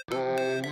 There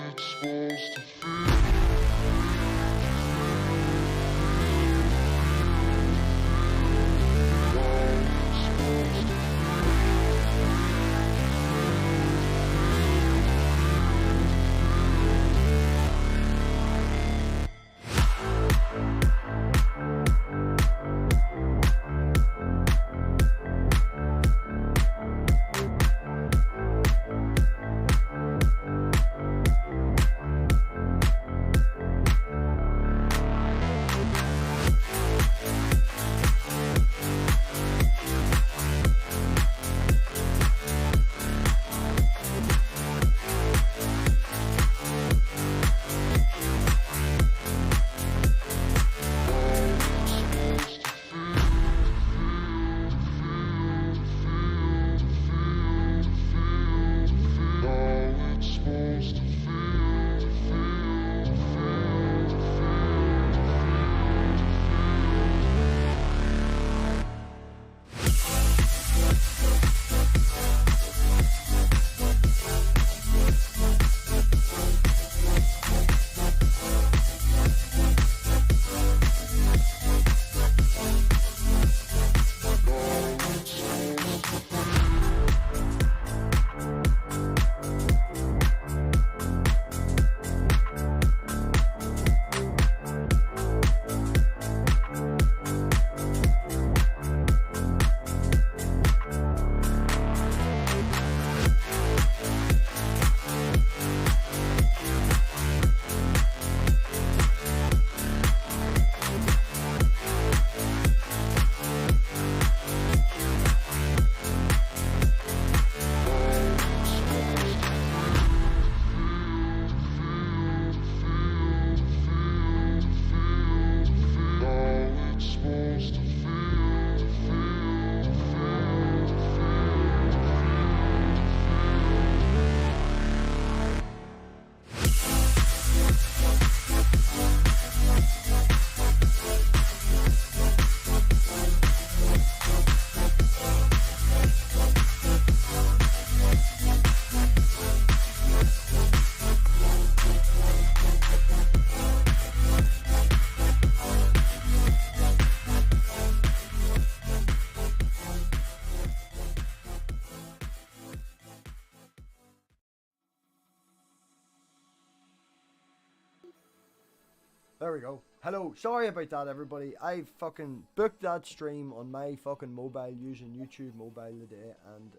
we go. Hello, sorry about that, everybody. I fucking booked that stream on my fucking mobile using YouTube mobile today, and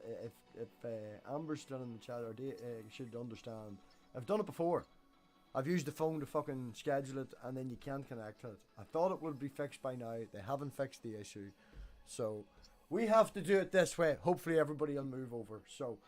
if Amber's still in the chat, or should understand, I've done it before. I've used the phone to fucking schedule it, and then you can't connect to it. I thought it would be fixed by now. They haven't fixed the issue, so we have to do it this way. Hopefully, everybody will move over. So.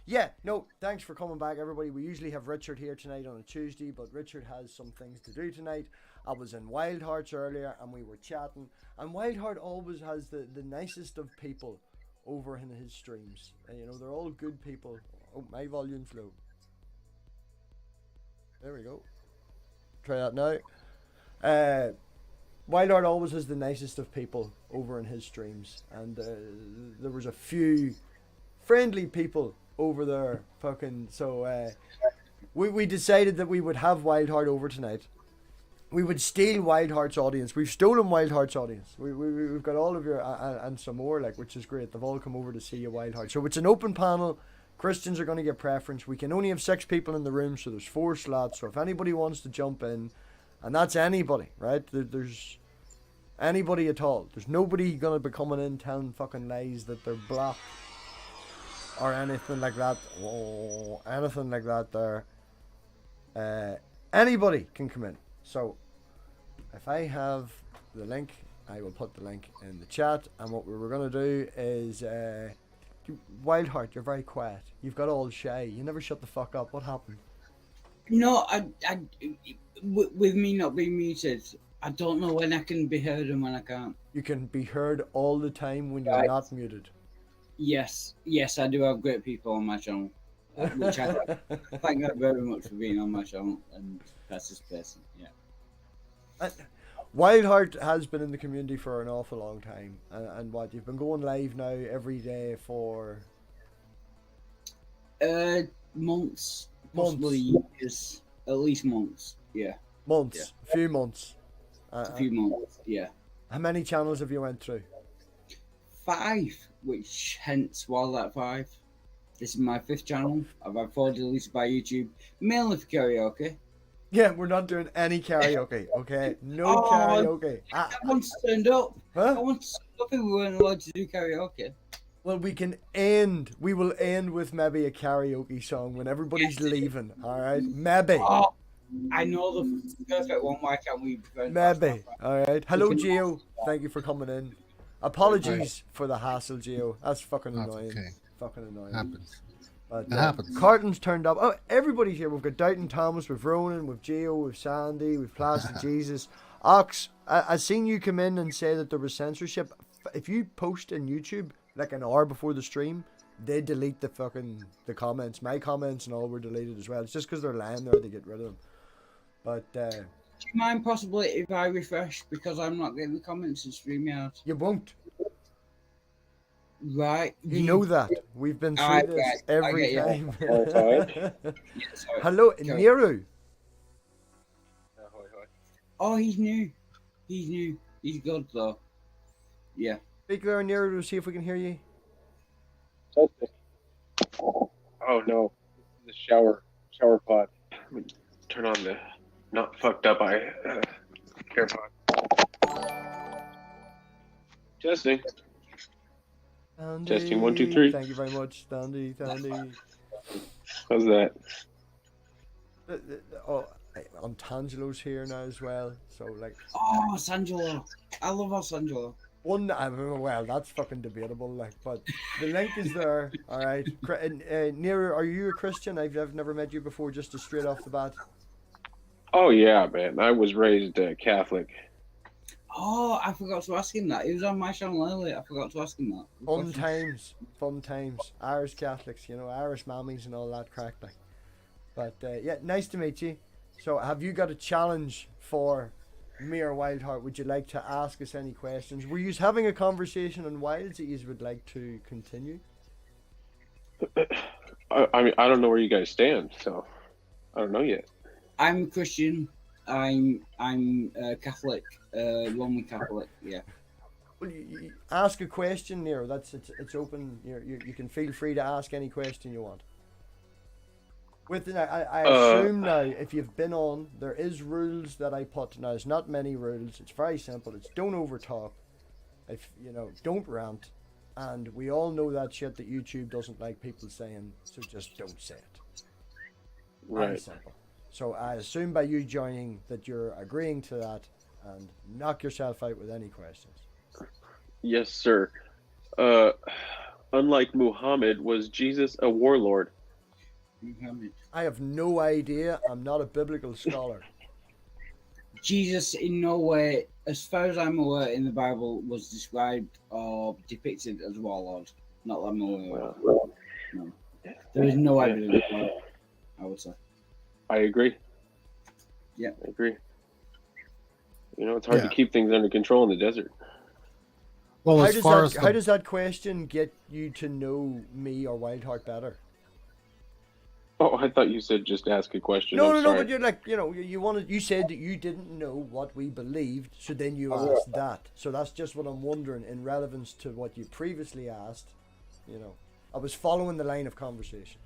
Yeah, no, thanks for coming back, everybody. We usually have Richard here tonight on a Tuesday, but Richard has some things to do tonight. I was in Wildhearts earlier and we were chatting, and Wildheart always has the nicest of people over in his streams. And, you know, they're all good people. Oh, my volume's low. There we go. Try that now. Wildheart always has the nicest of people over in his streams, and there was a few friendly people over there, fucking. So we decided that we would have Wildheart over tonight. We would steal Wildheart's audience. We've stolen Wildheart's audience. We've got all of your and some more, like, which is great. They've all come over to see you, Wildheart. So it's an open panel. Christians are going to get preference. We can only have 6 people in the room, so there's 4 slots. So if anybody wants to jump in, and that's anybody, right? There's anybody at all. There's nobody going to be coming in telling fucking lies that they're blocked or anything like that. Oh, anything like that there. Anybody can come in. So if I have the link, I will put the link in the chat. And what we were going to do is... Wildheart, you're very quiet. You've got all shy. You never shut the fuck up. What happened? No, with me not being muted, I don't know when I can be heard and when I can't. You can be heard all the time when you're not muted. Yes, I do have great people on my channel. Which I thank you very much for being on my channel, and that's this person, yeah. Wildheart has been in the community for an awful long time, and what, you've been going live now every day for months, possibly years, at least months. Yeah, Months, a few months. a few months. Yeah, How many channels have you went through? 5, which hence Wildheart 5. This is my 5th channel. I've had 4 deleted by YouTube, mainly for karaoke. Yeah, we're not doing any karaoke, okay? No Oh, karaoke. I once turned up. I Huh? once turned up and we weren't allowed to do karaoke. Well, we will end with maybe a karaoke song when everybody's leaving, alright? Maybe. Oh, I know the perfect one. Why can't we? Maybe. Alright. Hello, Gio. Thank you for coming in. Apologies for the hassle, Gio. That's fucking That's annoying. okay. Fucking annoying. Happens. But, It happens. Carton's turned up. Oh, everybody's here. We've got Doubting Thomas, we've Ronan, we've Gio, we've Sandy, we've Plastic Jesus. Ox, I seen you come in and say that there was censorship. If you post on YouTube like an hour before the stream, they delete the comments. My comments and all were deleted as well. It's just because they're lying there, they get rid of them. But Do you mind possibly if I refresh because I'm not getting the comments in StreamYard? you won't. Right. You know that. We've been through this right. every I time. Yeah, sorry. Hello, Go. Niru. Oh, he's new. He's new. He's good though. Yeah. Speak there, Niru, to see if we can hear you. Oh no, the shower pod. Let me turn on the not fucked up AirPod. Testing. Sandy, Testing, 1, 2, 3. Thank you very much, Sandy. How's that? Oh, Antangelo's here now as well. So like Oh, Sangelo. I love Sangelo. one, well, that's fucking debatable. Like, but the link is there. All right, Nero, are you a Christian? I've never met you before. Just straight off the bat. Oh yeah, man. I was raised Catholic. Oh, I forgot to ask him that. He was on my channel earlier. I forgot to ask him that. Fun times. Irish Catholics, you know, Irish mammies and all that crack. Like, but yeah, nice to meet you. So, have you got a challenge for me or Wildheart? Would you like to ask us any questions? Were you having a conversation on Wilds that you would like to continue? I mean, I don't know where you guys stand, so I don't know yet. I'm a Christian. I'm Catholic, Roman Catholic. Yeah. Well, you ask a question, Nero. It's open. You can feel free to ask any question you want. I assume now, if you've been on, there is rules that I put. Now, there's not many rules. It's very simple. It's don't overtalk. If you know, don't rant, and we all know that shit that YouTube doesn't like people saying. So just don't say it. Very Right. simple. So I assume by you joining that you're agreeing to that, and knock yourself out with any questions. Yes, sir. Unlike Muhammad, was Jesus a warlord? Muhammad. I have no idea. I'm not a biblical scholar. Jesus, in no way, as far as I'm aware, in the Bible, was described or depicted as a warlord. Not that I'm aware of. No. There is no evidence for it, I would say. I agree. Yeah. I agree. You know, it's hard to keep things under control in the desert. Well, How does that question get you to know me or Wildheart better? Oh, I thought you said just ask a question. No, I'm no, sorry. but you're like, you know, you said that you didn't know what we believed, so then you asked that. So that's just what I'm wondering in relevance to what you previously asked. You know, I was following the line of conversation.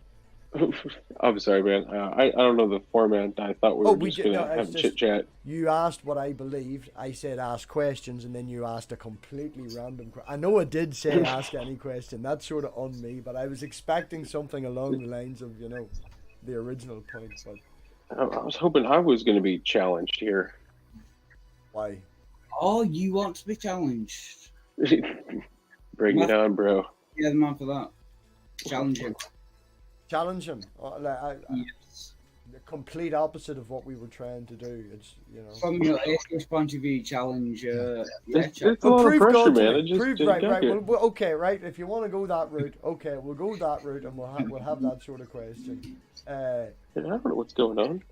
I'm sorry, man. I don't know the format. I thought we were just going to have a chit chat. You asked what I believed. I said ask questions, and then you asked a completely random question. I know I did say ask any question. That's sort of on me, but I was expecting something along the lines of, you know, the original point. But I was hoping I was going to be challenged here. why? Oh, you want to be challenged? Bring it on, bro. Yeah, the man for that. Challenge him. Challenge him. Yes. The complete opposite of what we were trying to do. It's, you know. From your atheist point of view, challenge. It's a lot of pressure, man. It just right. got here. Well, okay, right. If you want to go that route, okay, we'll go that route, and we'll have that sort of question. I don't know what's going on.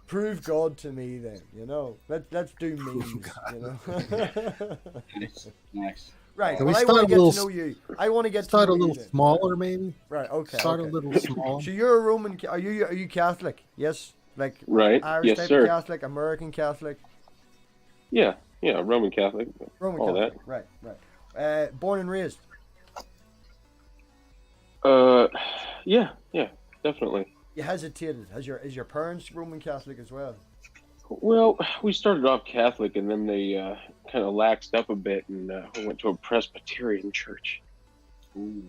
Prove God to me, then. You know, let's do memes. You know. Nice. Right. Can Well, we I want start to a get little to know you. I want to get to Start know a you. little then. smaller, maybe. Right. Okay. Start okay. a little smaller. So you're a Roman. Are you Catholic? Yes. Like Right. Irish Yes, type sir. of Catholic, American Catholic, Yeah. Roman Catholic. Roman all Catholic. Right. Right. Born and raised. that. Yeah, definitely. You hesitated. Is your parents Roman Catholic as well? Well, we started off Catholic, and then they kind of laxed up a bit, and we went to a Presbyterian church. Ooh.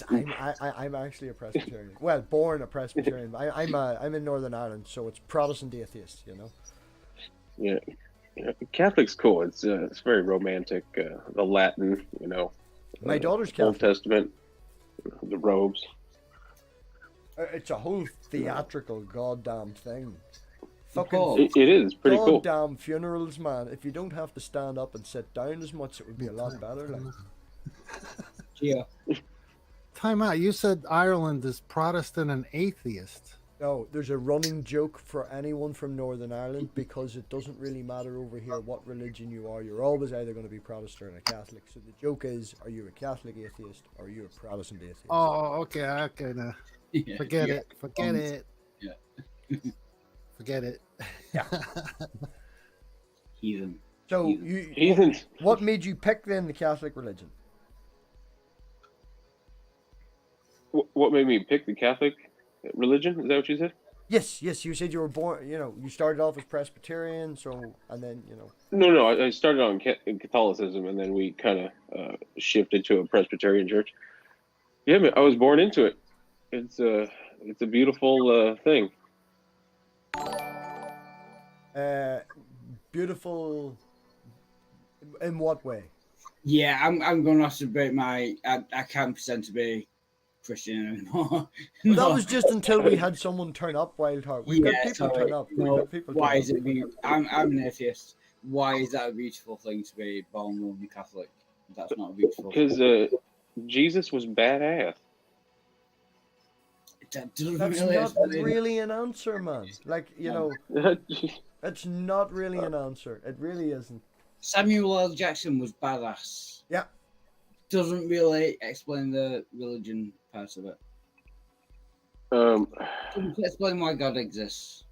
I'm actually a Presbyterian. Well, born a Presbyterian. I'm in Northern Ireland, so it's Protestant atheist. You know. Yeah. Catholic's cool. It's very romantic. The Latin, My daughter's Old Catholic. Testament, the robes. It's a whole theatrical goddamn thing. Cool. Fucking It is pretty cool. goddamn funerals, man. If you don't have to stand up and sit down as much, it would be a lot better. Like. Yeah. Time out. You said Ireland is Protestant and atheist. No, there's a running joke for anyone from Northern Ireland because it doesn't really matter over here what religion you are. You're always either going to be Protestant or Catholic. So the joke is, are you a Catholic atheist or are you a Protestant atheist? Oh, okay. Now. Yeah. Forget Yeah. it. Forget it. Yeah. Forget it. Yeah. Heathen. So Heathens. what made you pick then the Catholic religion? What made me pick the Catholic religion? Is that what you said? Yes. You said you were born. You started off as Presbyterian, and then No. I started on Catholicism, and then we kind of shifted to a Presbyterian church. Yeah, man, I was born into it. It's a beautiful thing. Beautiful. In what way? Yeah, I'm going to have to break my. I can't pretend to be Christian anymore. Well, that was just until we had someone turn up, Wildheart. We've got people sorry. turn up. We've No, got people why turn is up. it? I'm an atheist. Why is that a beautiful thing to be born Roman Catholic? That's not a beautiful. Because Jesus was badass. That doesn't That's really not explain- really an answer, man. Like, that's not really an answer. It really isn't. Samuel L. Jackson was badass. Yeah. Doesn't really explain the religion part of it. Doesn't explain why God exists.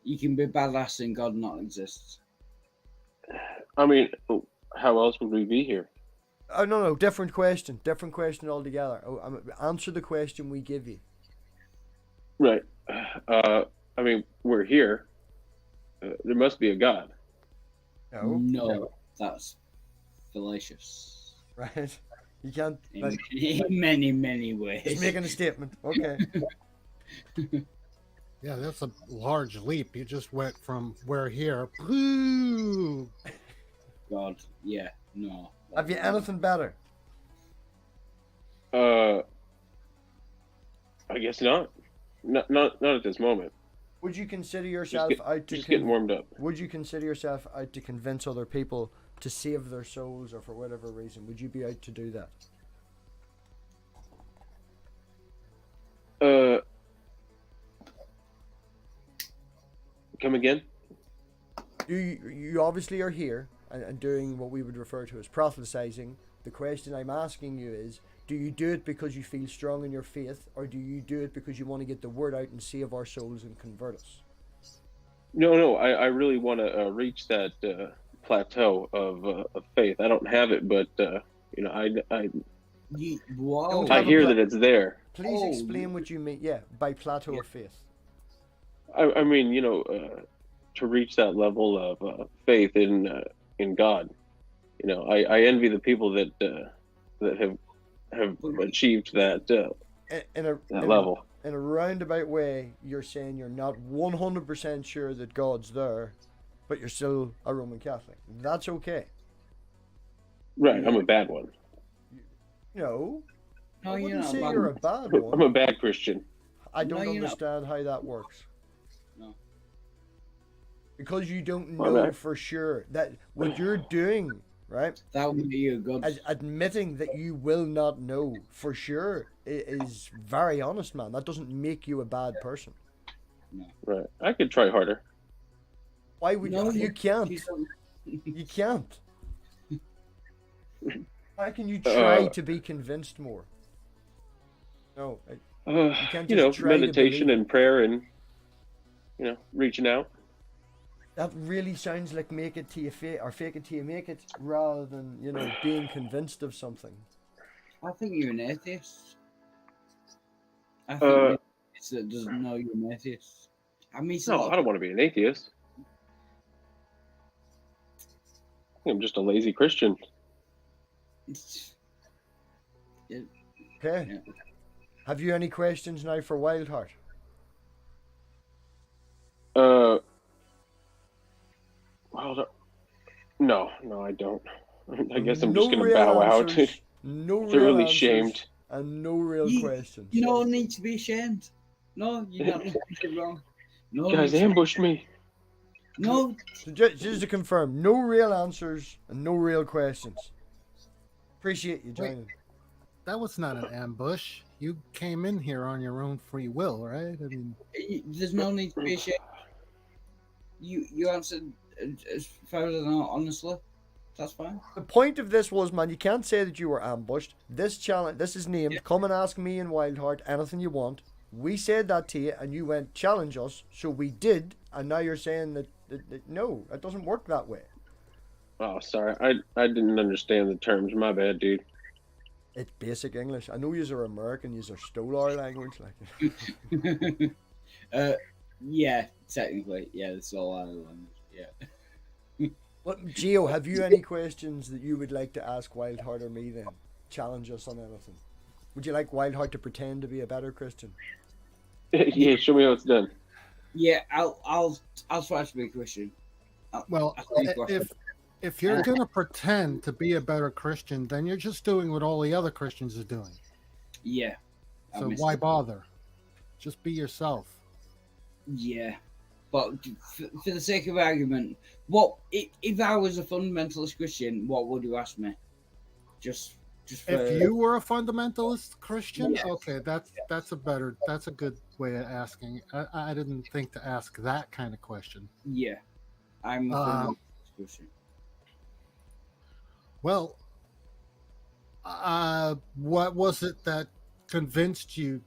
You can be badass and God not exist. I mean, how else would we be here? Oh, no. Different question altogether. Answer the question we give you. Right. I mean, we're here. There must be a God. No. That's fallacious. Right? You can't. In Like, many, many ways. just making a statement. Okay. Yeah, that's a large leap. You just went from we're here. Woo! God, yeah, no. Have you anything better? I guess not. Not at this moment. Would you consider yourself out to Just getting warmed up. Would you consider yourself out to convince other people to save their souls, or for whatever reason, would you be out to do that? Come again? You obviously are here and doing what we would refer to as proselytizing. The question I'm asking you is, do you do it because you feel strong in your faith, or do you do it because you want to get the word out and save our souls and convert us? No. I really want to reach that plateau of faith. I don't have it, but Wow. I hear that it's there. Please Oh. explain what you mean. Yeah, by plateau of faith. I mean, to reach that level of faith in God. I envy the people that have achieved that In a level. In a roundabout way, you're saying you're not 100% sure that God's there, but you're still a Roman Catholic. That's okay. Right, I'm a bad one. No, No, I you're wouldn't not say bad. you're a bad I'm one. a bad Christian. I don't No, you're not. understand how that works. No. Because you don't My know bad. for sure that what you're doing, right? That would be a good. As admitting that you will not know for sure is very honest, man. That doesn't make you a bad person. Right. I could try harder. Why would No, you? You can't. you don't- You can't. Why can you try to be convinced more? No, can't you just know, try to meditation believe and prayer and, you know, reaching out. that really sounds like make it till you fake or fake it till you make it, rather than being convinced of something. I think you're an atheist. I think Uh, you're an atheist that doesn't know you're an atheist. I meet a no, lot I don't want to be an atheist. I'm just a lazy Christian. Okay. Yeah. Have you any questions now for Wildheart? Well, no, I don't. I guess I'm No just gonna real bow out. answers, no Feel real really answers, shamed. and no real You, questions. you don't need to be ashamed. No, you're not doing it wrong. No, Guys need to- ambushed me. no. So just to confirm, no real answers and no real questions. Appreciate you joining. That was not an ambush. You came in here on your own free will, right? I mean, There's no need to be ashamed. You answered as far as I know, honestly. That's fine. The point of this was, man, you can't say that you were ambushed. This challenge, this is named. Yeah. Come and ask me and Wildheart anything you want. We said that to you, and you went challenge us. So we did, and now you're saying that no, it doesn't work that way. Oh, sorry. I didn't understand the terms. My bad, dude. It's basic English. I know you're American. You're stole our language, like. Yeah, technically, yeah, that's all I learned. Yeah. What, Gio, have you any questions that you would like to ask Wildheart or me then? Challenge us on anything. Would you like Wildheart to pretend to be a better Christian? Yeah, show me how it's done. Yeah, I'll try to be a Christian. well, if you're gonna pretend to be a better Christian, then you're just doing what all the other Christians are doing. Yeah. So why bother? Just be yourself. Yeah, but for the sake of argument, what if I was a fundamentalist Christian? What would you ask me? Just for, If you were a fundamentalist Christian, Yes. okay, that's a good way of asking. I didn't think to ask that kind of question. yeah, I'm a fundamentalist Christian. Well, what was it that convinced you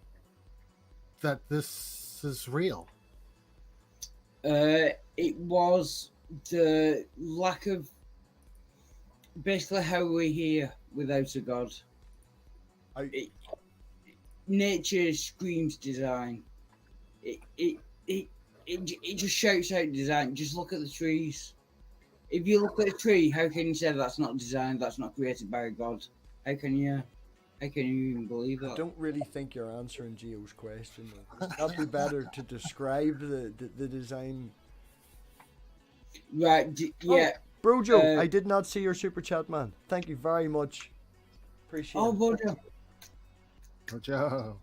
that this is real? It was the lack of basically how we're here without a god. Nature screams design. It just shouts out design. Just look at the trees. If you look at a tree, how can you say that's not designed? That's not created by a god? How can you even believe that? I don't really think you're answering Gio's question. Would that be better to describe the design? Right? Yeah. Brojo, I did not see your super chat, man. Thank you very much. Appreciate Oh, it. Bojo. Joe.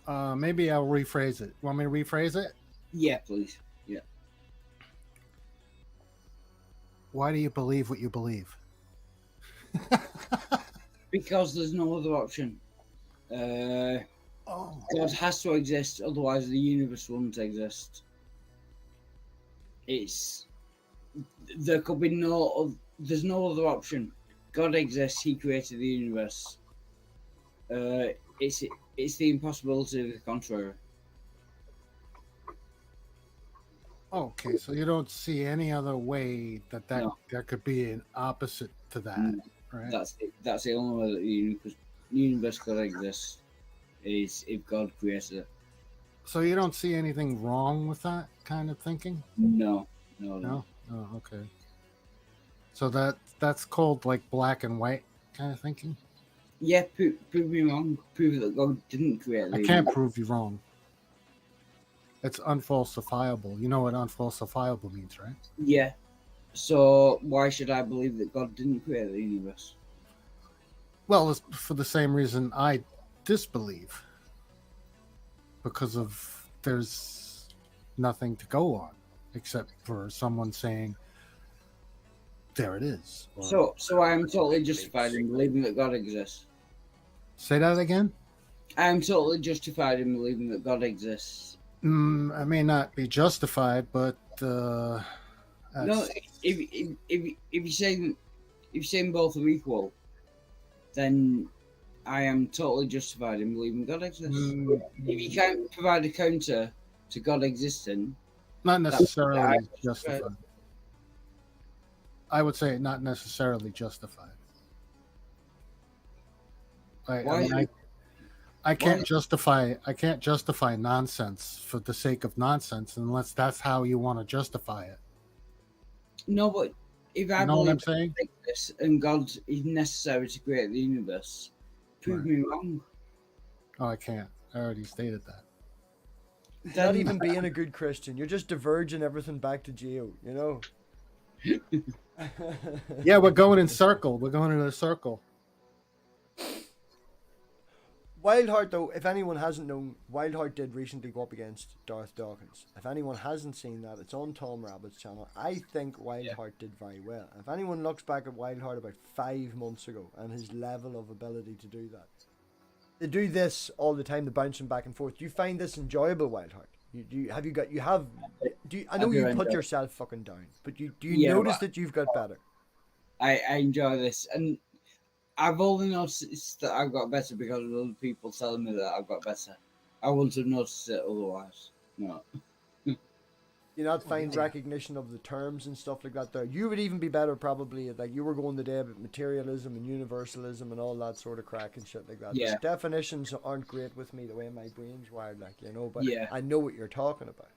What? Maybe I'll rephrase it. Want me to rephrase it? Yeah, please. Yeah. Why do you believe what you believe? Because there's no other option. God has to exist, otherwise the universe wouldn't exist. There could be there's no other option. God exists, he created the universe. It's the impossibility of the contrary. Okay, so you don't see any other way that No. there could be an opposite to that, No. right? That's the only way that the universe could exist, is if God created it. So you don't see anything wrong with that kind of thinking? No. No? Oh, okay. So that's called like black and white kind of thinking? Yeah, prove me wrong. Prove that God didn't create the I can't prove you wrong. It's unfalsifiable. You know what unfalsifiable means, right? Yeah. So why should I believe that God didn't create the universe? Well, it's for the same reason I disbelieve. Because of there's nothing to go on except for someone saying, there it is. Or, So I am totally justified in believing that God exists. say that again? I am totally justified in believing that God exists. I may not be justified, but No, That's- if you're saying both are equal, then I am totally justified in believing God exists. mm, If you can't provide a counter to God existing, not necessarily I- justified. I would say not necessarily justified. I Why? mean, I Why? can't justify nonsense for the sake of nonsense unless that's how you want to justify it. No, but if I You know what I'm believe saying? God exists and God is necessary to create the universe, prove Right. me wrong. Oh, I can't. I already stated that. You're not Then even being a good Christian. You're just diverging everything back to Geo, you know? Yeah, we're going in circle. We're going in a circle. Wildheart, though, if anyone hasn't known, Wildheart did recently go up against Darth Dawkins. If anyone hasn't seen that, it's on Tom Rabbit's channel. I think Wildheart did very well. If anyone looks back at Wildheart about 5 months ago and his level of ability to do that, they do this all the time, the bouncing back and forth. Do you find this enjoyable, Wildheart? I know I do you put enjoy it. yourself fucking down, but do you Yeah, notice but- that you've got better? I enjoy this, and I've only noticed that I've got better because of other people telling me that I've got better. I wouldn't have noticed it otherwise. No. You not find recognition of the terms and stuff like that there. You would even be better probably at, like, you were going today about materialism and universalism and all that sort of crack and shit like that. Yeah. Definitions aren't great with me the way my brain's wired, like, you know, but Yeah. I know what you're talking about.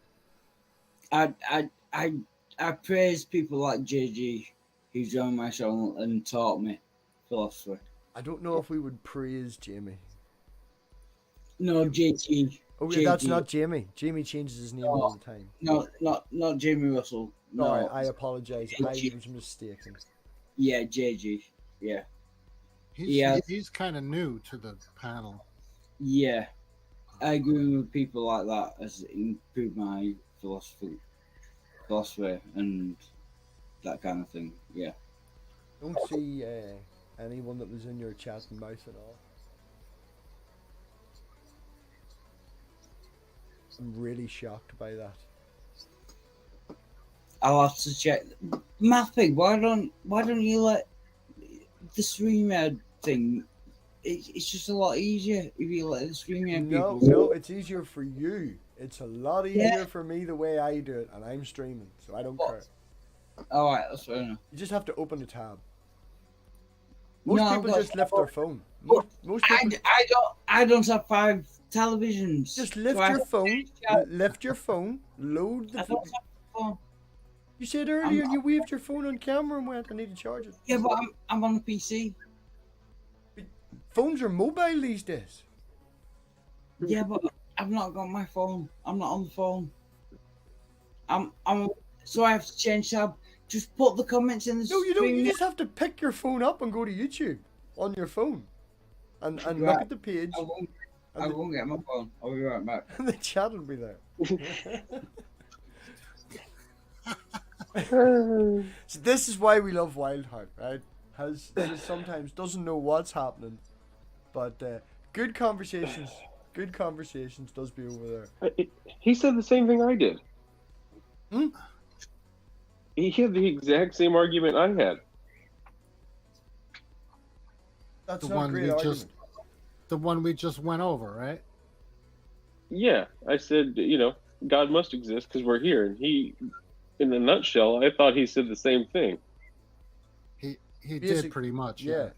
I praise people like JG who joined my channel and taught me philosophy. I don't know if we would praise Jamie. No, JG. Oh yeah, that's JG. not Jamie. Jamie changes his name all the time. No, not Jamie Russell. No. Sorry, I apologize. I JG. was mistaken. Yeah, JG. Yeah. He's kind of new to the panel. Yeah. I agree with people like that as it improved my philosophy and that kind of thing. Yeah. Don't see anyone that was in your chat and mouth at all. I'm really shocked by that. I'll have to check. MathPig, why don't you let the streamer thing? It's just a lot easier if you let the streamer people. No, it's easier for you. It's a lot easier Yeah. for me the way I do it, and I'm streaming, so I don't care. All right, that's fair enough. You just have to open a tab. Most No, people but- just lift their phone. but Most people I don't have 5 televisions. just lift so I your don't phone, have- lift your phone, load I the. don't have a phone. You said earlier you waved your phone on camera and went, "I need to charge it." Yeah, but I'm on a PC. Phones are mobile these days. Yeah, but I've not got my phone. I'm not on the phone. So I have to change tab. Just put the comments in the No, you don't. You stream. just have to pick your phone up and go to YouTube on your phone, and look Right. at the page. I won't And get my phone. I'll be right back. the chat will be there. So this is why we love Wildheart, right? Has sometimes doesn't know what's happening, but good conversations does be over there. He said the same thing I did. Hmm? He had the exact same argument I had. That's The not a one great we argument. just, the one we just went over, right? Yeah, I said, God must exist because we're here. And he, in a nutshell, I thought he said the same thing. He Basic- did pretty much. Yeah.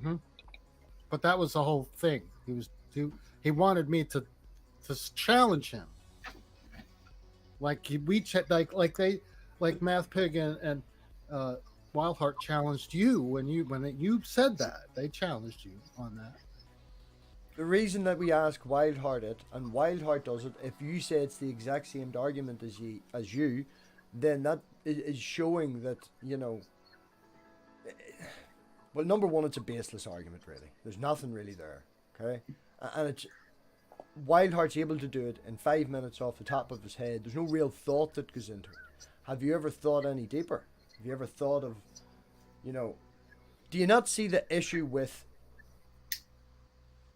Hmm. But that was the whole thing. He wanted me to challenge him. Like MathPig and Wildheart challenged you when you said that. They challenged you on that. The reason that we ask Wildheart it, and Wildheart does it, if you say it's the exact same argument as you, then that is showing that, well, number one, it's a baseless argument, really. There's nothing really there, okay? And it's Wildheart's able to do it in 5 minutes off the top of his head. There's no real thought that goes into it. Have you ever thought any deeper? Have you ever thought of, do you not see the issue with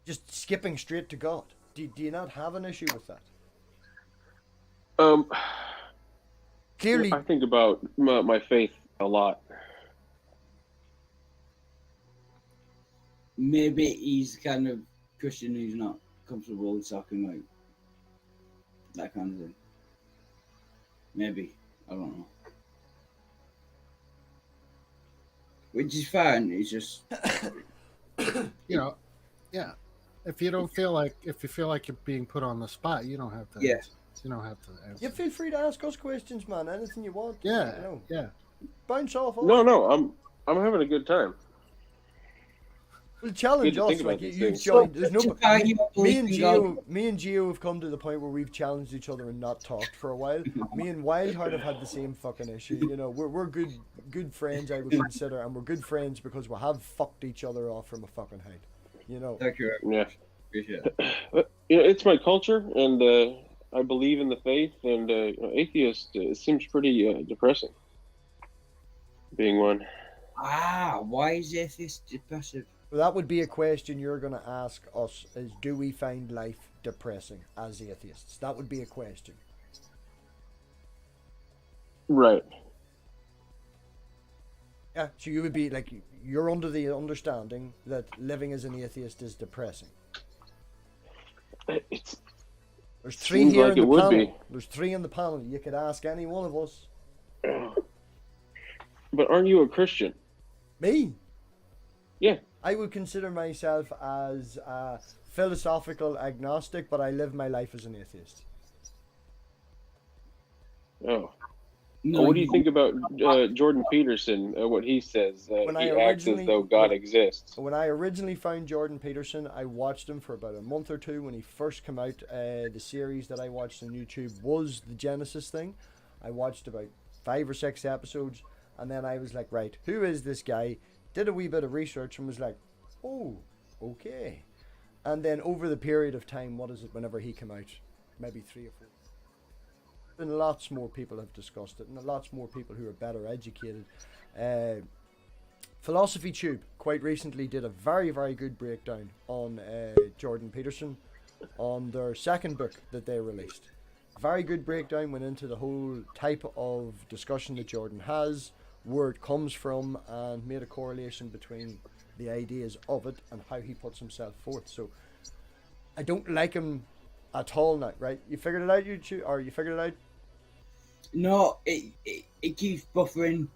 just skipping straight to God? Do you not have an issue with that? clearly, I think about my faith a lot. Maybe he's the kind of Christian who's not comfortable with talking about that kind of thing. Maybe. I don't know. Which is fine. It's just You know, yeah. If you feel like you're being put on the spot, you don't have to. Yeah. Answer. You don't have to answer. you feel free to ask us questions, man. Anything you want. Yeah, You know, yeah. bounce off us. No, I'm having a good time. Well, challenge Good to us. think about Like these you things. joined. There's no. You Me and believe in God. Gio have come to the point where we've challenged each other and not talked for a while. Me and Wildheart have had the same fucking issue. You know, we're good friends, I would consider, and we're good friends because we have fucked each other off from a fucking height. You know. Thank you. Yeah. Appreciate it. You know, it's my culture, and I believe in the faith. And you know, atheist it seems pretty depressing. Being one. Why is atheist depressive? Well, that would be a question you're going to ask us: is do we find life depressing as atheists? That would be a question. Right. Yeah. So you would be like, you're under the understanding that living as an atheist is depressing. It's There's three Seems here like in it the would panel. be. There's three in the panel. You could ask any one of us. But aren't you a Christian? Me? Yeah. I would consider myself as a philosophical agnostic, but I live my life as an atheist. Oh. No, What do you think about Jordan Peterson? What he says? When He I acts as originally- though God exists. When I originally found Jordan Peterson, I watched him for about a month or two when he first came out. The series that I watched on YouTube was the Genesis thing. I watched about 5 or 6 episodes, and then I was like, right, who is this guy? Did a wee bit of research and was like, oh, okay. And then over the period of time, what is it, whenever he came out? Maybe 3 or 4. And lots more people have discussed it, and lots more people who are better educated. Philosophy Tube quite recently did a very, very good breakdown on Jordan Peterson on their second book that they released. Very good breakdown, went into the whole type of discussion that Jordan has, where it comes from, and made a correlation between the ideas of it and how he puts himself forth. So I don't like him at all now, right? You figured it out, you figured it out? No, it keeps buffering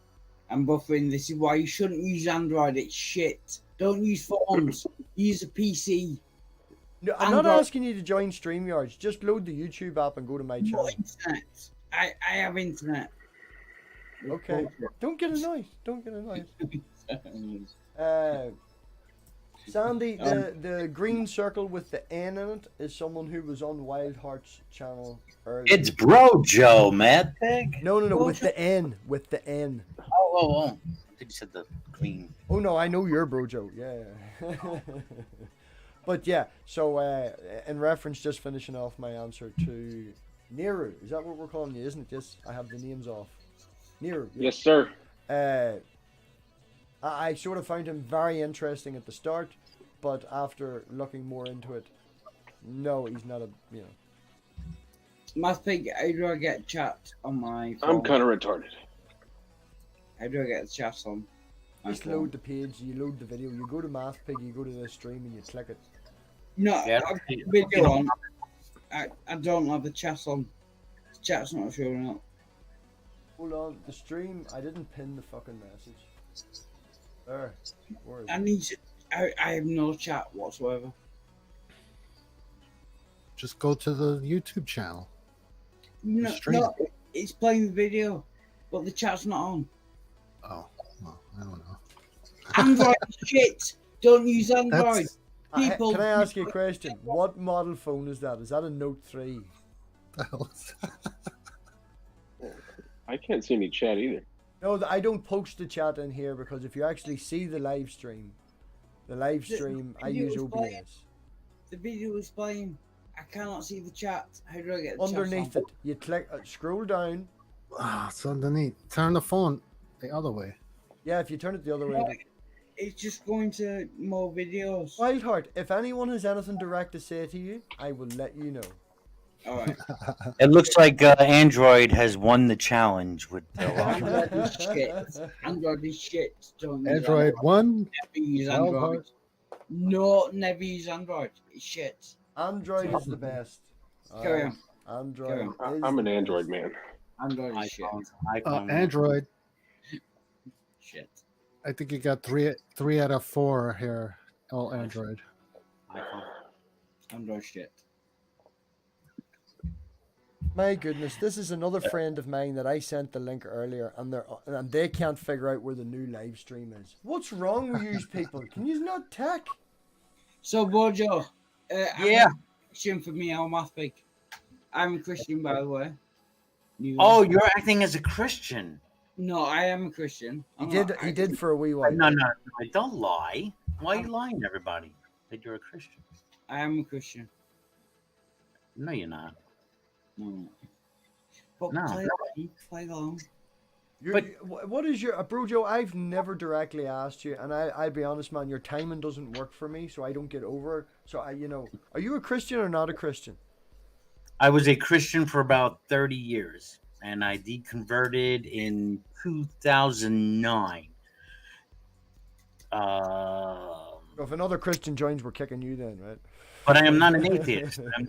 and buffering. This is why you shouldn't use Android. It's shit. Don't use phones. Use a PC. No, I'm not Android- asking you to join StreamYards. Just load the YouTube app and go to my No channel. internet. I have internet. Okay. Don't get annoyed. Don't get annoyed. Sandy, the green circle with the N in it is someone who was on Wildheart's channel earlier. It's Bro Joe, MathPig. No, with the N. With the N. Oh. I think you said the green. Oh, no, I know you're Brojo. Yeah. But yeah, so in reference, just finishing off my answer to Neru. Is that what we're calling you, isn't it? Yes, I have the names off. Neru. Yeah. Yes, sir. I sort of found him very interesting at the start, but after looking more into it, no, he's not a, you know. MathPig, how do I get chat on my phone? I'm kind of retarded. How do I get the chat on my Just phone? load the page, you load the video, you go to MathPig, you go to the stream and you click it. No, Yeah, I've got the video on. I don't have the chat on. The chat's not showing up. Hold on, the stream, I didn't pin the fucking message. There, where is I it? need to, I have no chat whatsoever. Just go to the YouTube channel. No, stream. no, it's playing the video, but the chat's not on. Oh, well, I don't know. Android shit. Don't use Android. That's- People. Can I ask you a question? What model phone is that? Is that a Note 3? The hell is that? I can't see any chat either. No, I don't post the chat in here because if you actually see the live stream, I video use is playing. OBS. The video is playing. I cannot see the chat. How do I get the Underneath chat it, you click, scroll down. Ah, it's underneath. Turn the phone the other way. Yeah, if you turn it the other way. on? It's just going to more videos. Wildheart, if anyone has anything direct to say to you, I will let you know. All right. It looks like Android has won the challenge with the Android is shit. Android is shit. Don't use Android 1, Never use Wildheart. Android. No, never use Android. It's shit. Android is the best. Carry on. Android is I'm an the Android best. man. Android is shit. iPhone. Android. Shit. I think you got three out of 4 here. All Android. iPhone. Android shit. My goodness, this is another friend of mine that I sent the link earlier, and they can't figure out where the new live stream is. What's wrong with you people? Can you not tech? So, Bojo, Yeah. Question for me, our MathPig. I'm a Christian, by the way. Oh, you're acting as a Christian. No, I am a Christian. He did for a wee while. No, don't lie. Why are you lying to everybody that you're a Christian? I am a Christian. No, you're not. No. But No. play along. What is your Brojo? I've never directly asked you, and I'll be honest, man. Your timing doesn't work for me, so I don't get over it. So are you a Christian or not a Christian? I was a Christian for about 30 years, and I deconverted in 2009. So if another Christian joins, we're kicking you then, right? But I am not an atheist. I'm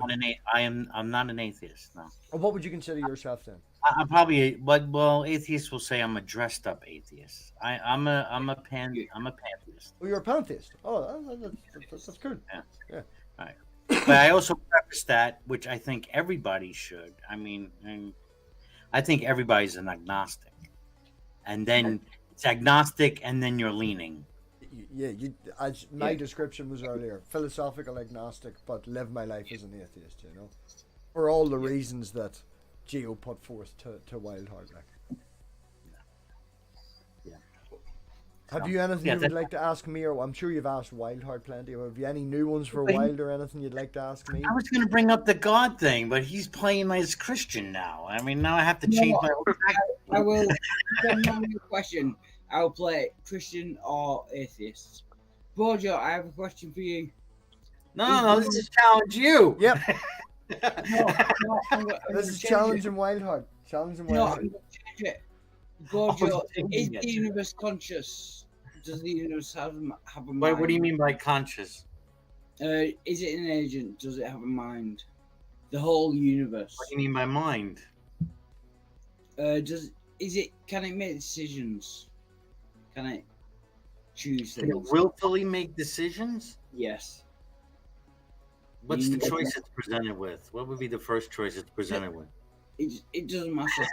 not an atheist. No. Or what would you consider yourself then? I'm probably, well, atheists will say I'm a dressed up atheist. I'm a pantheist. Oh, you're a pantheist. Oh, that's good. Yeah. All right. But I also preface that, which I think everybody should. I mean, I think everybody's an agnostic, and then it's agnostic, and then you're leaning. Yeah, as my description was earlier, philosophical agnostic, but live my life as an atheist. For all the reasons that Geo put forth to Wildheart. Yeah. Have you anything you would like to ask me, or I'm sure you've asked Wildheart plenty. Or have you any new ones for Wild or anything you'd like to ask me? I was going to bring up the God thing, but he's playing as Christian now. I mean, now I have to change my whole I will. Depending on your question, I'll play Christian or atheist. Bojo, I have a question for you. No, this is challenge you. Yep. I'm This is change challenging Wildheart. Challenging No, Wildheart. I'm going to change it. Bojo, changing is it. the universe conscious? Does the universe have a mind? What do you mean by conscious? Is it an agent? Does it have a mind? The whole universe. What do you mean by mind? Can it make decisions? Can it choose Can it things? willfully make decisions? Yes. What's the choice it's presented with? What would be the first choice it's presented with? It doesn't matter.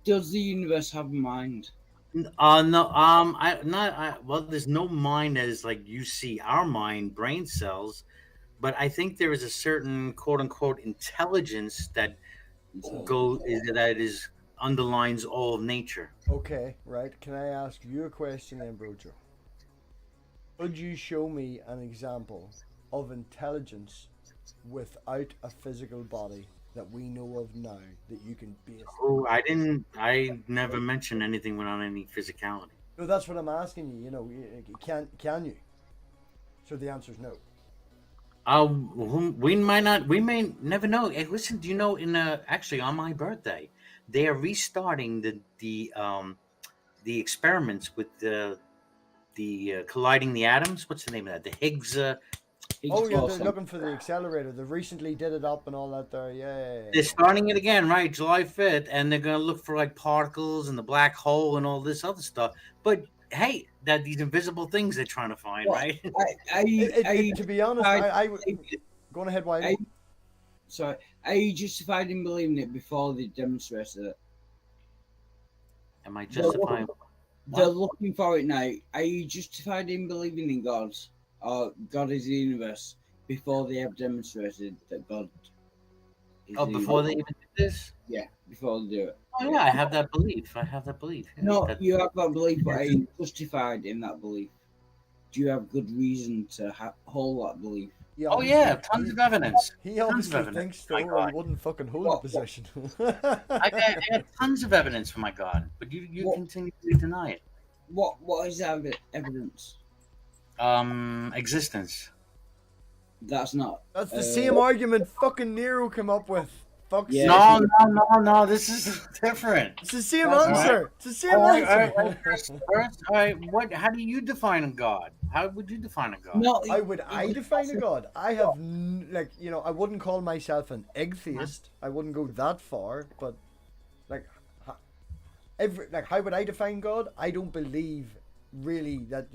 Does the universe have a mind? No. Well, there's no mind as like you see our mind, brain cells, but I think there is a certain quote unquote intelligence that underlines all of nature. Okay, right. Can I ask you a question then, Brojo? Could you show me an example of intelligence without a physical body that we know of now that you can base? Oh, I never mentioned anything without any physicality. No, that's what I'm asking you. Can you? So the answer is no. We may never know. Hey, listen, do you know actually on my birthday, they are restarting the experiments with the colliding the atoms. What's the name of that? The Higgs. Oh yeah, they're looking for the accelerator. They recently did it up and all that there. Yeah. They're starting it again, right? July 5th, and they're gonna look for like particles and the black hole and all this other stuff. But hey, that these invisible things they're trying to find, right? To be honest, I go on ahead, Wiley. Sorry, are you justified in believing it before they demonstrated it? Am I justifying? They're looking for it now. Are you justified in believing in God, or God is the universe, before they have demonstrated that God is the Before they universe? even do this? Yeah, before they do it. Oh yeah, I have that belief. Yeah, No, that- you have that belief, but are you justified in that belief? Do you have good reason to hold that belief? Oh yeah, tons of evidence. He obviously evidence. thinks so, My or God. he wouldn't fucking hold the position. I have tons of evidence for my God, but you What? continue to deny it. What is that evidence? Existence. That's not. That's the same argument fucking Nero came up with. Fuck's Yeah. sake. No. This is different. It's the same That's answer. It's the same All right, answer. first, all right. What? How do you define a god? How would you define a god? No, I define a god? I have I wouldn't call myself an atheist. I wouldn't go that far, but like how would I define God? I don't believe really that,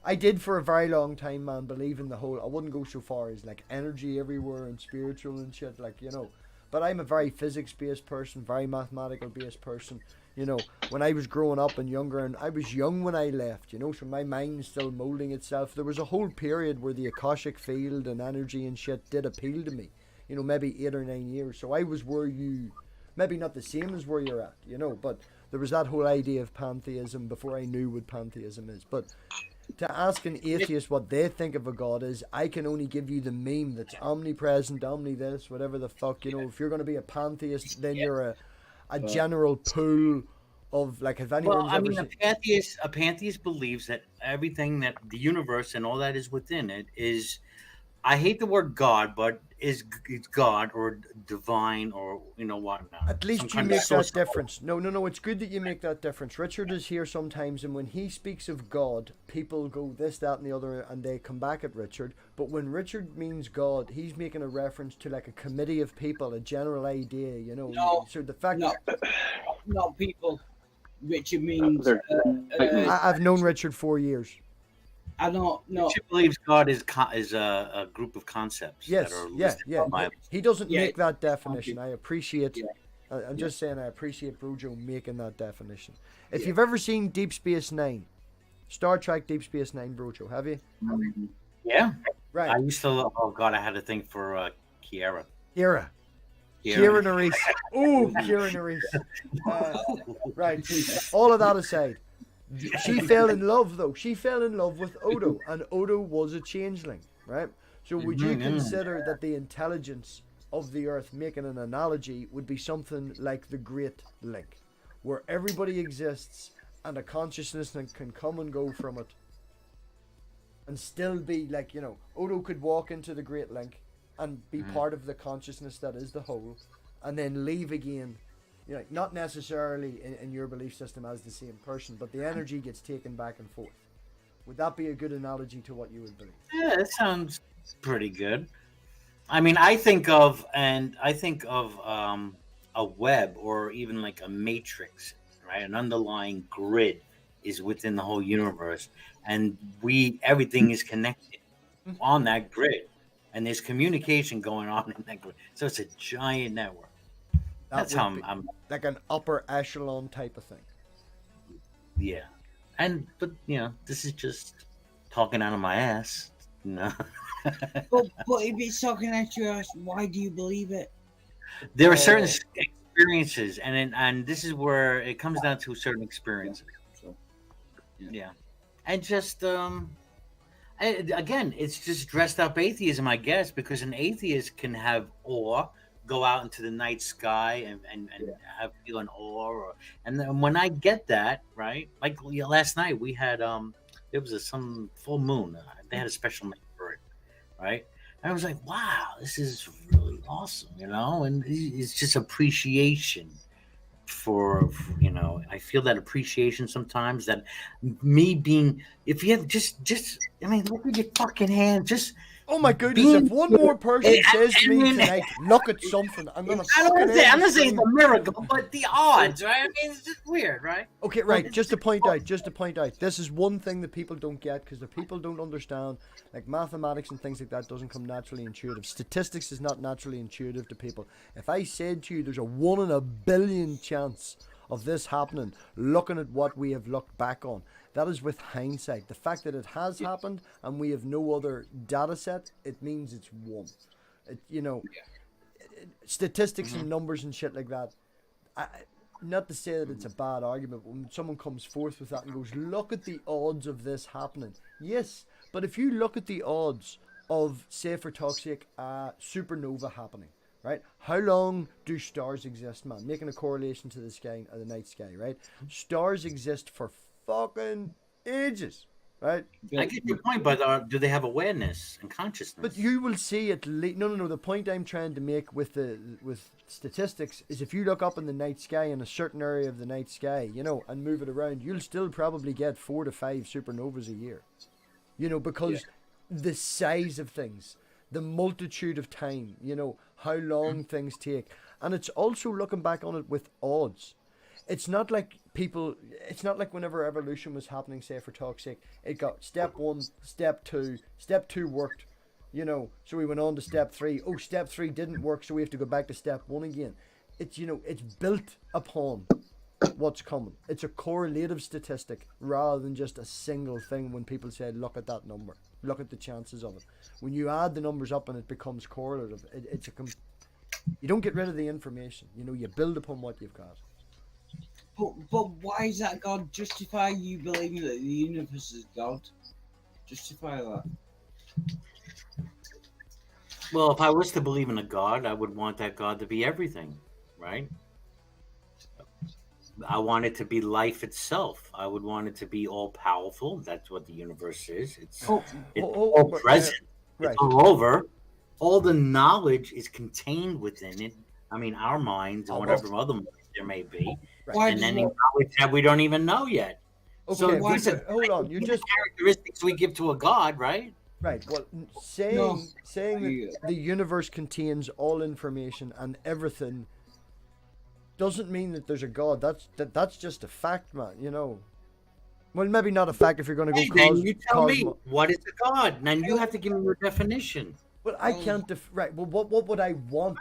I did for a very long time, man, believe in the whole. I wouldn't go so far as like energy everywhere and spiritual and shit, but I'm a very physics based person, very mathematical based person. When I was growing up and younger, and I was young when I left, so my mind's still molding itself. There was a whole period where the Akashic field and energy and shit did appeal to me, maybe 8 or 9 years. So I was where you, maybe not the same as where you're at, but there was that whole idea of pantheism before I knew what pantheism is. But to ask an atheist what they think of a god is, I can only give you the meme that's omnipresent, omni this, whatever the fuck, if you're going to be a pantheist, then you're a general pool of, like, if anyone's Well, I mean, ever a pantheist believes that everything that the universe and all that is within it is. I hate the word God, but is God or divine or whatnot. At least you make that difference. No. It's good that you make that difference. Richard is here sometimes, and when he speaks of God, people go this, that, and the other, and they come back at Richard. But when Richard means God, he's making a reference to like a committee of people, a general idea. No, so the fact not people. Richard means. I've known Richard 4 years. I don't know. She believes God is a group of concepts. Yes, that are yeah. listed in the Bible. He doesn't Yeah. make that definition. I appreciate. Yeah. I'm just saying, I appreciate Brojo making that definition. If Yeah. you've ever seen Deep Space Nine, Star Trek Deep Space Nine, Brojo, have you? Yeah, Right. I used to. Oh God, I had a thing for Kiera. Kira Nerys. Oh, Kira Nerys. Right. All of that aside, she fell in love, though. She fell in love with Odo, and Odo was a changeling, right? So would you consider that the intelligence of the Earth, making an analogy, would be something like the Great Link, where everybody exists and a consciousness can come and go from it and still be like, Odo could walk into the Great Link and be part of the consciousness that is the whole, and then leave again, not necessarily in your belief system as the same person, but the energy gets taken back and forth. Would that be a good analogy to what you would believe? Yeah, that sounds pretty good. I mean, I think of a web or even like a matrix, right? An underlying grid is within the whole universe, and everything is connected on that grid, and there's communication going on in that grid. So it's a giant network. That's how I'm like an upper echelon type of thing. Yeah, but this is just talking out of my ass. But if it's talking at your ass, why do you believe it? There are certain experiences, and this is where it comes down to certain experiences. So, Yeah, and just again, it's just dressed up atheism, I guess, because an atheist can have awe, go out into the night sky and feel an awe, and then when I get that, right, like last night we had there was some full moon. They had a special name for it, right? And I was like, wow, this is really awesome, and it's just appreciation for I feel that appreciation sometimes, that me being, if you have just I mean, look at your fucking hand, just oh my goodness, if one more person says to me tonight, look at something, I'm gonna I'm not saying it's a miracle, but the odds, right? I mean, it's just weird, right? Okay, right, just to point out, this is one thing that people don't get, because the people don't understand, like mathematics and things like that doesn't come naturally intuitive. Statistics is not naturally intuitive to people. If I said to you there's a 1 in a billion chance of this happening, looking at what we have looked back on, that is with hindsight. The fact that it has happened and we have no other data set, it means it's one. Statistics and numbers and shit like that. Not to say that it's a bad argument, but when someone comes forth with that and goes, look at the odds of this happening. Yes, but if you look at the odds of, say for toxic, supernova happening, right? How long do stars exist, man? Making a correlation to the sky, the night sky, right? Stars exist for fucking ages, right? I get your point, but do they have awareness and consciousness? But you will see at least no. The point I'm trying to make with statistics is if you look up in the night sky in a certain area of the night sky, and move it around, you'll still probably get 4 to 5 supernovas a year. Because the size of things, the multitude of time, how long things take, and it's also looking back on it with odds. It's not like whenever evolution was happening, say for talk's sake, it got step 1, step 2, step 2 worked, so we went on to step 3. Oh, step 3 didn't work, so we have to go back to step 1 again. It's, it's built upon what's coming. It's a correlative statistic rather than just a single thing. When people say, look at that number, look at the chances of it. When you add the numbers up and it becomes correlative, you don't get rid of the information. You build upon what you've got. But why is that God? Justify you believing that the universe is God. Justify that. Well, if I was to believe in a God, I would want that God to be everything, right? I want it to be life itself. I would want it to be all powerful. That's what the universe is. It's all present. Right. It's all over. All the knowledge is contained within it. I mean, our minds and whatever other minds there may be. Right. And any knowledge that we don't even know yet. Okay, So hold on. You just characteristics we give to a God, right? right. Well, saying that the universe contains all information and everything doesn't mean that there's a God. That's just a fact, man. Well, maybe not a fact if you're going to go. Then you tell me what is a God. Then you have to give me your definition. Well, I can't. Right. Well, what would I want?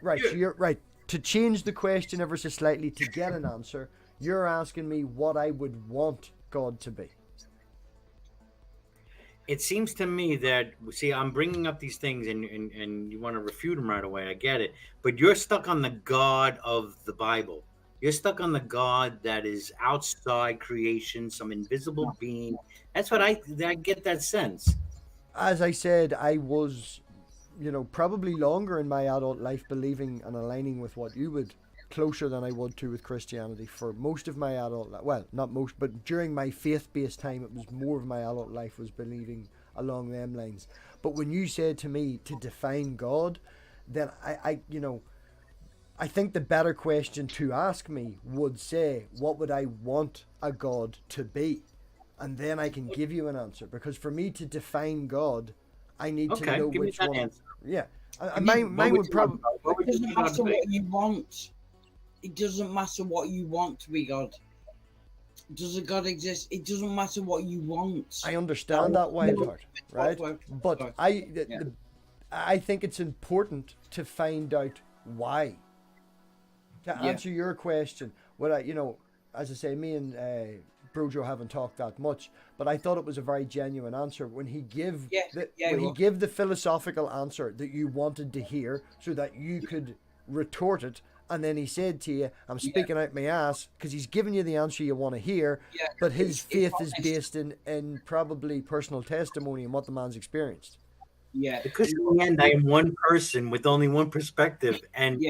Right. So you're right. To change the question ever so slightly to get an answer, you're asking me what I would want God to be. It seems to me that, see, I'm bringing up these things and you want to refute them right away. I get it. But you're stuck on the God of the Bible. You're stuck on the God that is outside creation, some invisible being. That's what I get that sense. As I said, I was, probably longer in my adult life believing and aligning with what you would, closer than I would to with Christianity for most of my adult life. Well, not most, but during my faith-based time, it was more of my adult life was believing along them lines. But when you said to me to define God, then I think the better question to ask me would say, what would I want a God to be? And then I can give you an answer. Because for me to define God, I need to know which one. Answer. Yeah. Mine would probably... It doesn't matter what you want. It doesn't matter what you want to be God. Does a God exist? It doesn't matter what you want. I understand that, Wildheart, right? But I think it's important to find out why. To answer your question, as I say, me and Brojo haven't talked that much, but I thought it was a very genuine answer when he gave the philosophical answer that you wanted to hear, so that you could retort it. And then he said to you, I'm speaking out my ass, because he's giving you the answer you want to hear, but his faith is based in probably personal testimony and what the man's experienced. Yeah. Because in the end, I am one person with only one perspective. And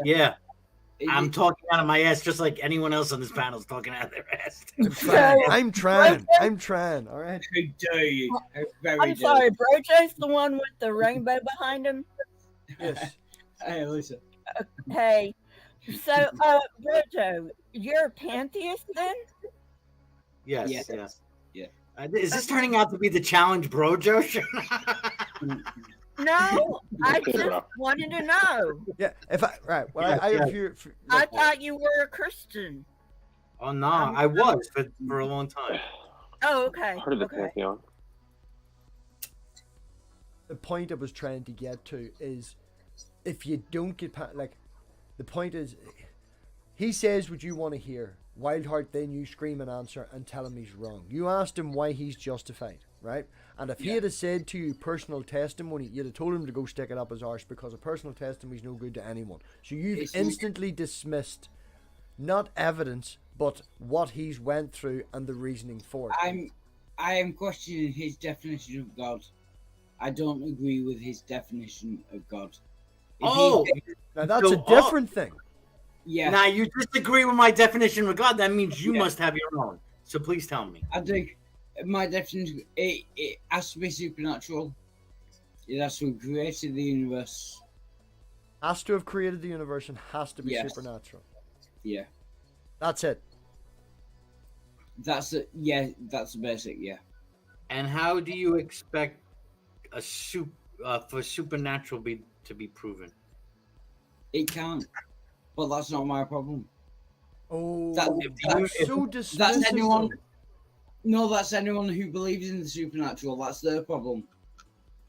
I'm talking out of my ass just like anyone else on this panel is talking out of their ass. I'm trying. All right. I'm sorry, Brojo's the one with the rainbow behind him? Yes. Hey, Lisa. Hey. So, Brojo, you're a pantheist then? Yes. Yeah. Is this turning out to be the challenge, Brojo? No, I just wanted to know. Yeah. I thought you were a Christian. Oh no, I was for a long time. Oh, okay. Part of the pantheon. The point I was trying to get to is, if you don't get the point is, he says what you want to hear. Wildheart, then you scream an answer and tell him he's wrong. You asked him why he's justified, right? And if he had said to you personal testimony, you'd have told him to go stick it up his arse, because a personal testimony is no good to anyone. So you've instantly dismissed not evidence, but what he's went through and the reasoning for it. I am questioning his definition of God. I don't agree with his definition of God. Now that's a different thing. Yeah. Now you disagree with my definition of God. That means you must have your own. So please tell me. I do. My definition, it has to be supernatural. It has to have created the universe. Has to have created the universe and has to be Yes. supernatural. Yeah, That's it. that's it. Yeah, that's the basic. Yeah, And how do you expect for supernatural to be proven? it can't. But that's not my problem. Oh, That- that's if- so dismissive. anyone- though. No, that's anyone who believes in the supernatural. That's their problem.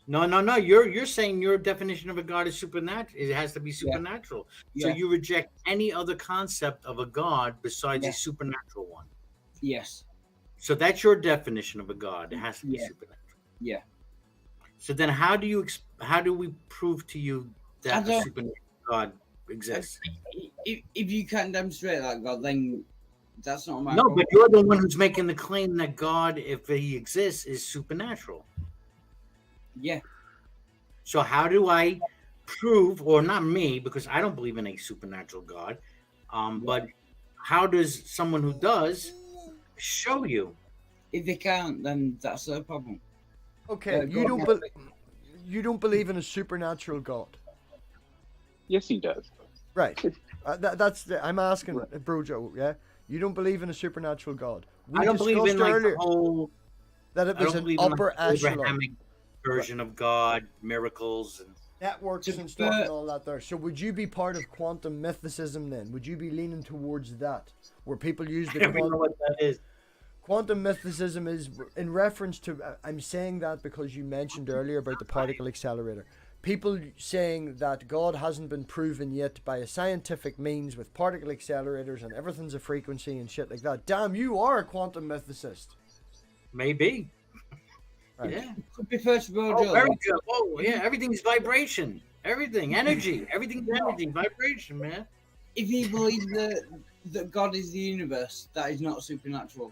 No. You're saying your definition of a god is supernatural. It has to be supernatural. So Yeah. you reject any other concept of a god besides Yeah. a supernatural one. Yes. So that's your definition of a god. It has to be Yeah. supernatural. Yeah. So then, how do we prove to you I that a don't- supernatural god exists? If you can't demonstrate that God, then that's not my No, problem. but you're the one who's making the claim that God, if he exists, is supernatural. Yeah. So how do I prove, or not me, because I don't believe in a supernatural God, but how does someone who does show you? If they can't, then that's their problem. Okay, you God- don't believe in a supernatural God, Yes, he does. right? I'm asking, Brojo. Yeah, you don't believe in a supernatural God. We I don't believe in discussed like earlier the whole. that it I was don't an believe in like, upper the echelon. Abrahamic version of God, miracles, and Networks and stuff and all that there. So would you be part of quantum mythicism then? Would you be leaning towards that, where people use I the don't even know what that is. quantum mythicism is in reference to? I'm saying that because you mentioned earlier about the particle accelerator. People saying that God hasn't been proven yet by a scientific means with particle accelerators and everything's a frequency and shit like that. Damn, you are a quantum mythicist. Maybe. Right. Yeah. Could be first world. Oh, very good. Oh, yeah. Everything's vibration. Everything, energy. Everything's energy, vibration, man. If he believes that God is the universe, that is not supernatural.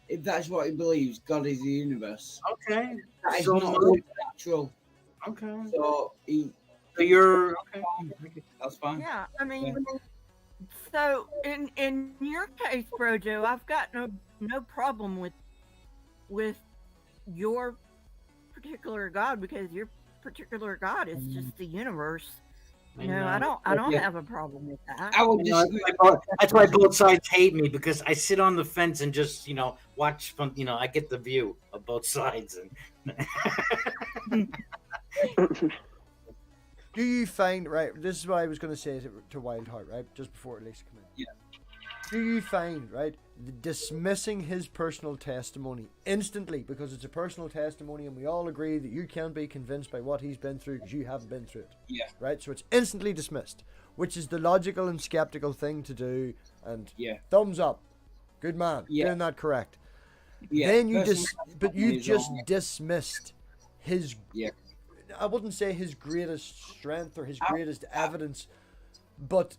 If that's what he believes, God is the universe. Okay. That is So not much- supernatural. Okay. So So you're okay. that's fine. Yeah, I mean, so in your case, Brojo, I've got no problem with your particular God, because your particular God is just the universe. You know, I don't Yeah. have a problem with that. I will You know, disagree. that's why both sides hate me, because I sit on the fence and just watch from I get the view of both sides. And Do you find, right, this is what I was going to say to Wildheart, right, just before Elisa came in. Yeah. Do you find, right, dismissing his personal testimony instantly, because it's a personal testimony and we all agree that you can't be convinced by what he's been through because you haven't been through it. Yeah. Right? So it's instantly dismissed, which is the logical and skeptical thing to do, and Yeah. thumbs up. Good man. Yeah. Doing that correct. Yeah. Then you Personal you is just all- dismissed his, Yeah. I wouldn't say his greatest strength or his greatest evidence, but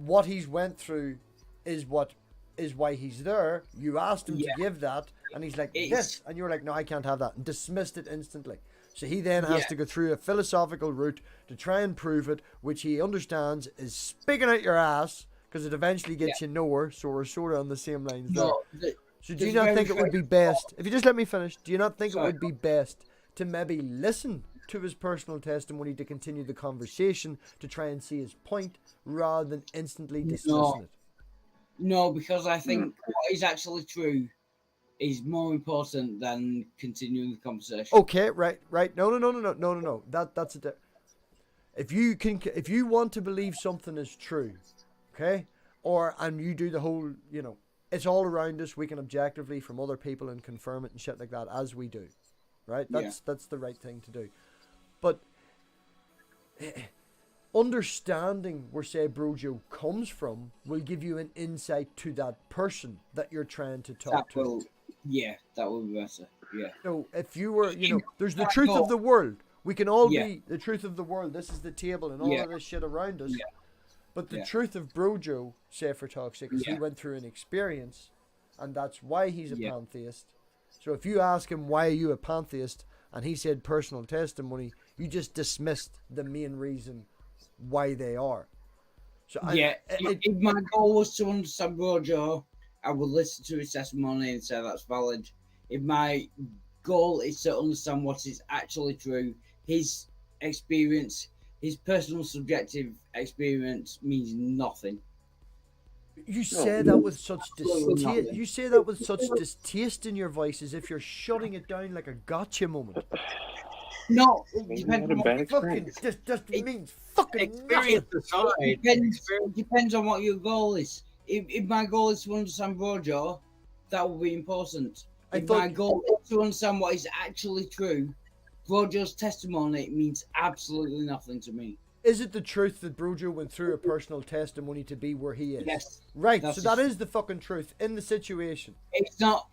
what he's went through is why he's there. You asked him Yeah. to give that, and he's like, It's- this, and you were like, no, I can't have that, and dismissed it instantly. So he then has Yeah. to go through a philosophical route to try and prove it, which he understands is speaking out your ass, because it eventually gets you nowhere. So we're sort of on the same lines there. No, So do you there's not very think it would be best, if you just let me finish, do you not think it Sorry. would be best to maybe listen to his personal testimony to continue the conversation, to try and see his point, rather than instantly dismissing it? No, because I think what is actually true is more important than continuing the conversation. Okay, right. No. That's it. If you want to believe something is true, okay, and you do the whole, it's all around us. We can objectively from other people and confirm it and shit like that, as we do, right? That's the right thing to do. But understanding where, say, Brojo comes from will give you an insight to that person that you're trying to talk That to. will, that will be better. Yeah. So if you were, there's the Right, truth no. of the world. We can all Yeah. be the truth of the world. This is the table and all Yeah. of this shit around us. Yeah. But the Yeah. truth of Brojo, say for talk's sake, is he Yeah. went through an experience, and that's why he's a Yeah. pantheist. So if you ask him, why are you a pantheist, and he said personal testimony, you just dismissed the main reason why they are. So if my goal was to understand Rojo, I would listen to his testimony and say that's valid. If my goal is to understand what is actually true, his experience, his personal subjective experience means nothing. You say that with such Absolutely distaste. nothing. You say that with such distaste in your voice, as if you're shutting it down like a gotcha moment. No, it Maybe depends had a on bad what Fucking experience. just It- means fucking Experience nothing. aside, it depends on what your goal is. If my goal is to understand Brojo, that will be important. I If thought- my goal is to understand what is actually true, Brojo's testimony means absolutely nothing to me. Is it the truth that Brojo went through a personal testimony to be where he is? Yes, Right, that's so that the- is the fucking truth in the situation. it's not.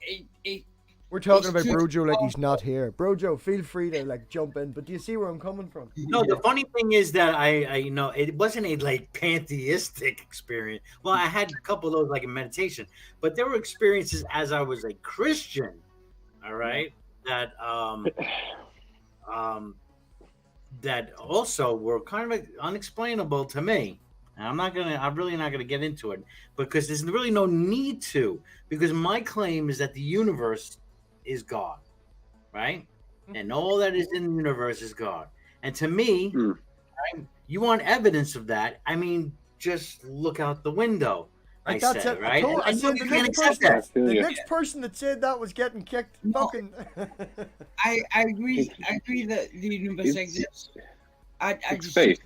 We're talking It's about true. Brojo like he's not here. Brojo, feel free to like jump in, but do you see where I'm coming from? no, the funny thing is that I you know, it wasn't a like pantheistic experience. Well, I had a couple of those like in meditation, but there were experiences as I was a Christian, all right, that that also were kind of unexplainable to me. And I'm really not gonna get into it because there's really no need to, because my claim is that the universe is God, right? And all that is in the universe is God. And to me, Hmm. right, you want evidence of that. I mean, just look out the window. I Like that's say, it. right? I And said you the can't next accept person. that. feel The you. next person that said that was getting kicked. No. Fucking. I agree. I agree that the universe It's- exists. It's faith.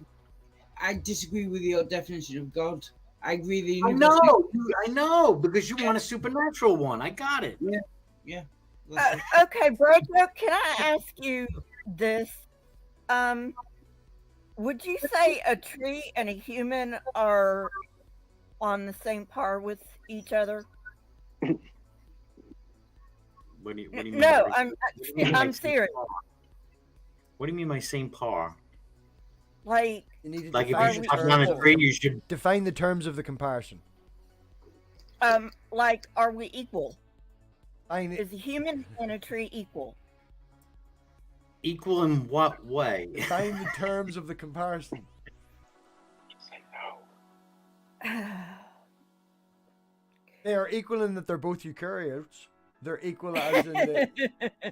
I disagree with your definition of God. I agree the I universe. I know, because you want a supernatural one. I got it. Okay, Brojo, can I ask you this? Would you say a tree and a human are on the same par with each other? What do you mean? No, by- what do you mean by I'm same serious. par? What do you mean by same par? Like, You need to Like if Are you're we talking on a equal? tree, you should. define the terms of the comparison. like, are we equal? I need, Is a human and a tree equal? Equal in what way? define the terms of the comparison. They are equal in that they're both eukaryotes. They're equal as in that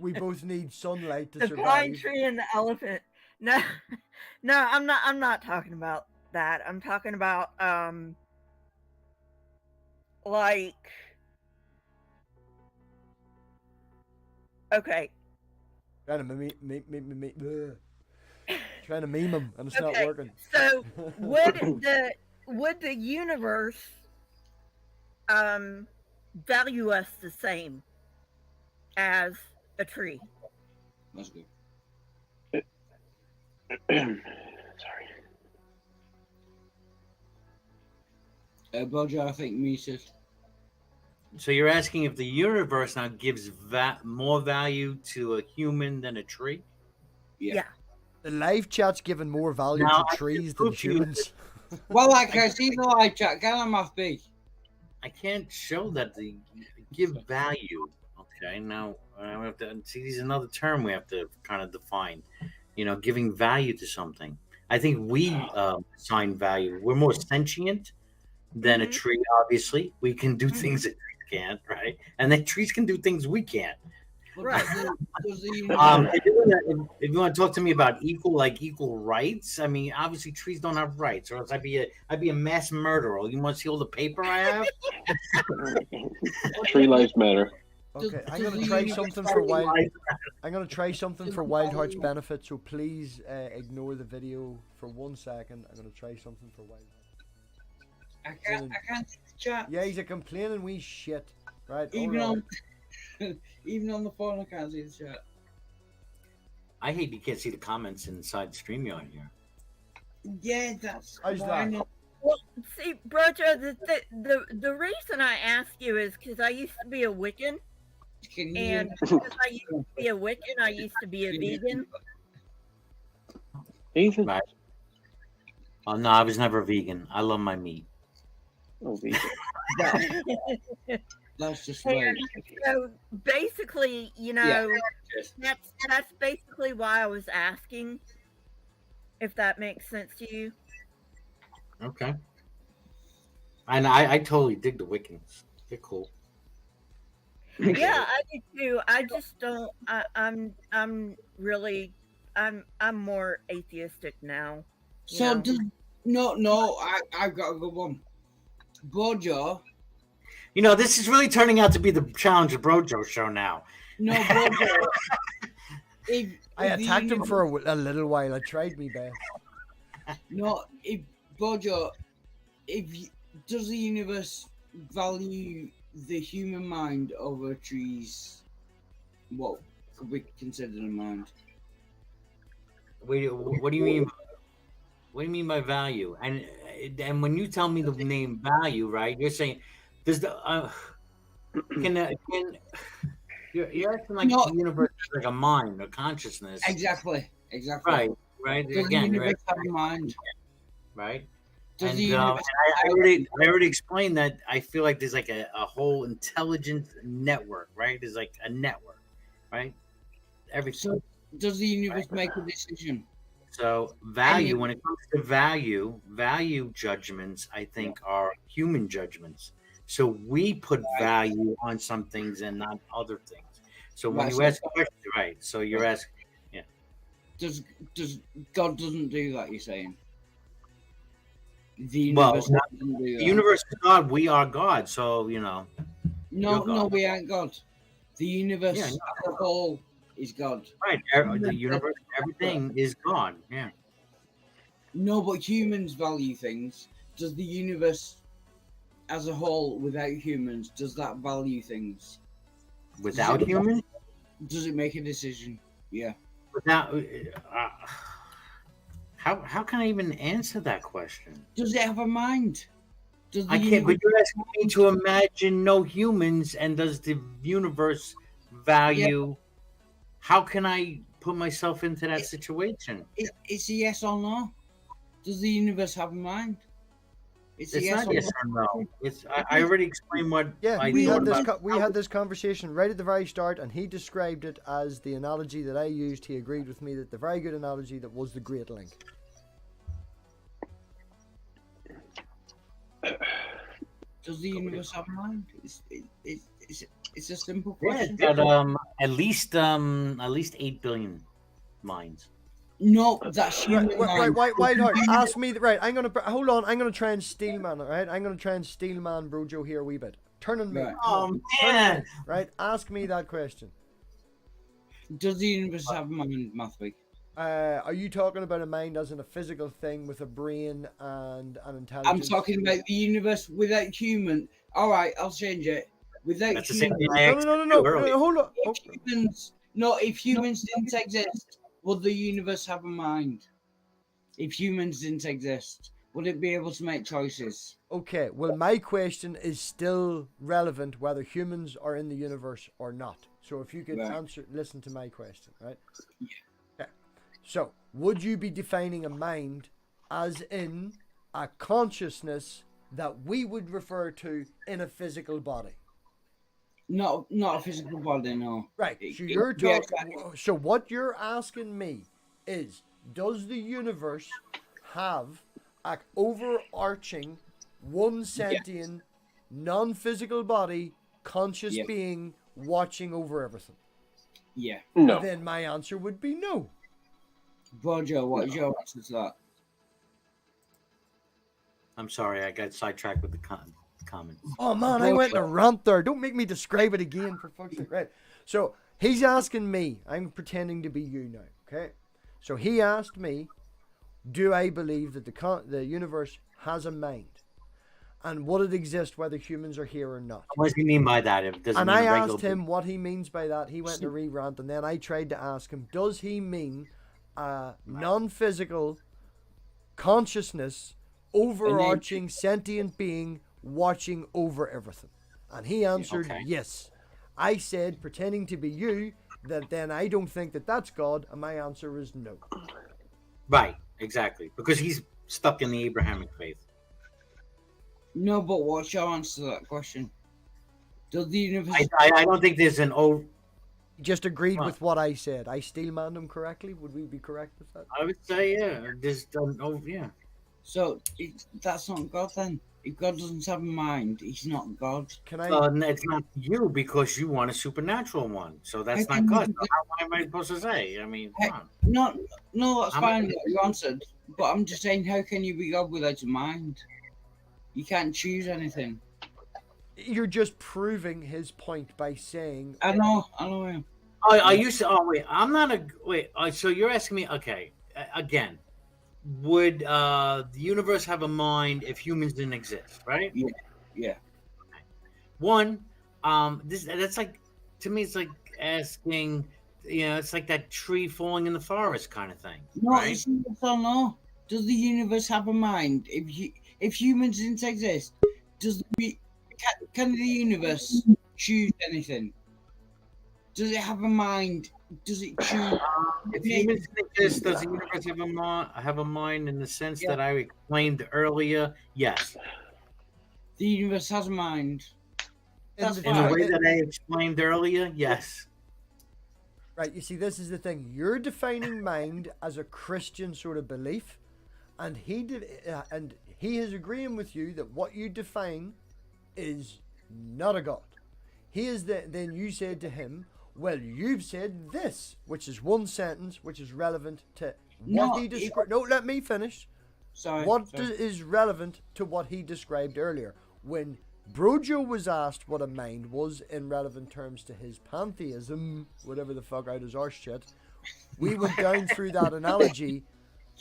we both need sunlight to The pine survive. tree and the elephant. No, no, I'm not. I'm not talking about that. I'm talking about like. Okay. Trying to trying to meme him, and it's not Okay. working. So would the universe value us the same as a tree? That's good. Sorry. Brojo, I think muted. So you're asking if the universe now gives more value to a human than a tree? Yeah. The live chat's given more value Now, to I trees can than prove you humans. Well, like I see the live chat. Can I MathPig? I can't show that they give value. Okay, now we have to see. There's another term we have to kind of define. You know, giving value to something. I think we assign value. We're more sentient than a Mhm. tree. Obviously, we can do things that trees can't, right? And then trees can do things we can't. Right. Does the universe- If you want to talk to me about equal rights, I mean, obviously trees don't have rights, or else I'd be a mass murderer. You want to see all the paper I have? Tree lives matter. Okay, I'm does gonna the try universe something value for Wild. life? I'm gonna try something for Wildheart's benefit. So please ignore the video for 1 second. I'm gonna try something for Wildheart. I can't see the chat. Yeah, he's a complaining wee shit. Right. Even all right. on even on the phone, I can't see the chat. I hate you can't see the comments inside StreamYard here. Yeah, that's How's why that? not. Well, see, Brojo, the reason I ask you is because I used to be a Wiccan, Can you and because I used to be a Wiccan, I used to be a vegan. Ethan? Right. Oh no, I was never vegan. I love my meat. Oh, Ethan. Let's just wait. So basically, you know, Yeah. that's basically why I was asking, if that makes sense to you. Okay. And I totally dig the Wiccans. They're cool. Yeah, I do too. I just don't. I'm really. I'm more atheistic now. You So know. does I've got a good one. Bojo, You know, this is really turning out to be the Challenge of Brojo show now. no Bojo. if I if the attacked him universe, for a little while. I tried me best. no if Bojo, does the universe value the human mind over trees? What could be considered a mind? Wait, what do you mean? What do you mean by value? And when you tell me the name value, right? You're saying does the can you're acting like No. the universe is like a mind, a consciousness, Exactly. right? Right. Does the Again, universe right? have a mind? Right. Does And the universe I already explained that I feel like there's like a whole intelligent network, right? There's like a network, right? Everything. So does the universe make a decision? So value, when it comes to value judgments, I think are human judgments. So we put value on some things and not other things. So when Right, you so- ask a question, right? So you're asking, Does God doesn't do that? You're saying the well, universe doesn't do the that. universe is God, we are God. So you know, No, you're God. no, we ain't God. The universe Yeah, as a whole is God. right? The universe, everything is God. Yeah. No, but humans value things. Does the universe as a whole, without humans, does that value things? Without humans, Does it make a decision? Yeah. without how can I even answer that question? Does it have a mind? Does the I can't. But universe- you're asking me to imagine no humans, and does the universe value? How can I put myself into that situation? It's a yes or no. Does the universe have a mind? It's a It's yes not or yes or no. It's I already explained what Yeah, I we thought had this about. we had this conversation right at the very start, and he described it as the analogy that I used. He agreed with me that the very good analogy that was the Great Link. Does the universe have a mind? It's a simple Yeah, question. it's got at least 8 billion minds. No, that's Right, human right, mind. Wildheart, ask me. Right, I'm gonna hold on. I'm gonna try and steel man. Right, I'm gonna try and steel man Brojo here a wee bit. Turn on me. Right. Oh Turn on man! me. Right, ask me that question. Does the universe have a mind, MathPig? Are you talking about a mind as in a physical thing with a brain and an I'm intelligence? talking about the universe without human. All right, I'll change it. Without That's the same humans. thing I asked you earlier. Hold on. Oh, If humans didn't exist, would the universe have a mind? If humans didn't exist, would it be able to make choices? okay, well, my question is still relevant whether humans are in the universe or not. So if you could Right. listen to my question, right? Yeah. So, would you be defining a mind as in a consciousness that we would refer to in a physical body? Not a physical body, no. Right. It- So it you're would be talking. So what you're asking me is, does the universe have an overarching, one sentient, non-physical body, conscious Yeah. being watching over everything? Yeah. No. Then my answer would be no. Bojo, what is your answer to that? I'm sorry, I got sidetracked with the comment. Oh man, I went in a rant there. Don't make me describe it again, for fuck's sake. Right. So he's asking me. I'm pretending to be you now. Okay. So he asked me, do I believe that the universe has a mind, and would it exist whether humans are here or not? What does he mean by that? If it doesn't And mean I a regular asked him what he means by that. He went in a re-rant, and then I tried to ask him, does he mean a non-physical consciousness, overarching sentient being watching over everything? And he answered Okay. yes. I said, pretending to be you, that then I don't think that that's God, and my answer is no. Right, exactly. Because he's stuck in the Abrahamic faith. No, but what's your answer to that question? Does the universe? I don't think there's an over. He just agreed Huh. with what I said. I steelmanned him correctly. Would we be correct with that? I would say yeah. There's an over. Yeah. So that's not God then. If God doesn't have a mind, he's not God. Can I? It's not you because you want a supernatural one. So that's How not can God. you- So how am I supposed to say? I mean, come on. No, no, that's I'm- fine what you answered. But I'm just saying, how can you be God without a mind? You can't choose anything. You're just proving his point by saying I know. Oh, are you? Oh, wait. I'm not a. Wait. So you're asking me? Okay. Again, would the universe have a mind if humans didn't exist? Right. Yeah. One. That's like, to me, it's like asking. It's like that tree falling in the forest kind of thing. No, Right. it's yes or no. Does the universe have a mind? If humans didn't exist, can the universe choose anything? Does it have a mind? Does it choose? If humans didn't exist, does the universe have a mind in the sense that I explained earlier? Yes. The universe has a mind. That's In the fine. way that I explained earlier, yes. Right, you see, this is the thing. You're defining mind as a Christian sort of belief, and he is agreeing with you that what you define is not a God. Then you said to him, "Well, you've said this," which is one sentence, which is relevant to what he described. No, let me finish. Sorry. Is relevant to what he described earlier when Brojo was asked what a mind was in relevant terms to his pantheism, whatever the fuck out his arse shit. We went down through that analogy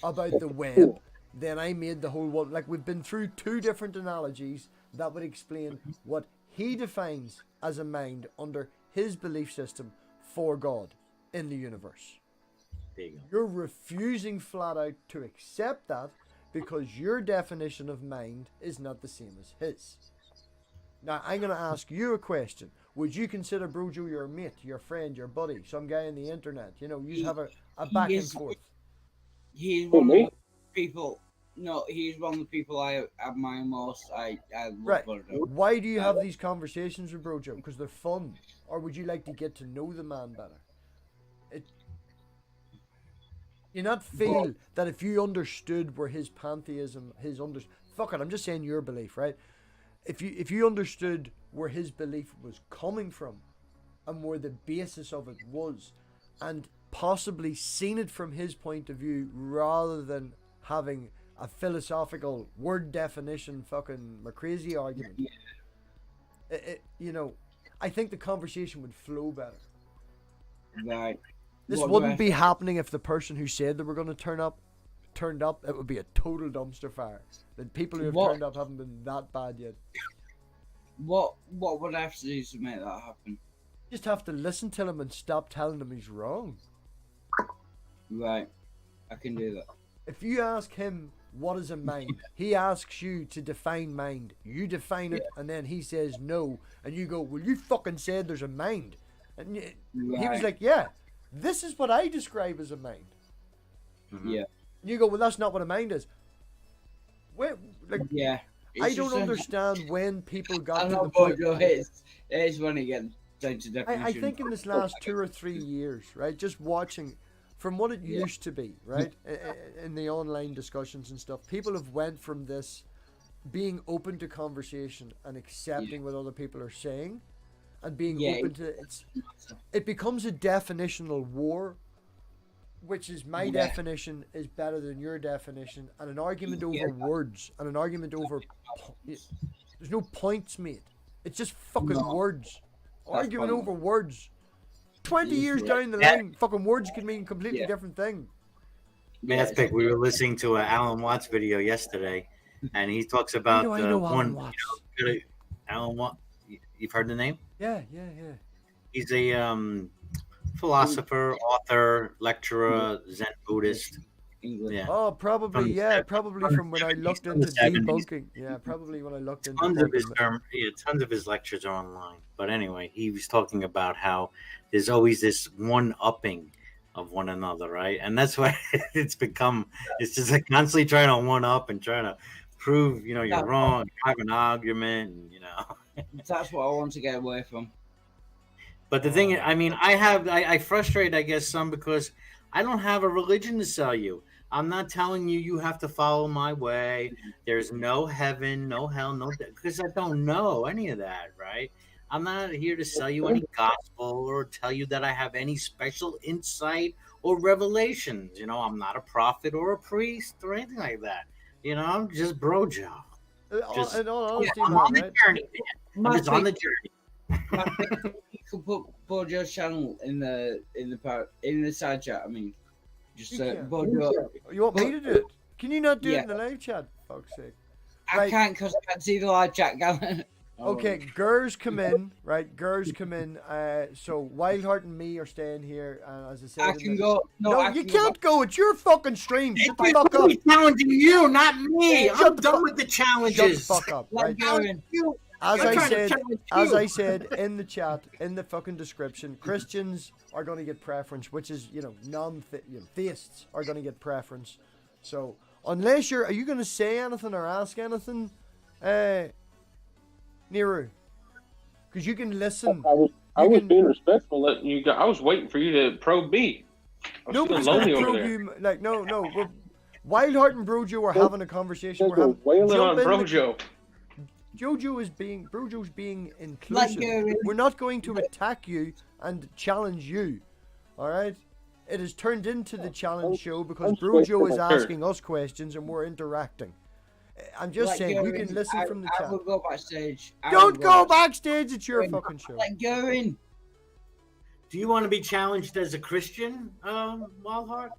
about the web. Then I made the whole one. Like, we've been through two different analogies that would explain what he defines as a mind under his belief system for God in the universe. There you go. You're refusing flat out to accept that because your definition of mind is not the same as his. Now, I'm going to ask you a question. Would you consider Brojo your mate, your friend, your buddy, some guy on the internet? You know, you have a back and forth. He's Who, one me? of the people. No, he's one of the people I admire most. I love Right. Brojo. Why do you have these conversations with Brojo? Because they're fun. Or would you like to get to know the man better? You not feel that if you understood where his pantheism, fuck it, I'm just saying your belief, right? If you understood where his belief was coming from and where the basis of it was, and possibly seen it from his point of view rather than having a philosophical word definition fucking crazy argument, I think the conversation would flow better. Right. This What do wouldn't I- be happening if the person who said they were going to turned up. It would be a total dumpster fire. The people who have What- turned up haven't been that bad yet. What would I have to do to make that happen? You just have to listen to him and stop telling him he's wrong. Right. I can do that. If you ask him what is a mind, he asks you to define mind. You define it, and then he says no, and you go, "Well, you fucking said there's a mind," and he was Right. like, "Yeah, this is what I describe as a mind." Yeah. And you go, "Well, that's not what a mind is." Wait, like, Yeah. I It's don't just understand when people I got to know the point. Brojo is when it gets down to definition. I think in this last 2 or 3 years, right, just watching from what it used to be, right, in the online discussions and stuff, people have went from this being open to conversation and accepting what other people are saying, and being open to it becomes a definitional war, which is my definition is better than your definition, and an argument over words, and an argument over there's no points made. It's just fucking words. Arguing over words. 20 years down the line, fucking words can mean completely different thing. MathPig, we were listening to an Alan Watts video yesterday, and he talks about I know one. Alan Watts. Alan Watts, you've heard the name? Yeah. He's a philosopher, author, lecturer, Zen Buddhist. English. Yeah. Oh, probably, probably from when I looked into debunking. Yeah, probably when I looked into Tons of his lectures are online. But anyway, he was talking about how there's always this one-upping of one another, right? And that's why it's become, it's just like constantly trying to one-up and trying to prove, you're wrong, have an argument, and, That's what I want to get away from. But the thing, I mean, I frustrate, I guess, some because I don't have a religion to sell you. I'm not telling you you have to follow my way. There's no heaven, no hell, no because I don't know any of that, right? I'm not here to sell you any gospel or tell you that I have any special insight or revelations. I'm not a prophet or a priest or anything like that. I'm just bro Joe. Just In all honesty, I'm man, on the right? journey, man. I'm just on the journey. You can put Bojo's channel in the side chat. I mean, just You can. Bojo. You want me to do it? Can you not do it Yeah. in the live chat? Fuck's sake. I Right. can't because I can't see the live chat, Gavin. Okay, Gers come in, right? Gers come in. So Wildheart and me are staying here, and as I said, I in can the- go. No, No, I you can go can't go. It's your fucking stream. Shut the I'm fuck up. challenging you, not me. Shut I'm the done fu- with the Shut the challenges. fuck up, Let right? go in. As I'm I trying to said, challenge you. in the chat, in the fucking description, Christians are going to get preference, which is theists are going to get preference. So unless are you going to say anything or ask anything, Nero? Because you can listen. I was can- being respectful. Letting you go. I was waiting for you to probe me. I was Nobody's feeling going lonely to over probe there. you. Like no. Wildheart and Brojo are having a conversation. You We're guys were having wailing on jump in the- Brojo. Brojo's being inclusive. Gary. We're not going to attack you and challenge you. Alright? It has turned into the challenge show because I'm just waiting Brojo for is my turn. asking us questions and we're interacting. I'm just Let saying, go you in. can listen from the I chat. will go backstage. Don't go backstage, it's your fucking show. Let go in. Do you want to be challenged as a Christian, Wildheart?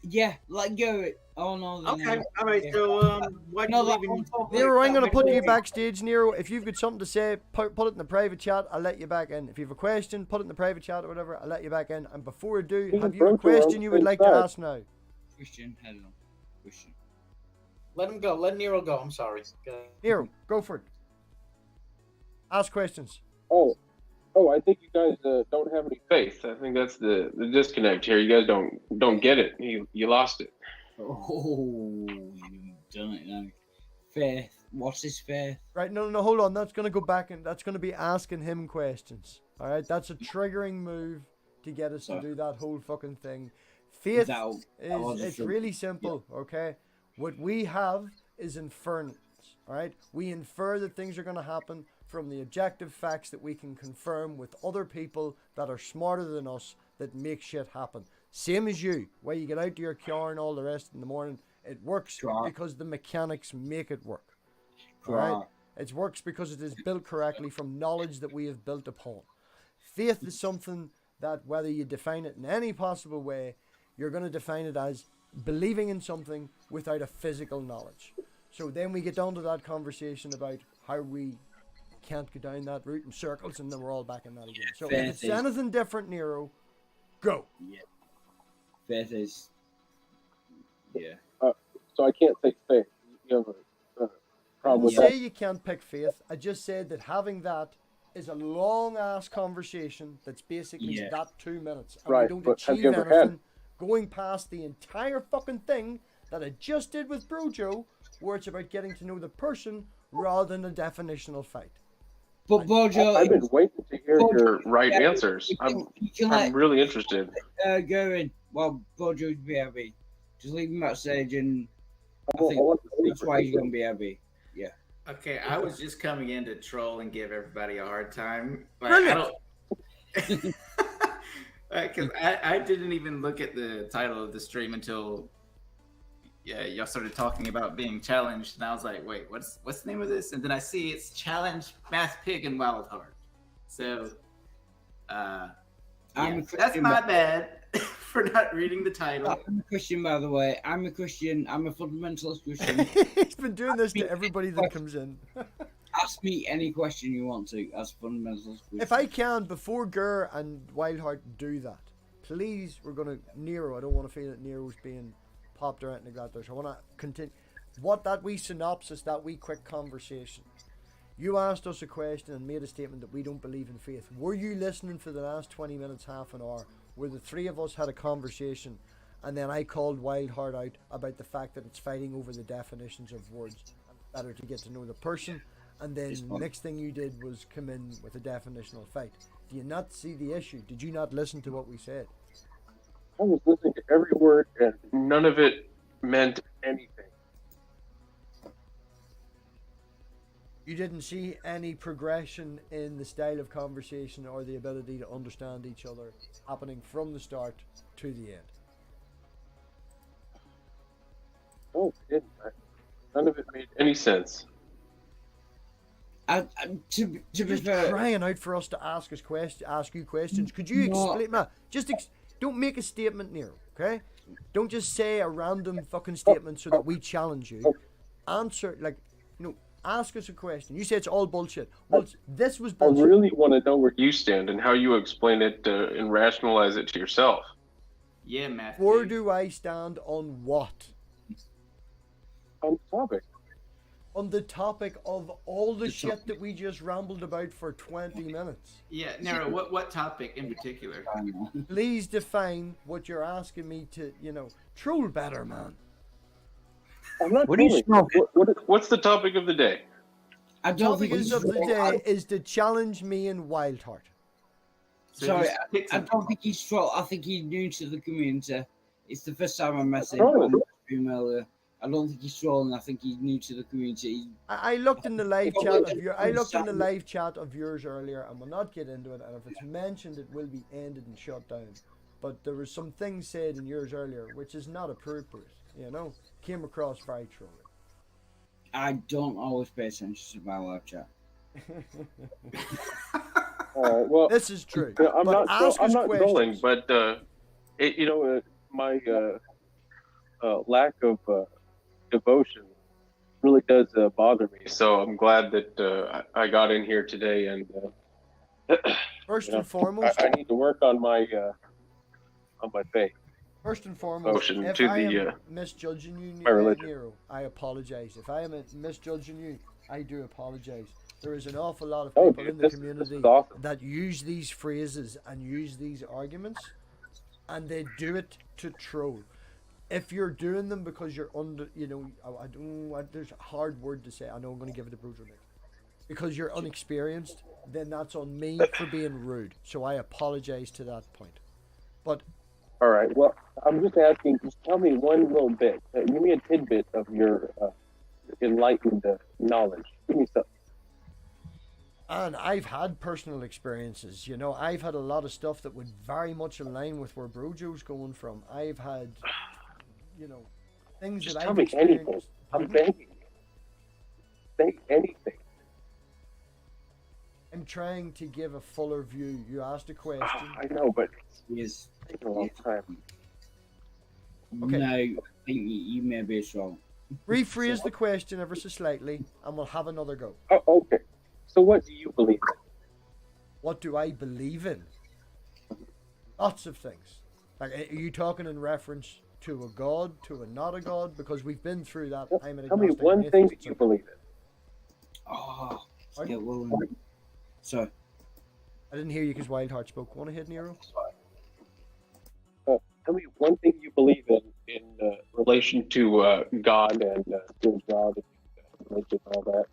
Yeah, let go it. Oh no. then Okay, no. all right. Yeah. So, why do you No, believe that in? one's all Nero, I'm right. going to put you backstage, Nero. If you've got something to say, put it in the private chat. I'll let you back in. If you have a question, put it in the private chat or whatever. I'll let you back in. And before I do, have you a question you would like to ask now? Christian, hello. Christian. Let him go. Let Nero go. I'm sorry. Go. Nero, go for it. Ask questions. Oh, I think you guys don't have any faith. I think that's the disconnect here. You guys don't get it. You lost it. Oh, you've done it now. Faith. What's his faith? Right, no, hold on. That's going to go back and that's going to be asking him questions. All right, that's a triggering move to get us to do that whole fucking thing. Faith it's really simple, okay? What we have is inference, all right? We infer that things are going to happen from the objective facts that we can confirm with other people that are smarter than us that make shit happen. Same as you, where you get out to your car and all the rest in the morning, it works because the mechanics make it work. All right? It works because it is built correctly from knowledge that we have built upon. Faith is something that whether you define it in any possible way, you're going to define it as believing in something without a physical knowledge. So then we get down to that conversation about how we can't go down that route in circles, and then we're all back in that again. So if it's anything different, Nero, go. Yeah. Faith is. Yeah. So I can't take faith. You have a problem I with didn't that? say you can't pick faith. I just said that having that is a long ass conversation that's basically that 2 minutes. And Right, we don't but have achieve you ever had- anything going past the entire fucking thing that I just did with Brojo, where it's about getting to know the person rather than a definitional fight. But Bojo, I've been waiting to hear Bojo, your right answers. you can I'm really interested. go in. Well, Bojo would be happy. Just leave him backstage, and I think want to see that's why he's gonna be happy. Yeah. Okay, I was just coming in to troll and give everybody a hard time. Like, Brilliant. Because I didn't even look at the title of the stream until y'all started talking about being challenged, and I was like, wait, what's the name of this? And then I see it's Challenge MathPig and Wildheart. So that's my bad for not reading the title. I'm a Christian, by the way. I'm a Christian. I'm a fundamentalist Christian. He's been doing this to everybody that comes in. Ask me any question you want to as fundamentalist Christian. If I can, before Gur and Wildheart do that, please, we're going to Nero. I don't want to feel that Nero's being popped or anything like that. So I want to continue. What that wee synopsis, that wee quick conversation. You asked us a question and made a statement that we don't believe in faith. Were you listening for the last 20 minutes, half an hour, where the three of us had a conversation and then I called Wildheart out about the fact that it's fighting over the definitions of words? Better to get to know the person. And then the next thing you did was come in with a definitional fight. Do you not see the issue? Did you not listen to what we said? I was listening to every word, and none of it meant anything. You didn't see any progression in the style of conversation or the ability to understand each other happening from the start to the end. Oh, it didn't. None of it made any sense. To be You're fair, crying out for us to ask you questions. Could you No. explain, man? Don't make a statement, Nero. Okay? Don't just say a random fucking statement so that we challenge you. Answer, ask us a question. You say it's all bullshit. Well, this was I bullshit. really want to know where you stand and how you explain it and rationalize it to yourself. Yeah, Math. Where do I stand on what? On the topic. On the topic of all the shit that we just rambled about for 20 minutes. Yeah, Nero, what topic in particular? Please define what you're asking me to, troll better, man. I'm not What are you trolling. smoking? What's the topic of the day? I don't Topic think is of the day is to challenge me in Wildheart. So Sorry, just pick I something. don't think he's troll. I think he's new to the community. It's the first time I met him Oh. on the stream earlier. I don't think he's trolling. I think he's new to the community. I looked in the live chat of yours earlier, and we'll not get into it. And if it's mentioned, it will be ended and shut down. But there was some things said in yours earlier which is not appropriate. Came across very trolling. I don't always pay attention to my live chat. All right. Well, This is true. I'm But not. ask I'm us not questions. trolling, but my lack of devotion really does bother me. So I'm glad that I got in here today, and First and foremost, I need to work on my faith. First and foremost, Devotion if to I the, am misjudging you, my religion. Nero, I apologize. If I am misjudging you, I do apologize. There is an awful lot of Oh, people dude, in the this community is awesome. that use these phrases and use these arguments, and they do it to troll. If you're doing them because you're under, there's a hard word to say. I know I'm going to give it a brutal name. Because you're unexperienced, then that's on me for being rude. So I apologize to that point. But All right. Well, I'm just asking. Just tell me one little bit. Give me a tidbit of your enlightened knowledge. Give me something. And I've had personal experiences, I've had a lot of stuff that would very much align with where Brojo's going from. I've had, things Just that tell I've me anything. experienced. I'm begging you. Say anything. I'm trying to give a fuller view. You asked a question. I know, but Yes. it's taking a long time. Okay. No, I think you may be wrong. Rephrase the question ever so slightly, and we'll have another go. Oh, okay. So what do you believe in? What do I believe in? Lots of things. Like, are you talking in reference to a god, to a not a god? Because we've been through that. I'm an Tell me agnostic one atheist, thing that so- you believe in. Oh, Pardon? yeah, well, sorry. I didn't hear you because Wildheart spoke. Go on ahead, Nero. Tell me one thing you believe in relation to God and good God and religion and all that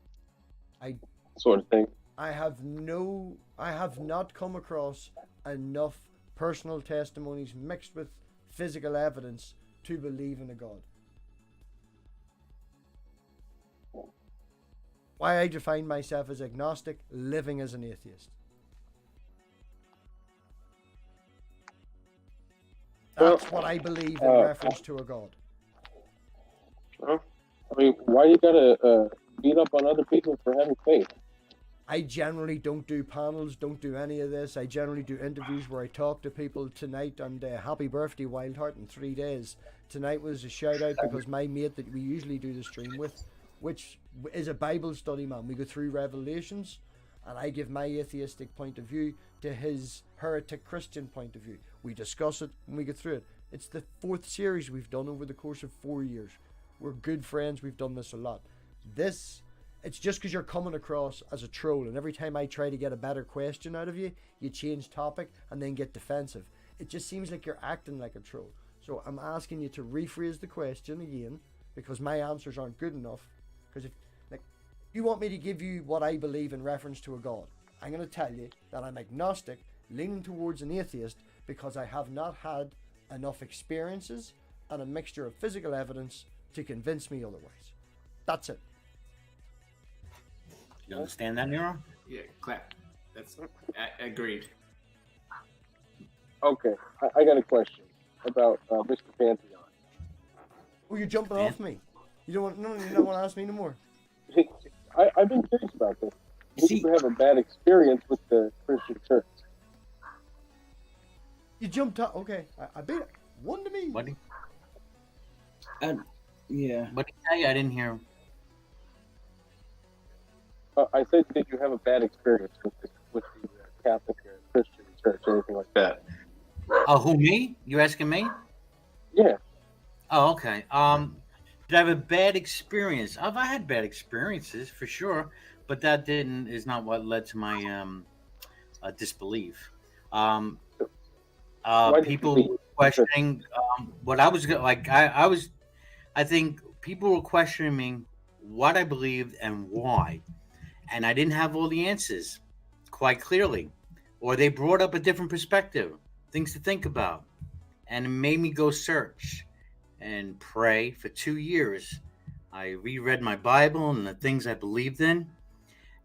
I sort of thing. I have not come across enough personal testimonies mixed with physical evidence to believe in a god. Why I define myself as agnostic, living as an atheist. That's what I believe in reference to a god. I mean, why you gotta beat up on other people for having faith? I generally don't do panels, don't do any of this. I generally do interviews where I talk to people tonight, and happy birthday, Wildheart, in 3 days. Tonight was a shout out because my mate that we usually do the stream with, which is a Bible study, man. We go through Revelations, and I give my atheistic point of view to his heretic Christian point of view. We discuss it and we go through it. It's the 4th series we've done over the course of 4 years. We're good friends. We've done this a lot. It's just because you're coming across as a troll, and every time I try to get a better question out of you, you change topic and then get defensive. It just seems like you're acting like a troll. So I'm asking you to rephrase the question again, because my answers aren't good enough. Because if you want me to give you what I believe in reference to a god, I'm going to tell you that I'm agnostic, leaning towards an atheist, because I have not had enough experiences and a mixture of physical evidence to convince me otherwise. That's it. You understand that, Nero? Yeah, clap. That's agreed. Okay, I got a question about Mr. Pantheon. Oh, you're jumping off me. You don't want? No, you don't want to ask me no more. I've been curious about this. See- You have a bad experience with the Christian church. You jumped up. Okay, I beat it. 1 to me. What? Yeah. What did he tell you? I didn't hear him. I said that you have a bad experience with the Catholic or Christian church, anything like that. Oh, who, me? You asking me? Yeah. Oh, okay. Did I have a bad experience? I had bad experiences for sure, but that is not what led to my disbelief. Why did you People leave? questioning what I was like. I think people were questioning me what I believed and why, and I didn't have all the answers quite clearly, or they brought up a different perspective, things to think about, and it made me go search and pray for 2 years. I reread my Bible and the things I believed in,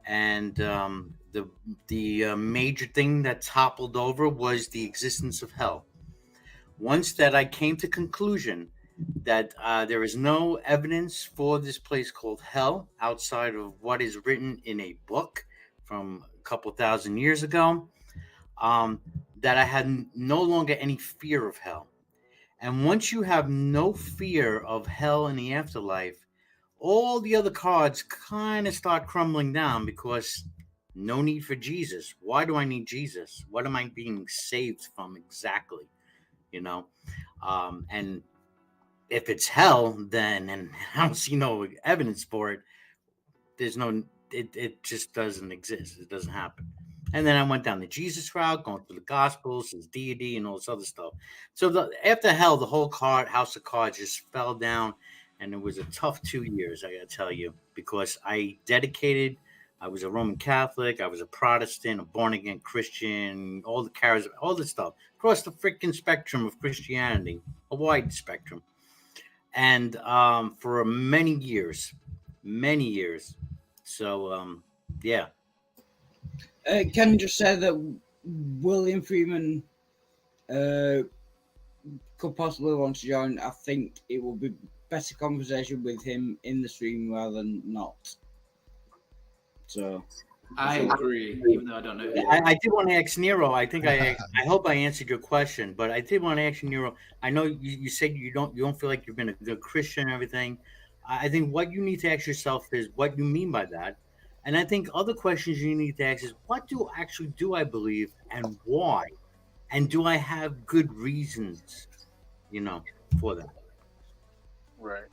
and the major thing that toppled over was the existence of hell. Once that I came to conclusion that there is no evidence for this place called hell outside of what is written in a book from a couple thousand years ago, that I had no longer any fear of hell. And once you have no fear of hell in the afterlife, all the other cards kind of start crumbling down because no need for Jesus. Why do I need Jesus? What am I being saved from exactly? You know, and if it's hell, then, and I don't see no evidence for it, there's no, it just doesn't exist. It doesn't happen. And then I went down the Jesus route, going through the Gospels, his deity, and all this other stuff. So after hell, the whole house of cards just fell down, and it was a tough 2 years, I got to tell you, because I dedicated. I was a Roman Catholic, I was a Protestant, a born again Christian, all the charism, all this stuff across the freaking spectrum of Christianity, a wide spectrum, and for many years. So yeah. Can just say that William Freeman could possibly want to join. I think it will be better conversation with him in the stream rather than not. So I agree, even though I don't know who. I did want to ask Nero. I think I hope I answered your question, but I did want to ask you, Nero. I know you said you don't feel like you've been a good Christian and everything. I think what you need to ask yourself is what you mean by that. And I think other questions you need to ask is what do I believe and why? And do I have good reasons, for that? Right.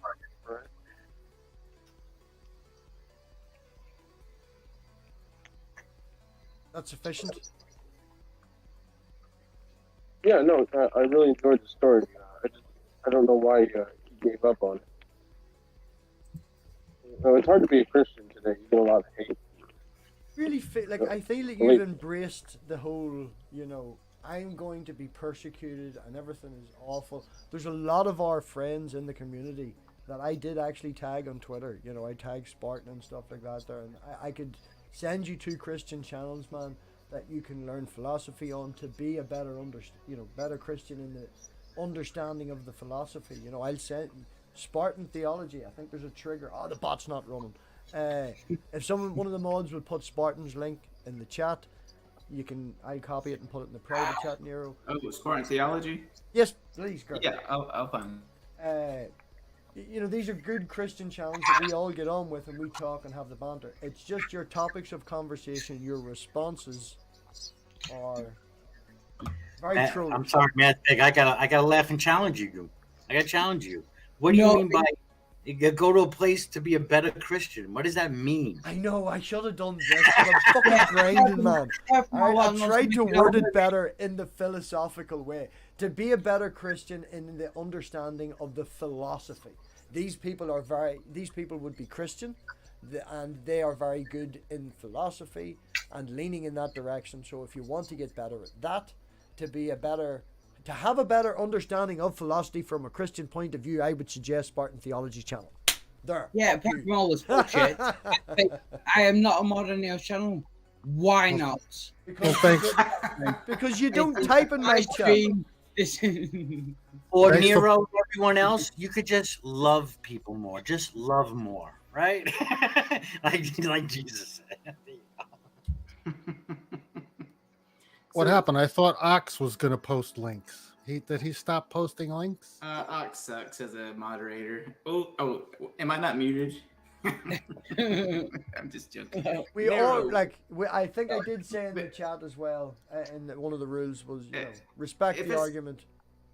That's sufficient. Yeah, no, I really enjoyed the story. I don't know why he gave up on it. It's hard to be a Christian today. You get a lot of hate. Really I feel that you've embraced the whole, I'm going to be persecuted and everything is awful. There's a lot of our friends in the community that I did actually tag on Twitter. I tagged Spartan and stuff like that there, and I could send you 2 Christian channels, man, that you can learn philosophy on to be a better better Christian in the understanding of the philosophy. I'll send Spartan theology. I think there's a trigger. Oh, the bot's not running. If one of the mods will put Spartan's link in the chat, I'll copy it and put it in the private chat, Nero. Oh, Spartan theology. Yes, please, girl. Yeah, I'll find. These are good Christian channels that we all get on with and we talk and have the banter. It's just your topics of conversation, your responses are very true. I'm sorry, MathPig. I gotta laugh and challenge you. I gotta challenge you. What do you mean by you go to a place to be a better Christian? What does that mean? I know, I should have done this, but I'm fucking grinding, man. I tried to word it better in the philosophical way. To be a better Christian in the understanding of the philosophy. These people would be Christian, and they are very good in philosophy and leaning in that direction. So if you want to get better at that, to To have a better understanding of philosophy from a Christian point of view, I would suggest Spartan Theology channel. There. Yeah, apart from all this bullshit, I am not a modern Neo channel. Why not? Because, thanks. because you don't type in my chat. Or Thanks for- Nero, or everyone else, you could just love people more. Just love more, right? like Jesus said. What happened? I thought Ox was going to post links. Did he stop posting links? Ox sucks as a moderator. Oh, am I not muted? I'm just joking. We all I think I did say in the chat as well. And one of the rules was respect if the it's- argument,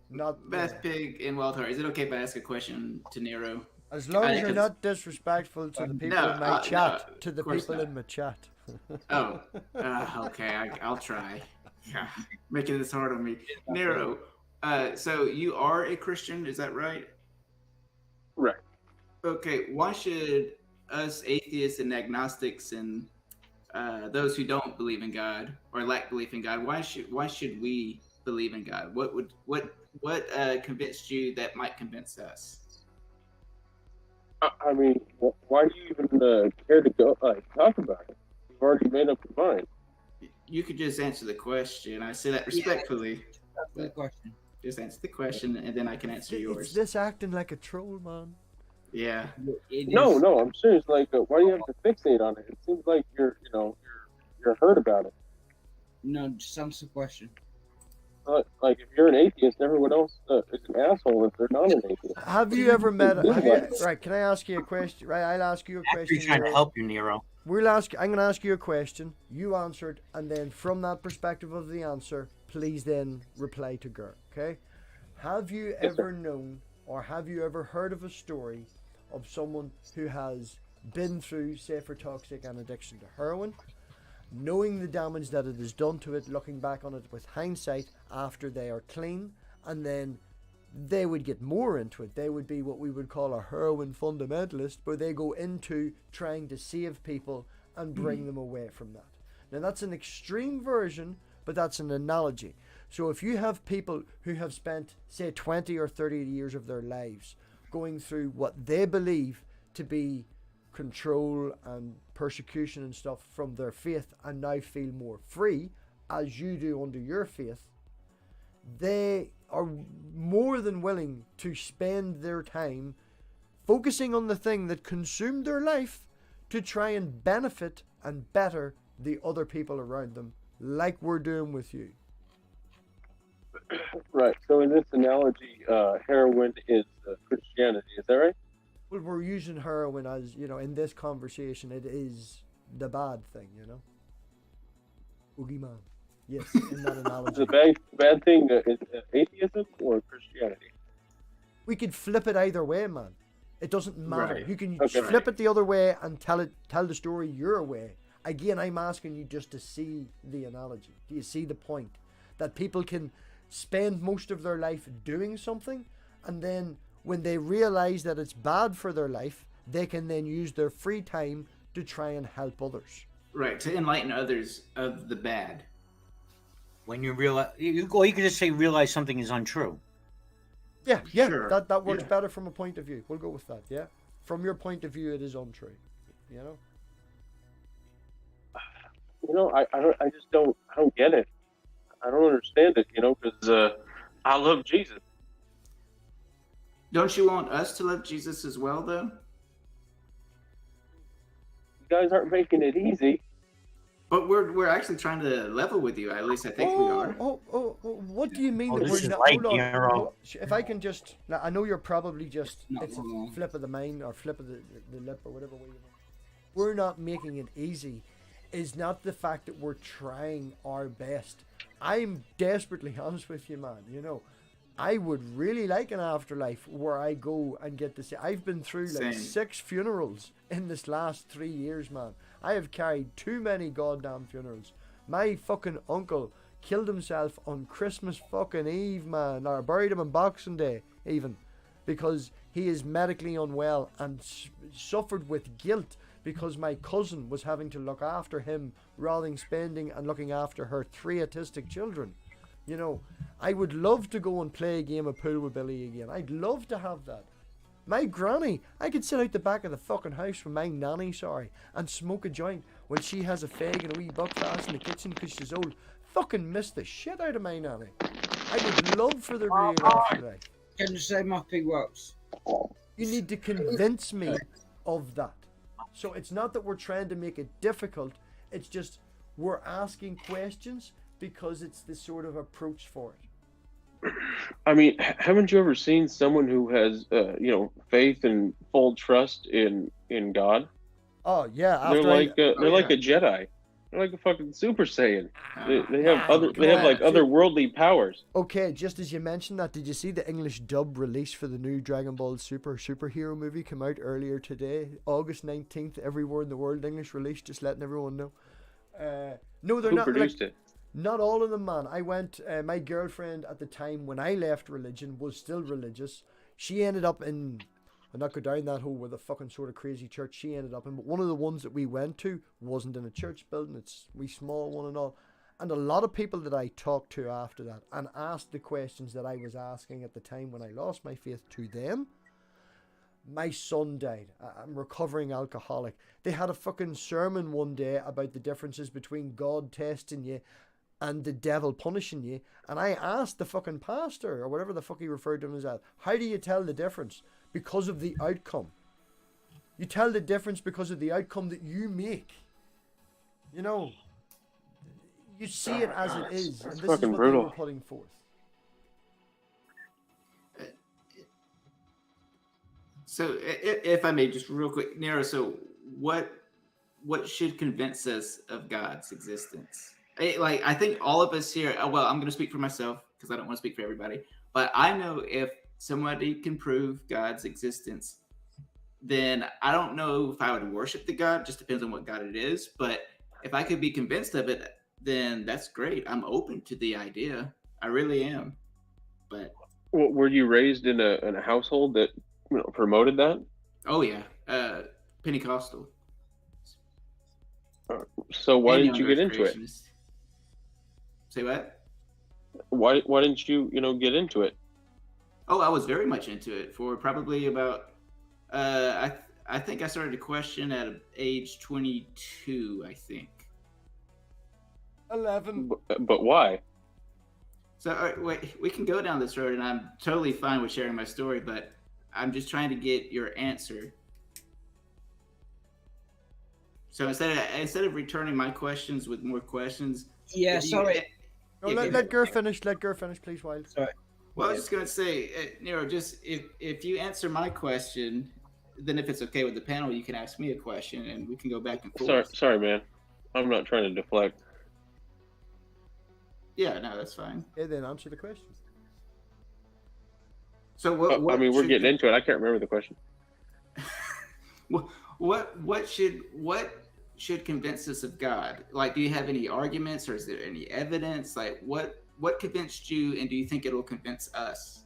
not MathPig and Wildheart, is it okay if I ask a question to Nero? as long as you're because- not disrespectful to the people No, in my chat. no, To the of course people not. in my chat. Oh, okay. I'll try. Yeah, making this hard on me, Nero. So you are a Christian, is that right? Right. Okay. Why should us atheists and agnostics and those who don't believe in God or lack belief in God, why should we believe in God? What convinced you that might convince us? I mean, why do you even care to go talk about it? You've already made up your mind. You could just answer the question. I say that respectfully. Good question. Just answer the question, and then I can answer It's yours. this acting like a troll, man. Yeah. No, I'm serious. Like, why do you have to fixate on it? It seems like you're hurt about it. No, just answer the question. Like, if you're an atheist, everyone else is an asshole if they're not an atheist. Have you ever met? Right? Can I ask you a question? Right, I'll ask you a After question. you're trying to Nero. help you, Nero. I'm going to ask you a question. You answer it, and then from that perspective of the answer, please then reply to Gert. Okay? Have you Yes, ever known, or have you ever heard of a story of someone who has been through, say, for toxic and addiction to heroin, knowing the damage that it has done to it, looking back on it with hindsight after they are clean, and then they would get more into it. They would be what we would call a heroin fundamentalist, where they go into trying to save people and bring them away from that. Now that's an extreme version, but that's an analogy. So if you have people who have spent, say, 20 or 30 years of their lives going through what they believe to be control and persecution and stuff from their faith, and now feel more free, as you do under your faith, they are more than willing to spend their time focusing on the thing that consumed their life to try and benefit and better the other people around them, like we're doing with you. Right. So in this analogy, heroin is Christianity. Is that right? Well, we're using heroin as, in this conversation, it is the bad thing, Oogie man. Yes, in that analogy. Is the bad thing is atheism or Christianity? We could flip it either way, man. It doesn't matter. Right. You can Okay. flip it the other way and tell the story your way. Again, I'm asking you just to see the analogy. Do you see the point? That people can spend most of their life doing something, and then when they realize that it's bad for their life, they can then use their free time to try and help others. Right, to enlighten others of the bad. When you realize, you could just say realize something is untrue. Yeah, Sure, that works yeah. better from a point of view. We'll go with that, yeah? From your point of view, it is untrue, I just don't get it. I don't understand it, because I love Jesus. Don't you want us to love Jesus as well, though? You guys aren't making it easy. But we're actually trying to level with you. At least I think we are. What do you mean Oh, that this we're is not? right, Hold on. Nero. If I can just, now, I know you're probably just, Not it's a wrong. flip of the mind or flip of the lip or whatever way you want. We're not making it easy. Is not the fact that we're trying our best. I'm desperately honest with you, man. I would really like an afterlife where I go and get to say, I've been through like Same. 6 funerals in this last 3 years, man. I have carried too many goddamn funerals. My fucking uncle killed himself on Christmas fucking Eve, man, or buried him on Boxing Day, even, because he is medically unwell and suffered with guilt because my cousin was having to look after him rather than spending and looking after her 3 autistic children. You know, I would love to go and play a game of pool with Billy again. I'd love to have that. My granny, I could sit out the back of the fucking house with my nanny, and smoke a joint when she has a fag and a wee buckfast in the kitchen because she's old. Fucking miss the shit out of my nanny. I would love for there to be an afterlife. Can you say MathPig works? You need to convince me of that. So it's not that we're trying to make it difficult. It's just we're asking questions because it's the sort of approach for it. I mean, haven't you ever seen someone who has, faith and full trust in God? Oh yeah, They're like a Jedi. They're like a fucking Super Saiyan. They have otherworldly powers. Okay, just as you mentioned that, did you see the English dub release for the new Dragon Ball superhero movie come out earlier today, August 19th? Everywhere in the world, English release. Just letting everyone know. No, they're Who not. produced it? Not all of them, man. I went. My girlfriend at the time when I left religion was still religious. She ended up in. I'm not go down that hole with the fucking sort of crazy church she ended up in, but one of the ones that we went to wasn't in a church building. It's a wee small one and all. And a lot of people that I talked to after that and asked the questions that I was asking at the time when I lost my faith to them. My son died. I'm a recovering alcoholic. They had a fucking sermon one day about the differences between God testing you and the devil punishing you. And I asked the fucking pastor, or whatever the fuck he referred to him as, how do you tell the difference? Because of the outcome. You tell the difference because of the outcome that you make. You know, you see it as it is. That's And this is fucking what brutal. they were putting forth. So, if I may, just real quick, Nero. So, what should convince us of God's existence? I think all of us here. Well, I'm going to speak for myself because I don't want to speak for everybody. But I know if somebody can prove God's existence, then I don't know if I would worship the God. Just depends on what God it is. But if I could be convinced of it, then that's great. I'm open to the idea. I really am. But Were you raised in a household that promoted that? oh yeah, Pentecostal. So why And didn't you young get Earth into it? creationists. Say what? Why didn't you get into it? Oh, I was very much into it for probably about. I think I started to question at age 22. I think. 11. But why? So all right, wait, we can go down this road, and I'm totally fine with sharing my story, but I'm just trying to get your answer. So instead of returning my questions with more questions, Yeah, if you- sorry. No, if let you- Gur finish. Let Gur finish, please, Wild. Sorry. Well, I was just gonna say, Nero, just if you answer my question, then if it's okay with the panel, you can ask me a question, and we can go back and forth. Sorry, man. I'm not trying to deflect. Yeah, no, that's fine. Okay, then answer the question. So what? We're should- getting into it. I can't remember the question. What should convince us of God? Like, do you have any arguments, or is there any evidence? Like, what convinced you, and do you think it'll convince us?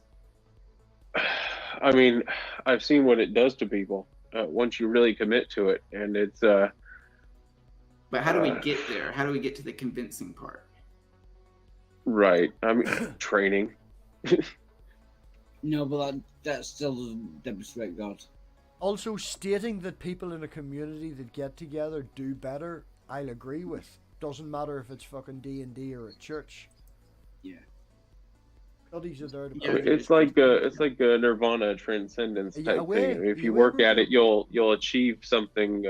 I mean, I've seen what it does to people once you really commit to it, and it's. But how do we get there? How do we get to the convincing part? Right. I mean, training. No, but that still doesn't demonstrate God. Also, stating that people in a community that get together do better, I'll agree with. Doesn't matter if it's fucking D&D or a church. Yeah. Studies are there to Yeah, prove it. It's like a Nirvana transcendence Yeah, type away. thing. If You you away, work at Brujo? it, you'll achieve something.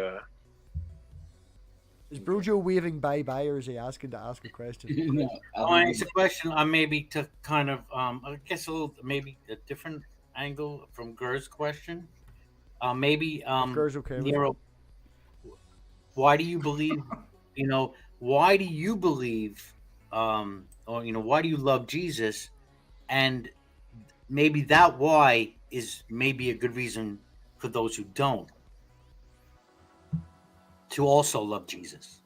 Is Brojo waving bye-bye, or is he asking to ask a question? No, I'll answer the question. Maybe to kind of, I guess maybe a different angle from Gur's question. Maybe Gur's okay with Nero, why do you believe? Why do you believe? Or why do you love Jesus? And maybe that why is maybe a good reason for those who don't to also love Jesus.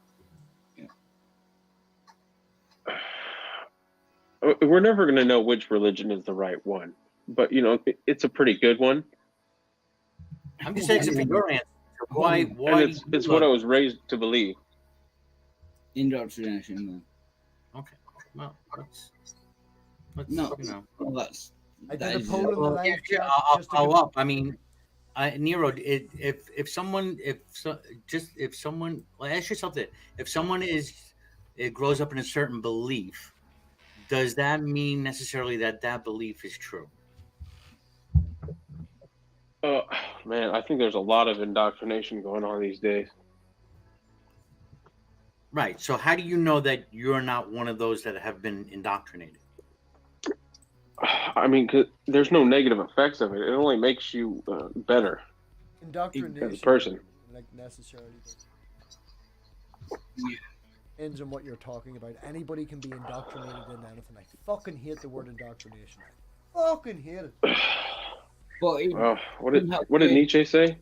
We're never going to know which religion is the right one, but it's a pretty good one. I'm just asking for your answer. Why? And it's what I was raised to believe. Indoctrination. Okay. Well, Let's, No, you know. well, that's I that did a is- poll in the Well, live chat. I'll just to follow con- up. I mean, Nero, if someone if someone, well, ask yourself that if someone it grows up in a certain belief, does that mean necessarily that that belief is true? Man, I think there's a lot of indoctrination going on these days. Right. So how do you know that you're not one of those that have been indoctrinated? I mean, 'cause there's no negative effects of it. It only makes you better indoctrination as a person. like necessarily Yeah. ends on what you're talking about. Anybody can be indoctrinated in anything. I fucking hate the word indoctrination. I fucking hate it. But it, What did Nietzsche say?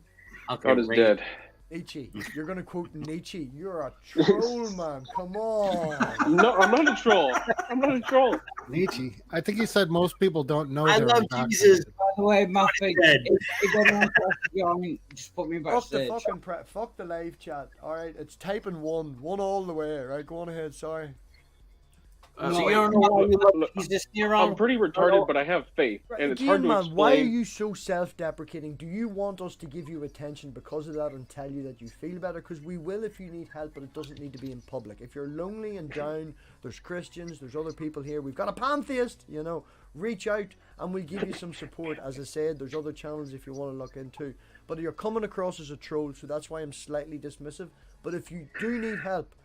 Okay, God is Ray, dead. Nietzsche, you're gonna quote Nietzsche. You're a troll, man. Come on. No, I'm not a troll. I'm not a troll. Nietzsche. I think he said most people don't know I they're love indoctrinated. Jesus. by the way, MathPig, dead. if anyone tries to get on, just put me Fuck the backstage. fucking fuck the live chat. All right, it's typing one all the way. Right, go on ahead. Sorry. So you don't know why you love Look, Jesus, Nero? I'm pretty retarded, but I have faith, Right, and it's again, hard to man, explain. why are you so self-deprecating? Do you want us to give you attention because of that and tell you that you feel better? Because we will if you need help, but it doesn't need to be in public. If you're lonely and down, there's Christians, there's other people here. We've got a pantheist, you know. Reach out and we'll give you some support. As I said, there's other channels if you want to look into. But you're coming across as a troll, so that's why I'm slightly dismissive. But if you do need help,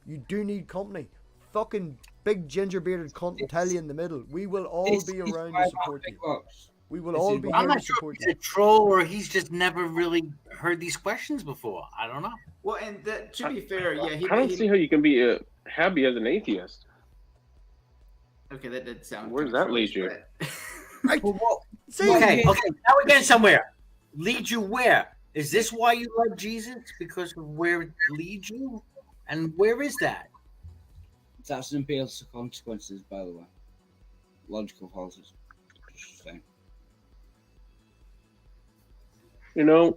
you do need company. Fucking big ginger bearded cunt and tell you in the middle. We will all This be is around why to support MathPig you. works. We will This all is be why- I'm here to not sure support if you. he's a troll or he's just never really heard these questions before. I don't know. Well, and that, to be fair, yeah, I don't see how you can be happy as an atheist. Okay, that did sound. Where does kinda that lead foolish, you? but- But what- See, Okay, now we're getting somewhere. Lead you where? Is this why you love Jesus? Because of where it leads you? And where is that? That's an appeal to consequences, by the way. Logical fallacies. Just saying. You know,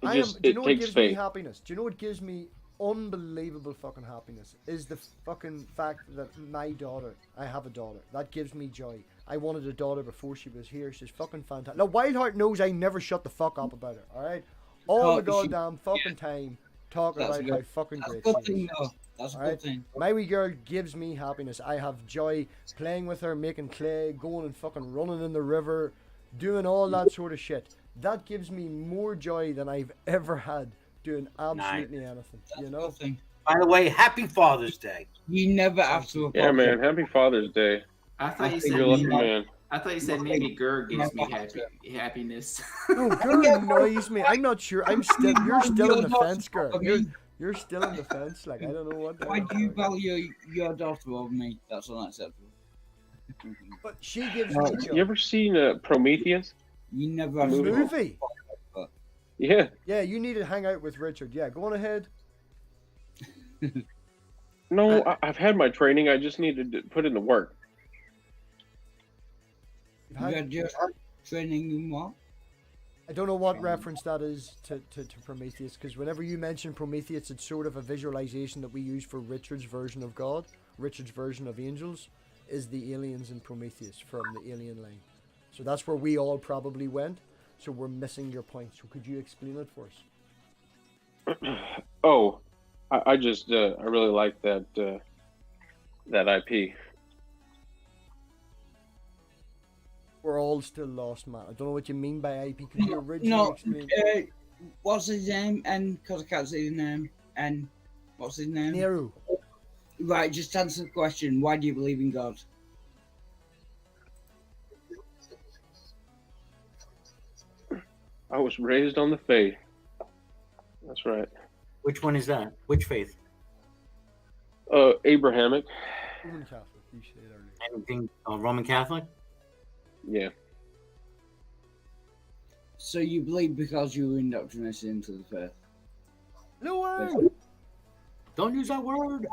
do you it know what takes gives me faith. happiness? Do you know what gives me unbelievable fucking happiness? Is the fucking fact that my daughter, I have a daughter. That gives me joy. I wanted a daughter before she was here. She's fucking fantastic. Now, Wildheart knows I never shut the fuck up about her, alright? All the goddamn fucking time talking That's about good. how fucking That's a great good she thing, is. though. That's a Alright. good thing. My wee girl gives me happiness. I have joy playing with her, making clay, going and fucking running in the river, doing all that sort of shit. That gives me more joy than I've ever had doing absolutely anything. That's You a know? good thing. By the way, happy Father's Day. You never have to Yeah, apologize. man. Happy Father's Day. I thought you I said think You're a lucky Yeah. man. I thought you said maybe Gur gives me happiness. No, girl annoys me. I'm not sure. You're still in the fence, girl. You're still in the fence. Like, I don't know what. Why do you value your daughter over me? That's unacceptable. But she gives me joy. You ever seen Prometheus? You never A have to movie? Yeah. Yeah, you need to hang out with Richard. Yeah, go on ahead. No, I've had my training. I just need to put in the work. You've You had- had your training in what? I don't know what reference that is to Prometheus, because whenever you mention Prometheus, it's sort of a visualization that we use for Richard's version of God. Richard's version of angels is the aliens in Prometheus from the alien line. So that's where we all probably went. So we're missing your point. So could you explain it for us? Oh, I just I really like that IP. We're all still lost, man. I don't know what you mean by IP. Could you originally No, explain? what's his name? And because I can't see his name. And what's his name? Nero. Right, just answer the question. Why do you believe in God? I was raised on the faith. That's right. Which one is that? Which faith? Abrahamic. Roman Catholic. You said earlier. Anything Roman Catholic? Yeah. So you believe because you were indoctrinated into the faith? No way. Don't use that word.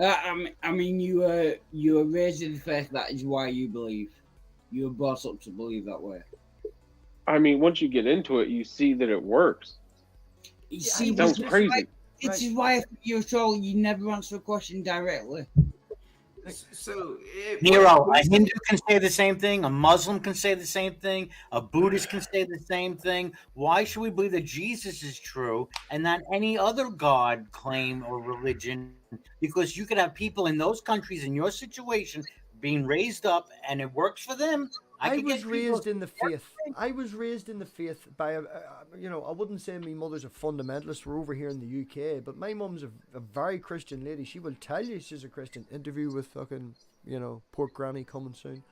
I mean, you were raised in the faith. That is why you believe. You were brought up to believe that way. I mean, once you get into it, you see that it works. You see, Sounds this is crazy. why- This is why if you're a troll, you never answer a question directly. So Nero, a Hindu can say the same thing. A Muslim can say the same thing. A Buddhist can say the same thing. Why should we believe that Jesus is true and not any other God claim or religion? Because you could have people in those countries in your situation being raised up, and it works for them. I could was get people- raised in the faith. I was raised in the faith by I wouldn't say my mother's a fundamentalist. We're over here in the UK, but my mum's a very Christian lady. She will tell you she's a Christian. Interview with fucking, Pork Granny coming soon.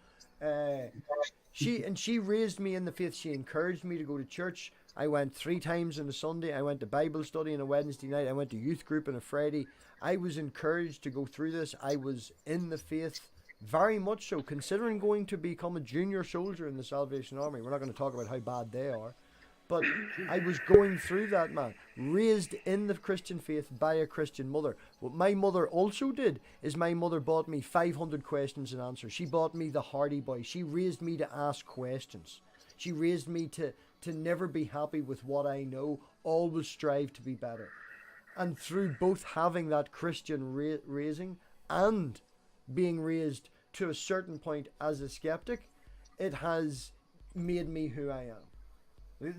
She raised me in the faith. She encouraged me to go to church. I went 3 times on a Sunday. I went to Bible study on a Wednesday night. I went to youth group on a Friday. I was encouraged to go through this. I was in the faith. Very much so, considering going to become a junior soldier in the Salvation Army. We're not going to talk about how bad they are. But I was going through that, man. Raised in the Christian faith by a Christian mother. What my mother also did is my mother bought me 500 questions and answers. She bought me the Hardy Boy. She raised me to ask questions. She raised me to never be happy with what I know. Always strive to be better. And through both having that Christian raising and being raised to a certain point as a skeptic, it has made me who I am.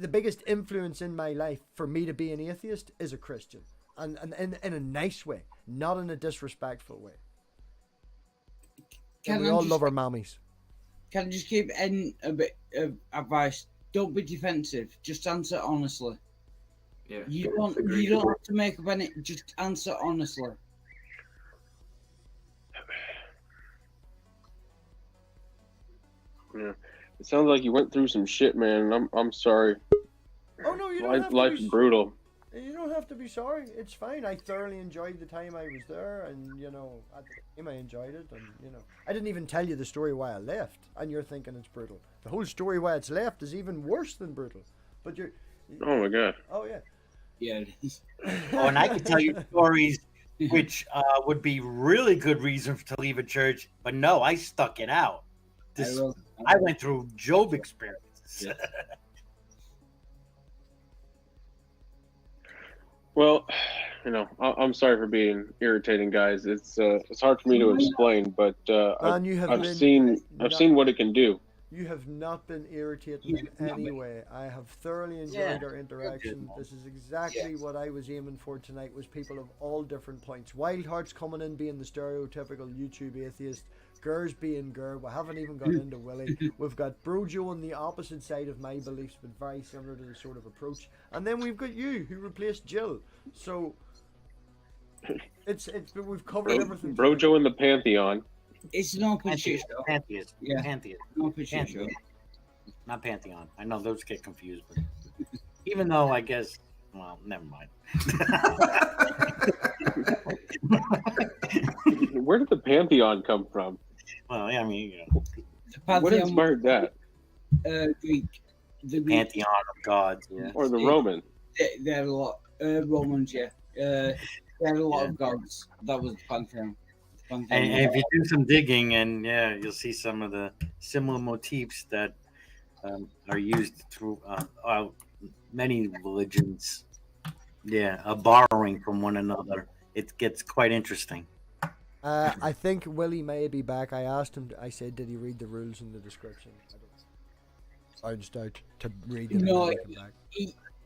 The biggest influence in my life for me to be an atheist is a Christian, and in a nice way, not in a disrespectful way. And we all love our mammies. Can I just give Ed a bit of advice? Don't be defensive. Just answer honestly. Yeah. You don't have to make up any. Just answer honestly. Yeah. It sounds like you went through some shit, man. And I'm sorry. Oh no, you don't have Life's to be, brutal. You don't have to be sorry. It's fine. I thoroughly enjoyed the time I was there, and at the time I enjoyed it, and I didn't even tell you the story why I left, and you're thinking it's brutal. The whole story why it's left is even worse than brutal. But you're. Oh my god. Oh yeah. Yeah, it is. Oh, and I can tell you stories which would be really good reasons to leave a church, but no, I stuck it out. I went through Job experiences. Yeah. Well, I'm sorry for being irritating, guys. It's hard for me to explain, but I've seen what it can do. You have not been irritating in any way. I have thoroughly enjoyed our interaction. This is exactly what I was aiming for tonight, was people of all different points. Wildheart's coming in being the stereotypical YouTube atheist. Gur's being Gur. We haven't even got into Willie. We've got Brojo on the opposite side of my beliefs, but very similar to the sort of approach. And then we've got you, who replaced Jill. So we've covered everything. Brojo in the Pantheon. It's an open shit show. Pantheist. Yeah. Pantheist. Open shit show. Not Pantheon. I know those get confused, but even though I guess, well, never mind. Where did the Pantheon come from? Well, yeah, I mean, What inspired that? Greek. The Greek, Pantheon of gods, yeah. Or the Roman? They had a lot. Romans, yeah. They had a lot of gods. That was the Pantheon. And if you do some digging, and you'll see some of the similar motifs that are used through many religions. Yeah, borrowing from one another. It gets quite interesting. I think Willie may be back. I asked him. I said, did he read the rules in the description? I just out to read it. No,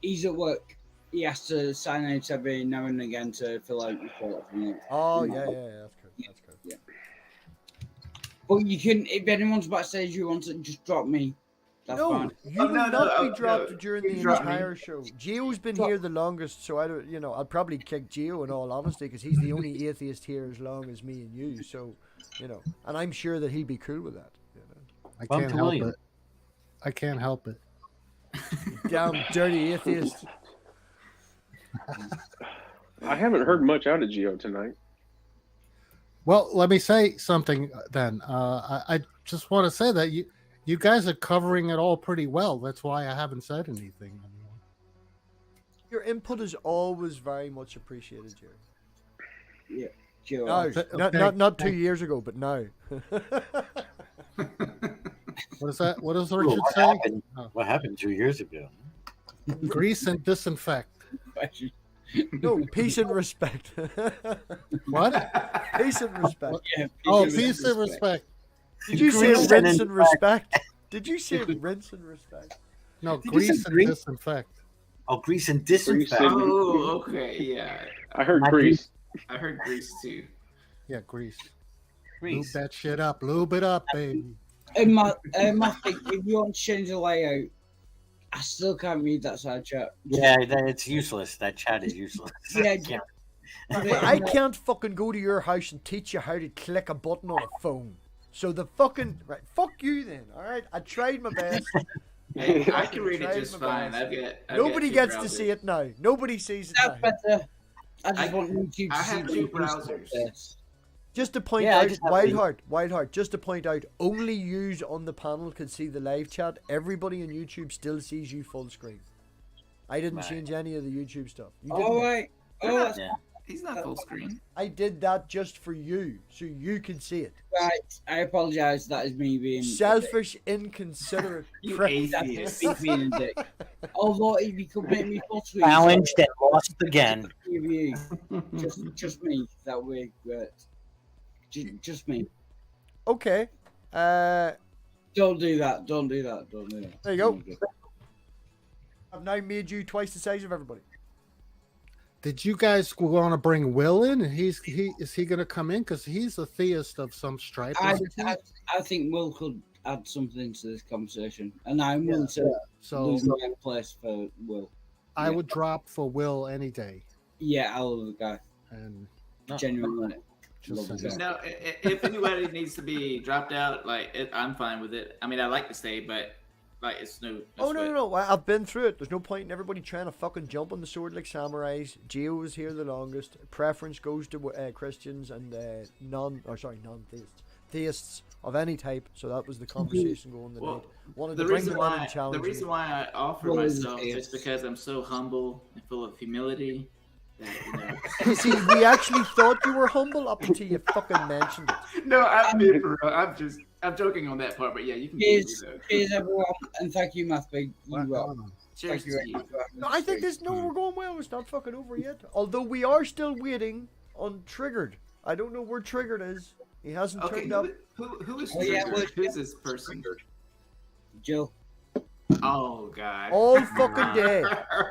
he's at work. He has to sign out every now and again to fill out report. Oh yeah, that's cool. That's cool. Yeah. But you can, if anyone's backstage you want to just drop me. That's fine. You will not be dropped during the entire show. Gio's been here the longest, so I don't. I'll probably kick Gio in all honesty, because he's the only atheist here as long as me and you. So, and I'm sure that he'll be cool with that. I can't help it. I can't help it. Damn dirty atheist. I haven't heard much out of Gio tonight. Well, let me say something then. I just want to say that you guys are covering it all pretty well. That's why I haven't said anything anymore. Your input is always very much appreciated, Jerry. Yeah, sure. No, not 2 years ago, but now. What is that? What does Richard say? What happened 2 years ago? Grease and disinfect. No, peace and respect. What? Peace and respect. Yeah, Oh, peace and respect. Did you say Grease rinse and and respect? Did you say rinse and respect? No, Did you grease say and grease? disinfect. Oh, grease and disinfect. and- Oh, okay, yeah. I heard Not Grease. I heard Grease too. Yeah, grease. Grease. Lube that shit up. Lube it up, baby. And MathPig, if you want to change the layout, I still can't read that side chat. Yeah, it's useless. That chat is useless. Yeah, Can't- Well, I can't fucking go to your house and teach you how to click a button on a phone. So the fucking right, fuck you then. All right, I tried my best. Hey, I can read it Tried just my fine. best. I've Nobody got two gets to browsers. see it now. Nobody sees it That's now. better. I just I- want YouTube to I see have the two increase browsers. this. Just to point Yeah, I out, just have Wildheart, just to point out, only yous on the panel can see the live chat. Everybody on YouTube still sees you full screen. I didn't Right. change any of the YouTube stuff. You All didn't. right. Oh, that's Yeah. He's not full screen. I did that just for you, so you can see it. right. I apologise. That is me being Selfish, inconsiderate You prick. atheist. me being a dick. Although if you could make me full screen, Challenged and lost again. give you just me. That would be great. Just me. Okay. Don't do that. Don't do that. Don't do that. There you go. I've now made you twice the size of everybody. Did you guys want to bring Will in? Is he going to come in? Because he's a theist of some stripe. I isn't he? think Will could add something to this conversation, and I'm willing to So lose my place for Will. I would drop for Will any day. Yeah, I love the guy. And Genuinely. just Love the saying. guy. No, if anybody needs to be dropped out, I'm fine with it. I mean, I like to stay, but like it's no. Oh, no. I've been through it. There's no point in everybody trying to fucking jump on the sword like samurais. Geo was here the longest. Preference goes to Christians and non-theists. Theists of any type. So that was the conversation going tonight. Well, Wanted The to bring reason them in why and challenge them. I offer Well, myself yes. is because I'm so humble and full of humility that You see, we actually thought you were humble up until you fucking mentioned it. No, I'm being for real. I'm joking on that part, but yeah, you can. Cheers, everyone, and thank you, MathPig. You rock. Cheers Thank you to very you. much for having No, us I think today. we're going well. It's not fucking over yet. Although we are still waiting on Triggered. I don't know where Triggered is. He hasn't Okay, turned up. who is Oh, yeah, triggered? Who's this person? Jill. Oh God. All fucking day.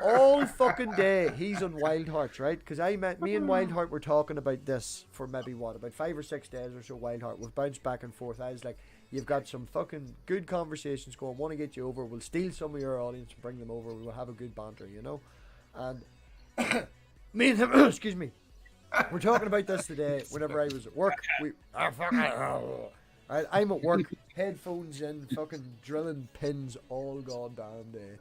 All fucking day. He's on Wildhearts, right? Because me and Wildheart were talking about this for maybe about 5 or 6 days or so. Wildheart, we've bounced back and forth. I was like, you've got some fucking good conversations going. Want to get you over. We'll steal some of your audience and bring them over. We'll have a good banter, you know? And me and him, excuse me, we're talking about this today. Whenever I was at work, I'm at work, headphones in, fucking drilling pins all goddamn day.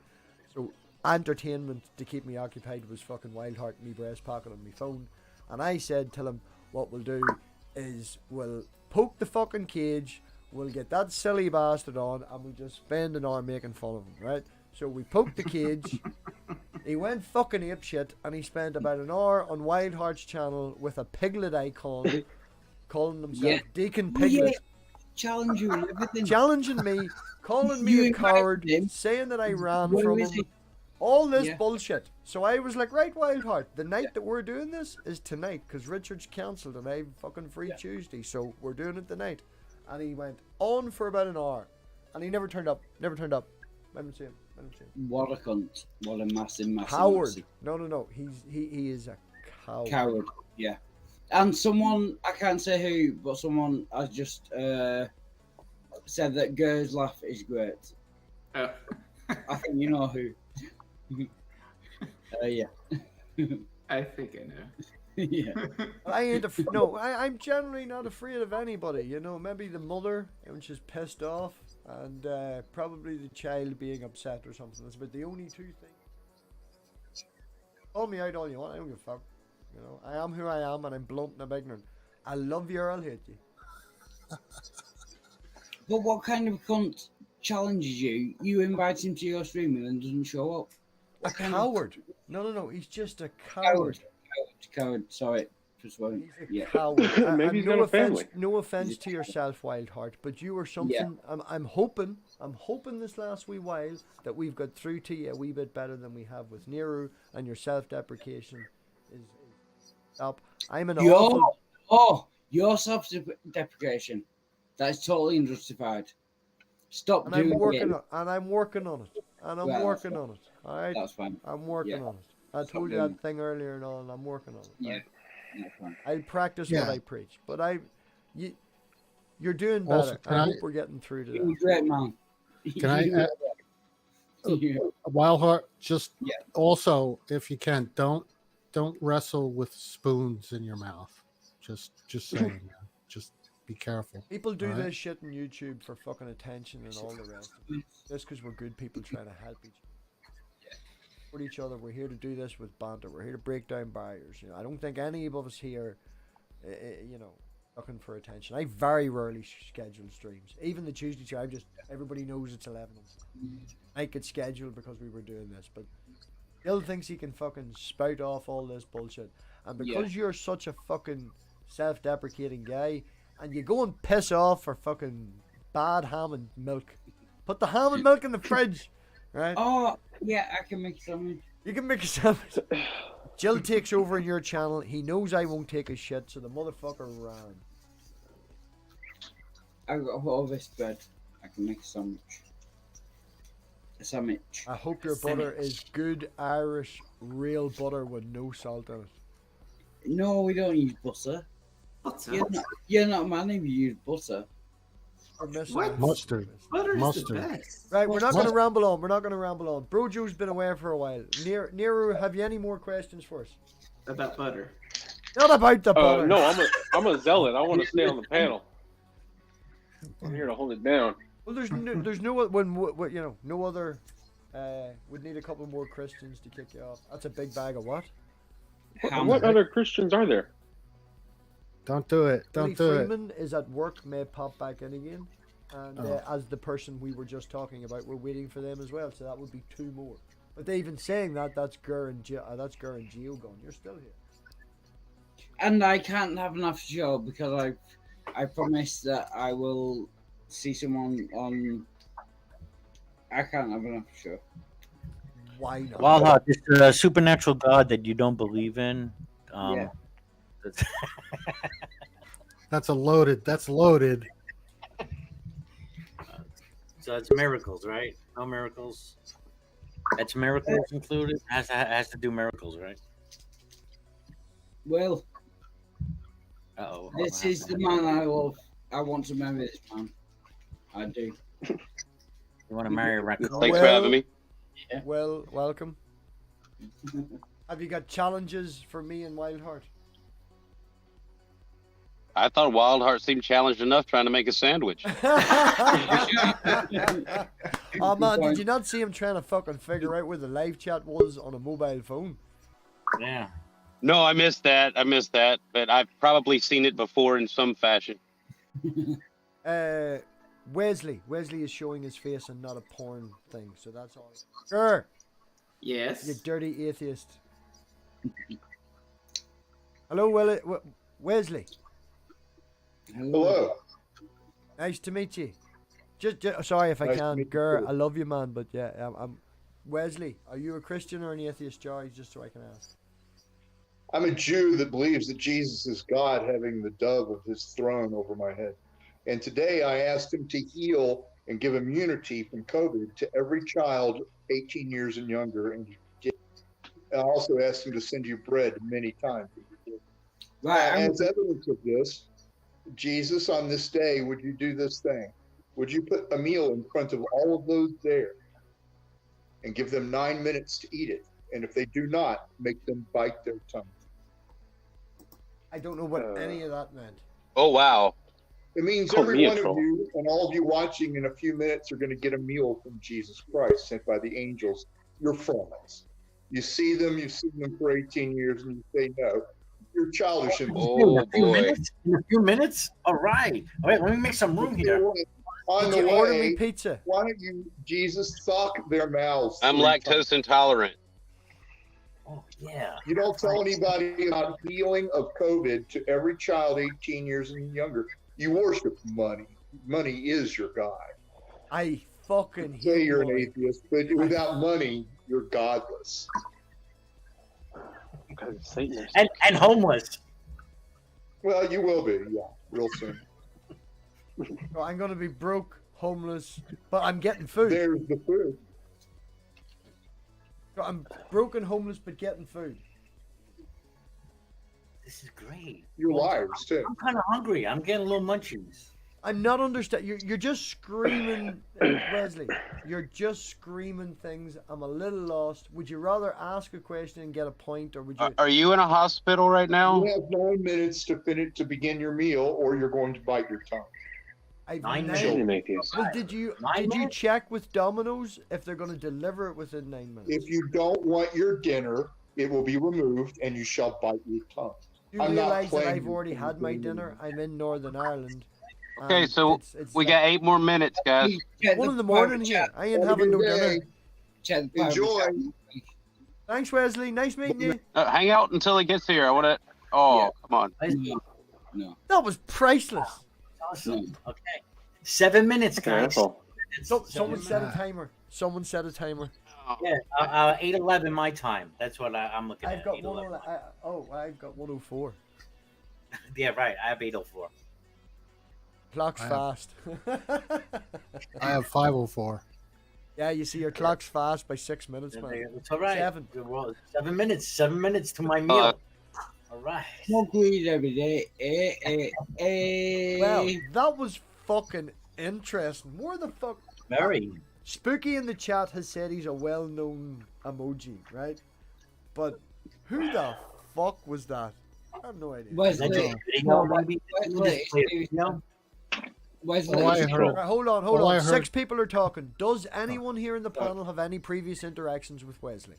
So entertainment to keep me occupied was fucking Wildheart in me breast pocket on my phone. And I said to him, what we'll do is we'll poke the fucking cage, we'll get that silly bastard on, and we'll just spend an hour making fun of him, right? So we poked the cage. He went fucking apeshit, and he spent about an hour on Wildheart's channel with a piglet icon, calling himself Deacon Piglet, Challenge you and everything. challenging me, calling me You a coward, invited him. saying that I ran Where from is him. he? All this Yeah. bullshit. So I was like, right, Wildheart, the night that we're doing this is tonight, because Richard's cancelled and I'm fucking free Tuesday, so we're doing it tonight. And he went on for about an hour, and he never turned up. I didn't see him. What a cunt. What a massive. Coward. Massive. No. He is a coward. Coward. Yeah. And someone, I can't say who, but someone has just said that Gur's laugh is great. Oh. I think you know who. Yeah. I think I know. Yeah. I ain't I'm generally not afraid of anybody, you know. Maybe the mother, when she's pissed off, and probably the child being upset or something. That's about the only two things. Call me out all you want, I don't give a fuck. You know, I am who I am, and I'm blunt and I'm ignorant. I love you or I'll hate you. But what kind of cunt challenges you? You invite him to your stream and then doesn't show up. A What kind coward. No. He's just a of coward. Coward. Sorry. Just won't. He's a Yeah. coward. Maybe he's no got a offense, family. no offense to yourself, Wildheart, but you were something. I'm hoping this last wee while that we've got through to you a wee bit better than we have with Nero and your self-deprecation. stop. I'm an Your awful. your self-deprecation. That's totally unjustified. Stop And doing I'm working it. on, and I'm working on it. And I'm Well, working on it. All right. That's fine. I'm working Yeah. on it. I Stop told you doing that thing earlier and all, and I'm working on it. Yeah. Right? That's fine. I practice Yeah. what I preach, but you're doing Also, better. can I I- hope we're getting through to You're a that. great man. Can I You're- Wildheart, just Yeah. also, if you can, don't wrestle with spoons in your mouth. Just saying, man. Just be careful. People do Alright. this shit on YouTube for fucking attention and all the rest of it. Just because we're good people trying to help each other. With each other, we're here to do this with banter. We're here to break down barriers. You know, I don't think any of us here, looking for attention. I very rarely schedule streams. Even the Tuesday show, everybody knows it's 11. I could schedule because we were doing this, but Bill thinks he can fucking spout off all this bullshit, and because you're such a fucking self-deprecating guy, and you go and piss off for fucking bad ham and milk. Put the ham and milk in the fridge, right? Oh, yeah, I can make something. You can make a sandwich. Jill takes over in your channel. He knows I won't take his shit, so the motherfucker ran. I got all this bread. I can make a sandwich. A sandwich. I hope your butter is good Irish real butter with no salt in it. No, we don't use butter. Butter. You're not a man if you use butter. Or missing What? it. Mustard. Butter is Mustard. the best. Right, we're not What? going to ramble on. We're not going to ramble on. Brojo's been away for a while. Nero, have you any more questions for us? About butter. Not about the butter. No, I'm a zealot. I want to stay on the panel. I'm here to hold it down. Well, there's no no other. Would need a couple more Christians to kick you off. That's a big bag of what? What other Christians are there? Don't do it. Billy Don't do it. Freeman is at work, may pop back in again. And as the person we were just talking about, we're waiting for them as well. So that would be 2 more. But they even saying that's Gur and Gio gone. You're still here. And I can't have an after show because I promised that I will see someone on. I can't have an after show. Why not? Wildheart, this a supernatural God that you don't believe in. Yeah. That's- That's loaded. So it's miracles, right? No miracles. That's miracles included. Has to do miracles, right? Well, Uh-oh. this is the man I love. I want to marry this man. I do. You want to marry a raccoon? Thanks for having me. Well, welcome. Have you got challenges for me and Wildheart? I thought Wildheart seemed challenged enough trying to make a sandwich. Oh man, did you not see him trying to fucking figure out where the live chat was on a mobile phone? Yeah. No, I missed that. But I've probably seen it before in some fashion. Wesley is showing his face and not a porn thing, so that's all. Grr, Yes. you dirty atheist. Hello, Wesley. Hello. Nice to meet you. Just sorry if I Nice to can't, meet you Gur. too. I love you, man, but yeah, I'm Wesley. Are you a Christian or an atheist, Joy? Just so I can ask. I'm a Jew that believes that Jesus is God having the dove of his throne over my head. And today I asked him to heal and give immunity from COVID to every child 18 years and younger. And he did. I also asked him to send you bread many times. Right. As evidence of this, Jesus, on this day, would you do this thing? Would you put a meal in front of all of those there and give them 9 minutes to eat it? And if they do not, make them bite their tongue. I don't know what any of that meant. Oh, wow. It means Call every me a one of troll. you and all of you watching in a few minutes are going to get a meal from Jesus Christ sent by the angels, your friends. You see them, you've seen them for 18 years, and you say no. You're childish and Oh, In a few boy. minutes? In a few minutes? All right. All right, let me make some room here. On Did the you order me way, pizza? why don't you, Jesus, sock their mouths? I'm 3 times. lactose intolerant. Oh, yeah. You don't tell anybody about healing of COVID to every child 18 years and younger. You worship money. Money is your God. I fucking Say hate you're an money. atheist, but without money, you're godless. Satanist. and homeless. Well, you will be, yeah, real soon. So I'm gonna be broke, homeless, but I'm getting food. There's the food. So I'm broken, homeless, but getting food. This is great. You're liars too. I'm kind of hungry. I'm getting a little munchies. I'm not understand. You're just screaming, Wesley. You're just screaming things. I'm a little lost. Would you rather ask a question and get a point, or would you? Are you in a hospital right now? You have 9 minutes to finish to begin your meal, or you're going to bite your tongue. I've 9 nine- minutes. Make these. Well, did you 9 minutes? check with Domino's if they're going to deliver it within 9 minutes? If you don't want your dinner, it will be removed, and you shall bite your tongue. You I'm not realize that playing I've already you. had my dinner. I'm in Northern Ireland. Okay, and so it's we like got 8 more minutes, guys. Check 1 in the morning here. I ain't Have a having no good dinner. day. Check the Enjoy. Thanks, Wesley. Nice meeting you. Hang out until he gets here. I want to. Oh, Yeah. come on. No. That was priceless. Awesome. Okay. 7 minutes, Okay, guys. that's all. Someone set a timer. Someone set a timer. Yeah, 8:11 my time. That's what I'm looking I've at. got 8:11. I've got 104. Yeah, right. I have 8:04. Clock's I fast. I have 504. Yeah, you see, your clock's fast by 6 minutes, man. It's all right. 7. Well, 7 minutes. 7 minutes to my meal. All right. Smoke weed every day. Well, that was fucking interesting. Where the fuck? Very. Spooky in the chat has said he's a well-known emoji, right? But who the fuck was that? I have no idea. Wesley, Wesley, Oh, I heard. Right, hold on. Oh, I heard- 6 people are talking. Does anyone here in the panel have any previous interactions with Wesley?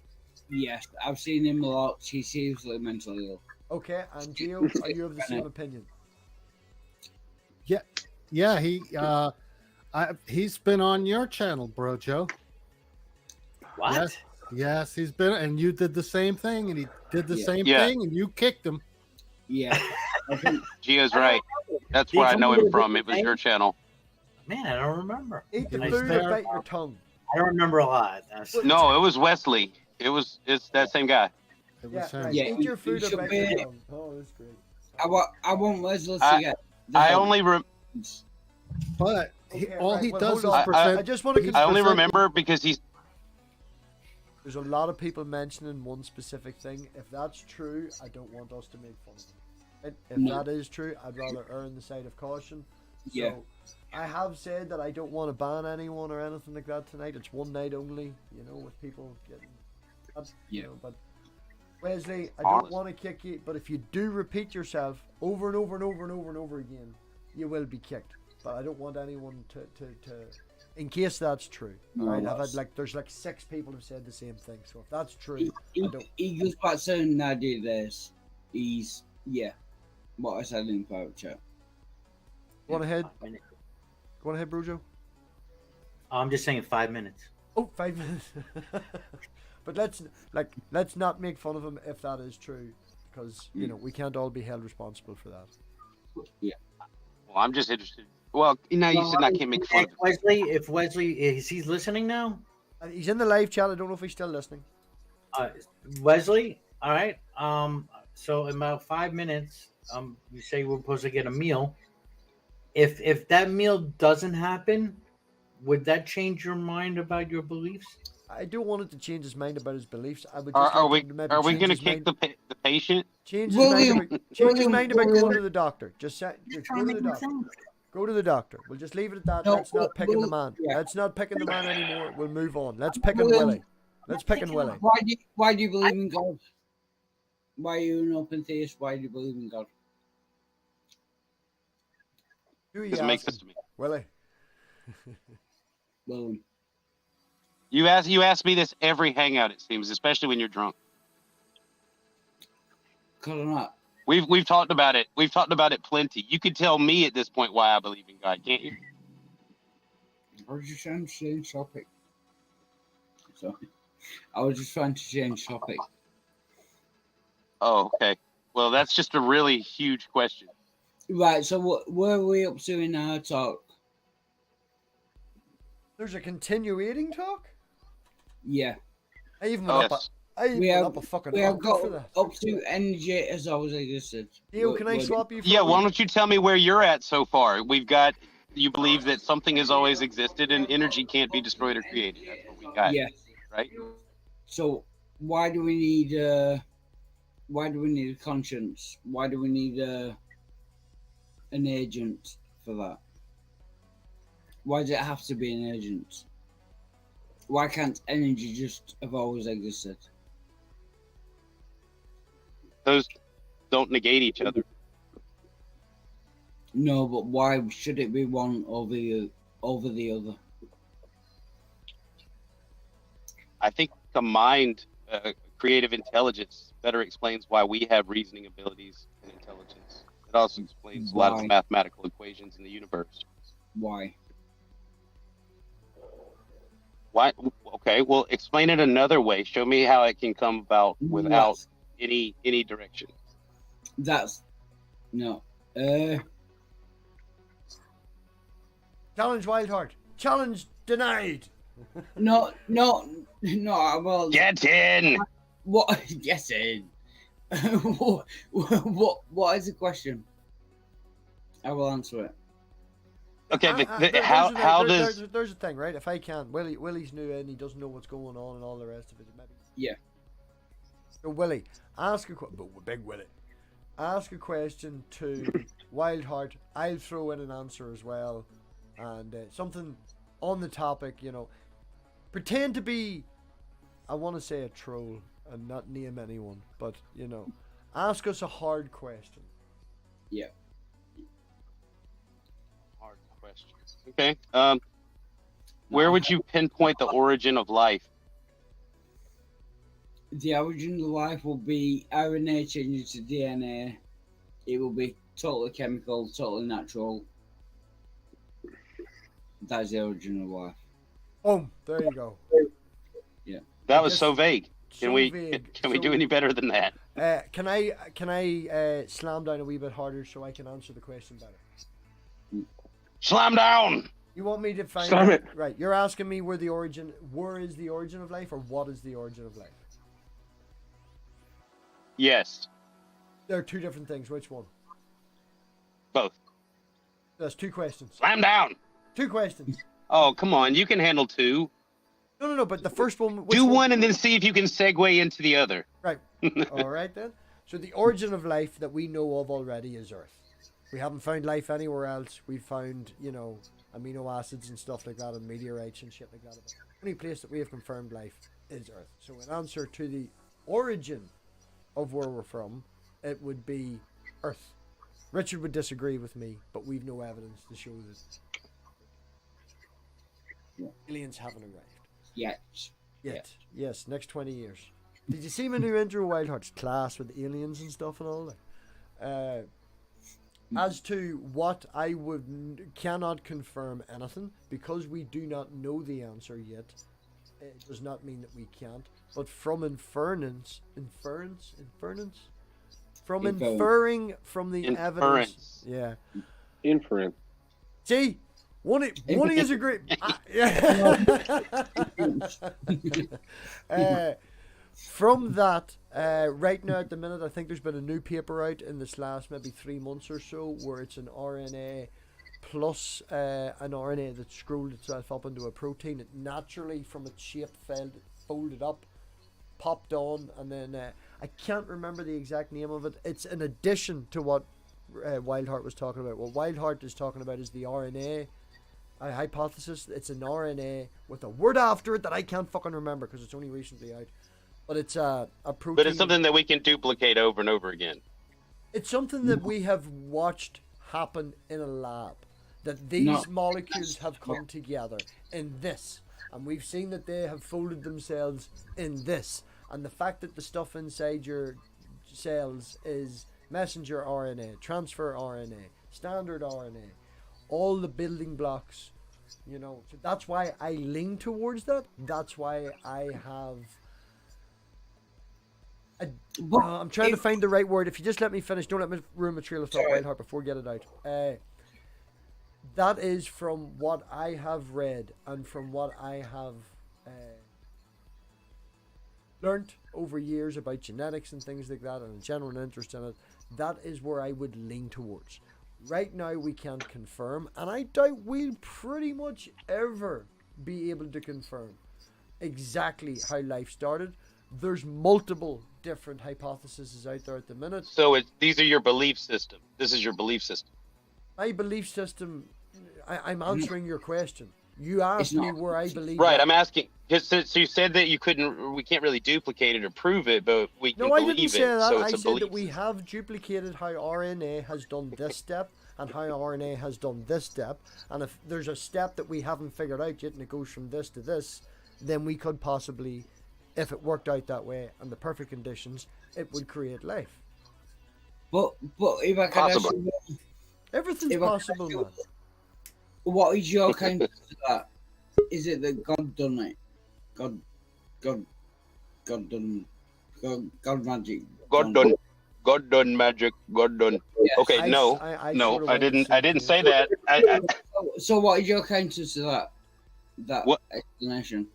yes, I've seen him a lot. He seems like mentally ill. Okay, and Gio, are you of the same opinion? Yeah, he's been on your channel, bro, Joe. What? Yes, he's been, and you did the same thing, and he did the Yeah. same Yeah. thing, and you kicked him. Yeah. Gio's right. That's where I know him from. It was your channel. Man, I don't remember. Eat the It was food or there. bite your tongue. I don't remember a lot. No, it was Wesley. It's that same guy. It Yeah, was him. right. Yeah, Eat your food you or should bite be- your tongue. Oh, that's great. I want Wesley to I- get. I only But Okay, all right, he well, does hold on. is present. I just want to he's I only present- remember because he's. There's a lot of people mentioning one specific thing. If that's true, I don't want us to make fun of it. If No. that is true, I'd rather err on the side of caution. So, Yeah. I have said that I don't want to ban anyone or anything like that tonight. It's one night only, you know, with people getting... Yeah. But Wesley, I don't want to kick you, but if you do repeat yourself over and over and over and over and over again, you will be kicked. But I don't want anyone to in case that's true. No, Right? I've that's- had there's 6 people who've said the same thing. So if that's true, He, I don't. he goes back to an idea this. He's, yeah, what I said in private chat. Go on ahead, Brujo. I'm just saying 5 minutes. Oh, 5 minutes. But let's not make fun of him if that is true, because you know we can't all be held responsible for that. Well, I'm just interested. Well, now you said I can't make fun of him. If Wesley is he listening now? And he's in the live chat. I don't know if he's still listening. Wesley, all right. So in about 5 minutes, you say we're supposed to get a meal. If that meal doesn't happen, would that change your mind about your beliefs? I don't want it to change his mind about his beliefs. I would. Just Are like we him to maybe are we change going to his kick mind- the patient? Change his William, mind about, change his mind about William. going to the doctor. Just say, go to the doctor. Go to the doctor. We'll just leave it at that. No, Let's not pick the William, man. yeah. Let's not pick the man anymore. We'll move on. Let's pick William. Willie. Let's pick Willie. Why do you believe in God? Why are you an open theist? Why do you believe in God? Who are you Because it makes asking? sense to me. Willie. William. You ask me this every hangout, it seems, especially when you're drunk. Cause I'm not. We've talked about it. We've talked about it plenty. You could tell me at this point why I believe in God, can't you? I was just trying to change topic. Sorry. I was just trying to change topic. Oh, okay. Well, that's just a really huge question. Right, so what are we up to in our talk? There's a continuating talk. Yeah. I even Oh, went up. yes. I We put have up a fucking we have octave got for that. up to energy as always existed. Theo, can I swap you for Yeah, a why wee- don't you tell me where you're at so far? We've got, you believe that something has always existed and energy can't be destroyed or created. That's what we got, Yeah. right? So why do we need a conscience? Why do we need an agent for that? Why does it have to be an agent? Why can't energy just have always existed? Those don't negate each other. No, but why should it be one over the other? I think the mind, creative intelligence, better explains why we have reasoning abilities and intelligence. It also explains a lot of the Why? mathematical equations in the universe. Why? Why? Okay, well, explain it another way. Show me how it can come about without any direction. That's no. Challenge Wildheart. Challenge denied. No. Well, Get in. what? Yes, in. What is the question? I will answer it. Okay, but There's a thing, right? If I can, Willie's new and he doesn't know what's going on and all the rest of it. Maybe. Yeah. So Willie, Big Willie, ask a question to Wildheart. I'll throw in an answer as well, and something on the topic. Pretend to be, I want to say a troll and not name anyone, but ask us a hard question. Yeah. Hard questions. Okay. Where would you pinpoint the origin of life? The origin of life will be RNA changing to DNA. It will be totally chemical, totally natural. That's the origin of life. Boom! There you go. Yeah. That was so vague. Can So we vague. can we do any better than that? Can I slam down a wee bit harder so I can answer the question better? Slam down. You want me to find Slam out, it. right? You're asking me where is the origin of life, or what is the origin of life? Yes, There are two different things. Which one? both. That's two questions. Slam down. Two questions. Oh, come on. You can handle two. No. But the first one. Do one and then see if you can segue into the other. Right. All right then. So the origin of life that we know of already is Earth. We haven't found life anywhere else. We've found, amino acids and stuff like that, and meteorites and shit like that. The only place that we have confirmed life is Earth. So in answer to the origin of where we're from, it would be Earth. Richard would disagree with me, but we've no evidence to show that aliens haven't arrived. Yet. Yes, next 20 years. Did you see my new intro, Wildheart's class with aliens and stuff and all that? As to what I cannot confirm anything, because we do not know the answer yet. It does not mean that we can't. But from inferring from the evidence. Yeah. Inference. See? One is a great. From that, right now at the minute, I think there's been a new paper out in this last maybe 3 months or so where it's an RNA plus an RNA that scrolled itself up into a protein. It naturally, from its shape, folded up, popped on, and then I can't remember the exact name of it. It's an addition to what Wildheart was talking about. What Wildheart is talking about is the RNA hypothesis. It's an RNA with a word after it that I can't fucking remember because it's only recently out. But it's a protein. But it's something that we can duplicate over and over again. It's something that we have watched happen in a lab. That these molecules have come together in this. And we've seen that they have folded themselves in this. And the fact that the stuff inside your cells is messenger RNA, transfer RNA, standard RNA, all the building blocks, so that's why I lean towards that. That's why I have I'm trying to find the right word. If you just let me finish, don't let me ruin my trail of thought, Wildheart, before I get it out. That is from what I have read and from what I have learnt over years about genetics and things like that, and a genuine interest in it, that is where I would lean towards. Right now, we can't confirm, and I doubt we'll pretty much ever be able to confirm exactly how life started. There's multiple different hypotheses out there at the minute. So these are your belief system. This is your belief system. My belief system, I'm answering your question. You asked me where I believe. Right, I'm asking. So you said that we can't really duplicate it or prove it, but we can No, I believe didn't say it. that. So I it's a said belief that we system. have duplicated how RNA has done this step and how RNA has done this step. And if there's a step that we haven't figured out yet and it goes from this to this, then we could possibly, if it worked out that way and the perfect conditions, it would create life. But if I can ask you, Everything's possible, man. what is your counter to that? Is it that God done it? God done magic. God done magic. God done. Yes. Okay, I no, sort of I went the didn't. same I didn't thing. say that. So what is your counter to that What? explanation?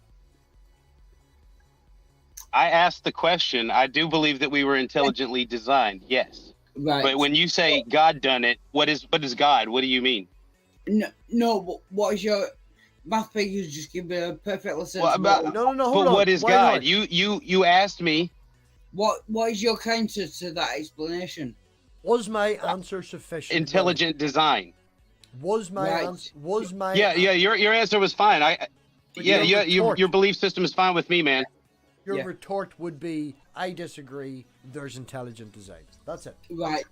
I asked the question. I do believe that we were intelligently designed. Yes. Right. But when you say God done it, what is God? What do you mean? No, but what is your MathPig? You just give me a perfectly sensible. Well, about- No, But hold on. what is Why God? not? You asked me. What is your counter to that explanation? Was my answer sufficient? Intelligent design. Was my Right. answer? Was my Yeah. Your answer was fine. But Yeah. your retort- Your belief system is fine with me, man. Your Yeah. retort would be, I disagree. There's intelligent design. That's it. Right.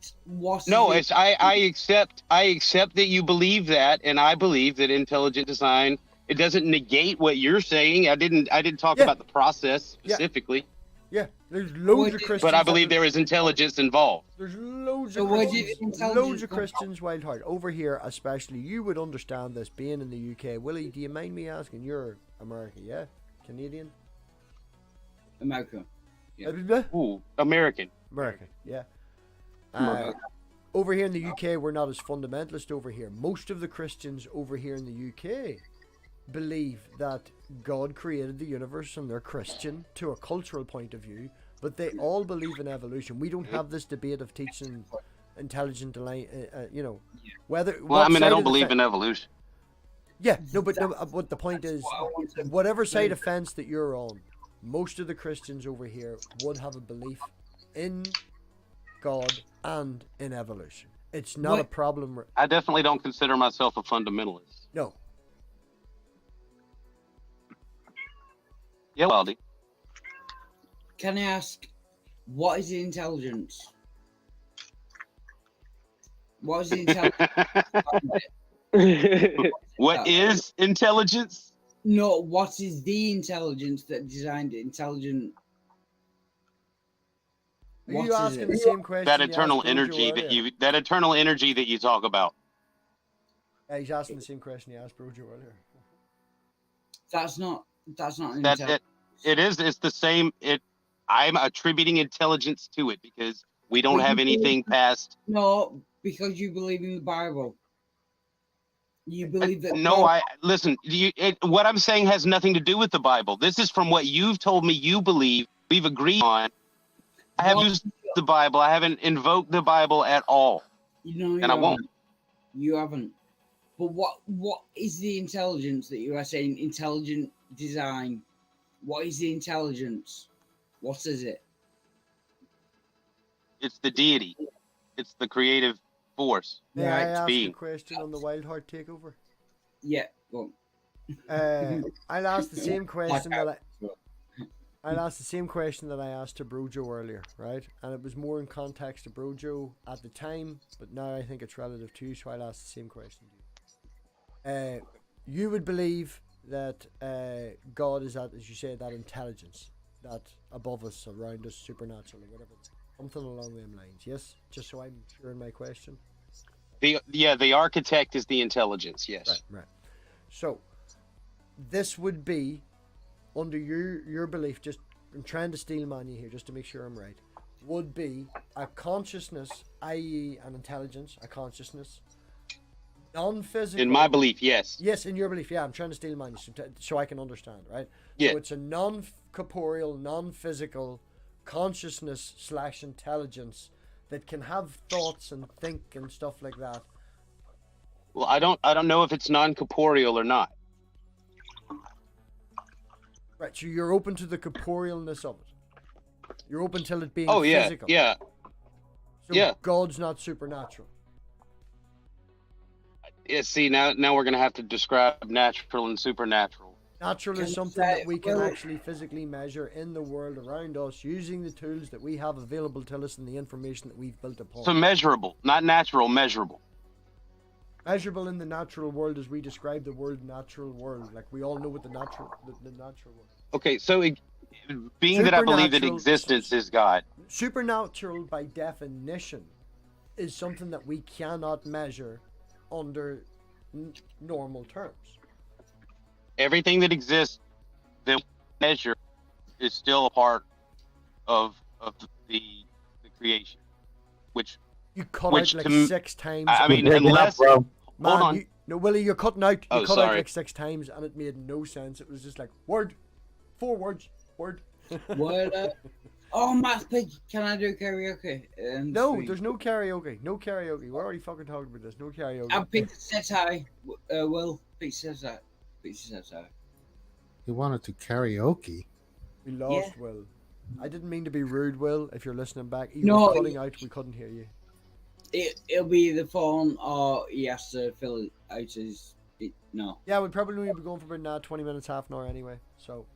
No, it's I accept that you believe that, and I believe that intelligent design. It doesn't negate what you're saying. I didn't talk Yeah. about the process Yeah. specifically, Yeah, there's loads of Christians. but I believe that- there is intelligence involved. There's loads So of where Christians. did intelligence Loads of come from? Christians, Wildheart. Over here, especially, you would understand this being in the UK. Willie, do you mind me asking? You're American, yeah? Canadian? America. Yeah. Ooh, American. American, yeah. Over here in the UK, we're not as fundamentalist over here. Most of the Christians over here in the UK believe that God created the universe and they're Christian to a cultural point of view, but they all believe in evolution. We don't have this debate of teaching intelligent, whether. Well, I mean, I don't believe in evolution. Yeah, no, but the point is, what I want to whatever side say. of fence that you're on, most of the Christians over here would have a belief in God and in evolution. It's not a What- problem. I definitely don't consider myself a fundamentalist. No. Yeah, Waldy. Can I ask, what is the intelligence? What is the intelligence? What is intelligence? No, what is the intelligence that designed it? Intelligent. Are What you is asking it? the same question? That you eternal asked Bojo energy earlier? that eternal energy that you talk about. Yeah, he's asking the same question you asked Brojo earlier. That's not an That's intelligence. it. It is. It's the same. I'm attributing intelligence to it because we don't But have you anything past. No, because you believe in the Bible. You believe that. No, God- listen. What I'm saying has nothing to do with the Bible. This is from what you've told me you believe. We've agreed on. I have What- used the Bible. I haven't invoked the Bible at all, You and I won't. haven't. You haven't. But what is the intelligence that you are saying? Intelligent design. What is the intelligence? What is it? It's the deity. It's the creative force. May I Right. ask a being. question on the Wildheart takeover? Yeah. Go I'll ask the same question I'll ask the same question that I asked to Brojo earlier, right? And it was more in context to Brojo at the time, but now I think it's relative to you, so I'll ask the same question to you. You would believe that God is that, as you say, that intelligence, that above us, around us, supernatural, or whatever, something along them lines. Yes, just so I'm sure in my question. The architect is the intelligence. Yes. Right. So this would be under your belief. Just I'm trying to steel man you here, just to make sure I'm right. Would be a consciousness, i.e., an intelligence, a consciousness Non-physical. In my belief, yes. Yes, in your belief, yeah. I'm trying to steal mine so I can understand, right? Yeah. So it's a non-corporeal, non-physical consciousness / intelligence that can have thoughts and think and stuff like that. Well, I don't know if it's non-corporeal or not. Right, so you're open to the corporealness of it. You're open to it being physical. Yeah. So Yeah. God's not supernatural. Yeah, see, now we're going to have to describe natural and supernatural. Natural is something that we can actually physically measure in the world around us using the tools that we have available to us and the information that we've built upon. So measurable, not natural, measurable. Measurable in the natural world as we describe the word natural world. Like we all know what the natural world. Okay, so being that I believe that existence is God. Supernatural by definition is something that we cannot measure under normal terms. Everything that exists that we measure is still a part of the creation, which you cut which out like 6 times. I mean, unless man, hold on. No, Willie, you're cutting out. You cut sorry. out like 6 times, and it made no sense. It was just like word, 4 words, word. Word. Oh, MathPig, can I do karaoke? No, there's no karaoke. No karaoke. We're already fucking talking about this. No karaoke. And Peter says hi. Will, Peter says that. Peter says hi. You wanted to karaoke? We lost Will. I didn't mean to be rude, Will. If you're listening back, you No, were cutting out. We couldn't hear you. It'll be the phone, or he has to fill it out his. No. Yeah, we'd probably be going for about 20 minutes, half an hour anyway. So.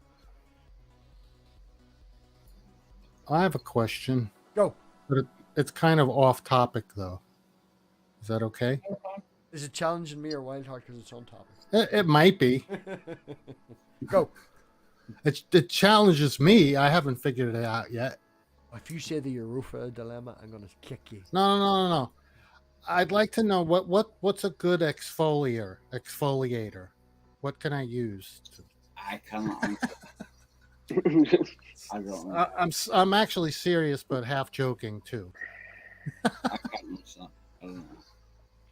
I have a question. Go. But it's kind of off topic, though. Is that okay? Is it challenging me or Wildheart because it's on topic? It might be. Go. It challenges me. I haven't figured it out yet. If you say the Europa dilemma, I'm going to kick you. No. I'd like to know what's a good exfoliator. What can I use? I cannot answer. I don't know. I'm actually serious, but half joking too. I can't answer. I don't know.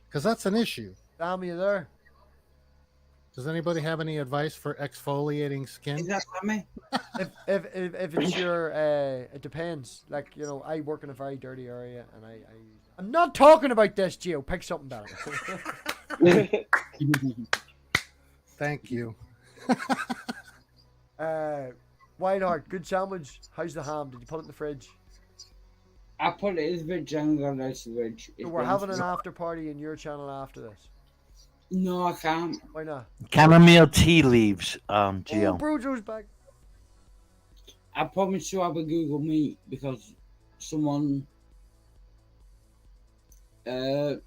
Because that's an issue. Damn, you there? Does anybody have any advice for exfoliating skin? Is that me? if it's your, it depends. Like, you know, I work in a very dirty area, and I'm not talking about this, Gio. Pick something better. Thank you. Wildheart, good sandwich. How's the ham? Did you put it in the fridge? I put it in the fridge and got it out of the fridge. So we're having an after party in your channel after this. No, I can't. Why not? Chamomile tea leaves, Gio. Oh, Brojo's back. I promise to have a Google Meet because someone. Are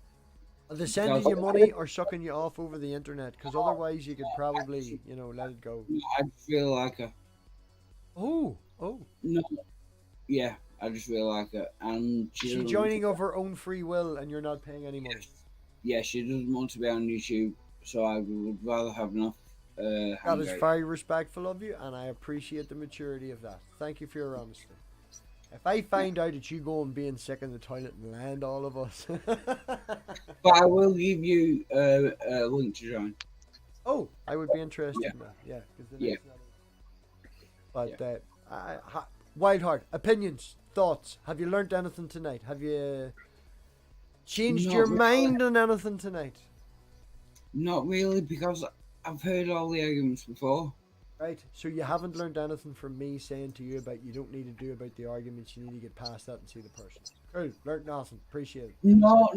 they sending you money or sucking you off over the internet? Because otherwise you could probably, you know, let it go. I feel like a. Oh. No. Yeah, I just feel like it. And She's joining of her own free will and you're not paying any money. Yeah, she doesn't want to be on YouTube, so I would rather have enough. That is very respectful of you, and I appreciate the maturity of that. Thank you for your honesty. If I find out that you go and being sick in the toilet and land all of us. But I will give you a link to join. Oh, I would be interested in that. Yeah. But Wildheart, opinions, thoughts. Have you learnt anything tonight? Have you changed your mind on anything tonight? Not really, because I've heard all the arguments before. Right, so you haven't learned anything from me saying to you about you don't need to do about the arguments, you need to get past that and see the person. Cool, learned nothing, appreciate it. No.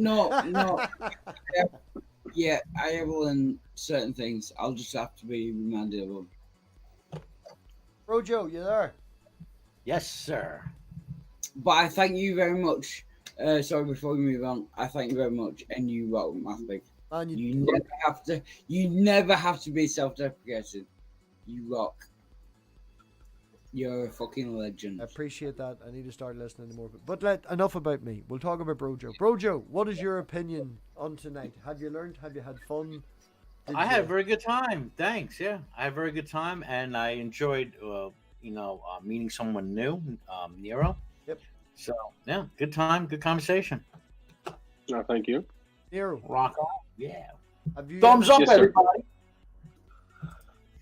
Yeah, I have learned certain things. I'll just have to be reminded of them. Brojo, you there? Yes, sir. But I thank you very much. Sorry, before we move on, I thank you very much, and you rock, MathPig. Man, You never have to be self-deprecating. You rock. You're a fucking legend. I appreciate that. I need to start listening to more. But enough about me. We'll talk about Brojo. Brojo, what is your opinion on tonight? Have you learned? Have you had fun? I had a very good time. Thanks. Yeah, I had a very good time, and I enjoyed, meeting someone new, Nero. Yep. So yeah, good time, good conversation. No, thank you. Nero, Rock on. Yeah. Have you Thumbs up, Yes, sir. everybody.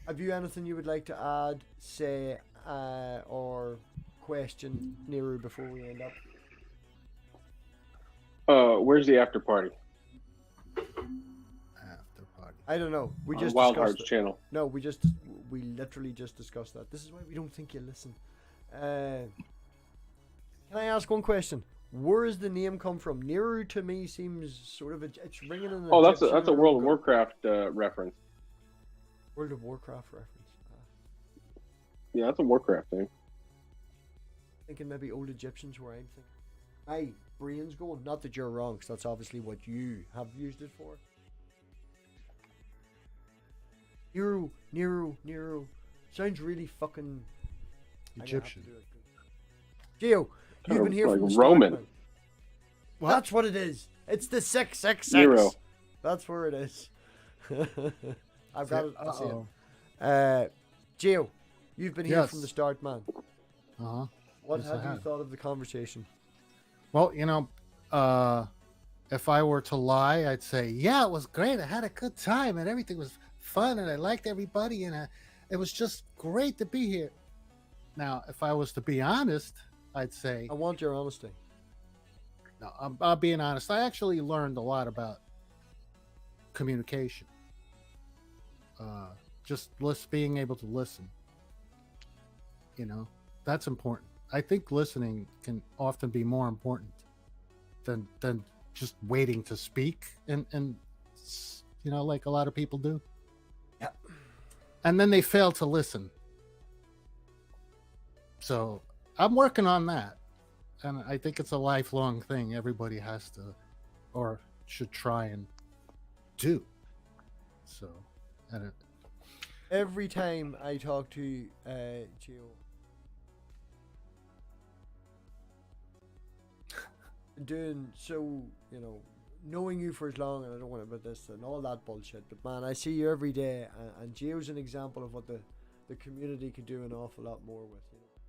Have you anything you would like to add, say, or question, Nero, before we end up? Where's the after party? After party. I don't know. We On just Wildheart's discussed it. channel. No, we literally just discussed that. This is why we don't think you listen. Can I ask one question? Where does the name come from? Nero to me seems sort of it's ringing in. Oh, that's a Egyptian World of or Warcraft reference. World of Warcraft reference. Yeah, that's a Warcraft thing. Thinking maybe old Egyptians where I'm thinking. My brain's going. Not that you're wrong, because that's obviously what you have used it for. Nero. Sounds really fucking Egyptian. Gio, you've been here Like from the Roman. start, man. That's what it is. It's the 666. Nero. That's where it is. I've got it. I see Uh-oh. it. Gio, you've been here Yes. from the start, man. Uh-huh. What Yes, I have you have. thought of the conversation? Well, if I were to lie, I'd say, yeah, it was great. I had a good time and everything was fun and I liked everybody and it was just great to be here. Now, if I was to be honest, I'd say, I want your honesty. no, I'm being honest. I actually learned a lot about communication. Just being able to listen. That's important. I think listening can often be more important than just waiting to speak and like a lot of people do. Yeah. And then they fail to listen. So I'm working on that. And I think it's a lifelong thing everybody has to or should try and do. So, and Every time I talk to Gio, doing so, knowing you for as long, and I don't want to about this and all that bullshit, but man, I see you every day, and Gio's an example of what the community could do an awful lot more with.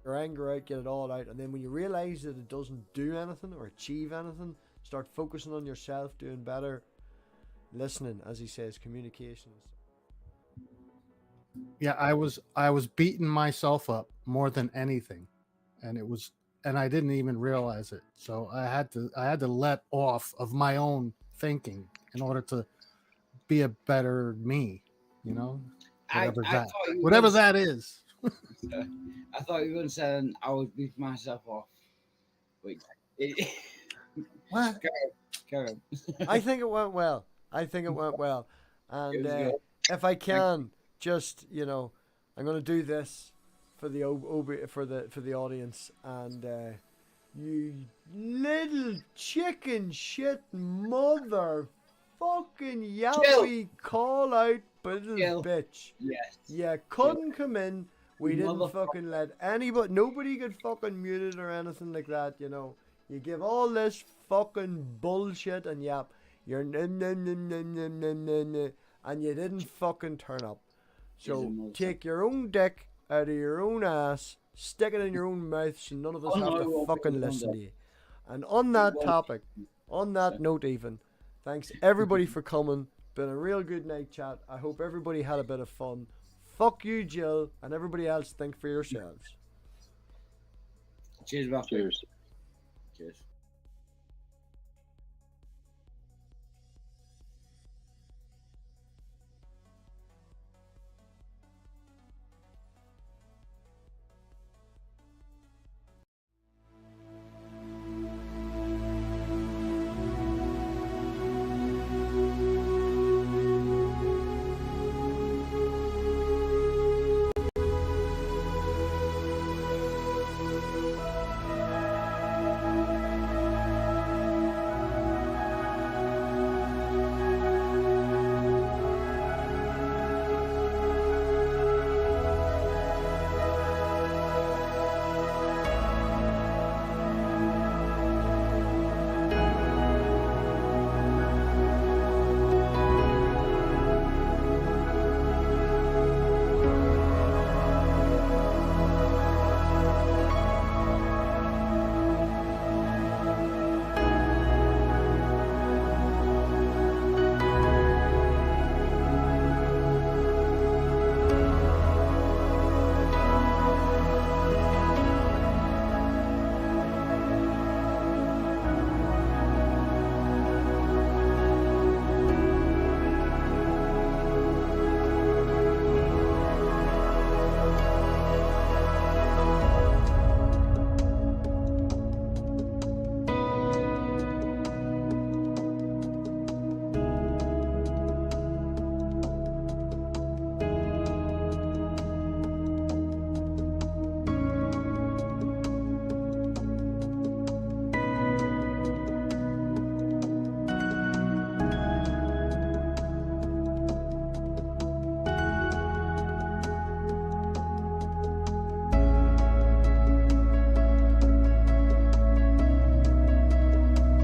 Your anger out, get it all out, and then when you realize that it doesn't do anything or achieve anything, start focusing on yourself, doing better, listening, as he says, communication. yeah, I was beating myself up more than anything, and I didn't even realize it. So I had to let off of my own thinking in order to be a better me, whatever that is. I thought you were going to say I was beating myself off. Wait. What? Carry on. I think it went well. And It was good. if I can, just I'm going to do this for the for the audience, and you little chicken shit mother fucking yappy call out little bitch. Yes. Yeah, couldn't come in. We didn't fucking let nobody could fucking mute it or anything like that, You give all this fucking bullshit and yap. You're and you didn't fucking turn up. So take your own dick out of your own ass, stick it in your own mouth, so none of us have to fucking listen to you. And on that topic, on that note even, thanks everybody for coming. Been a real good night chat. I hope everybody had a bit of fun. Fuck you, Jill, and everybody else. Think for yourselves. Cheers, Rob. Cheers. Cheers.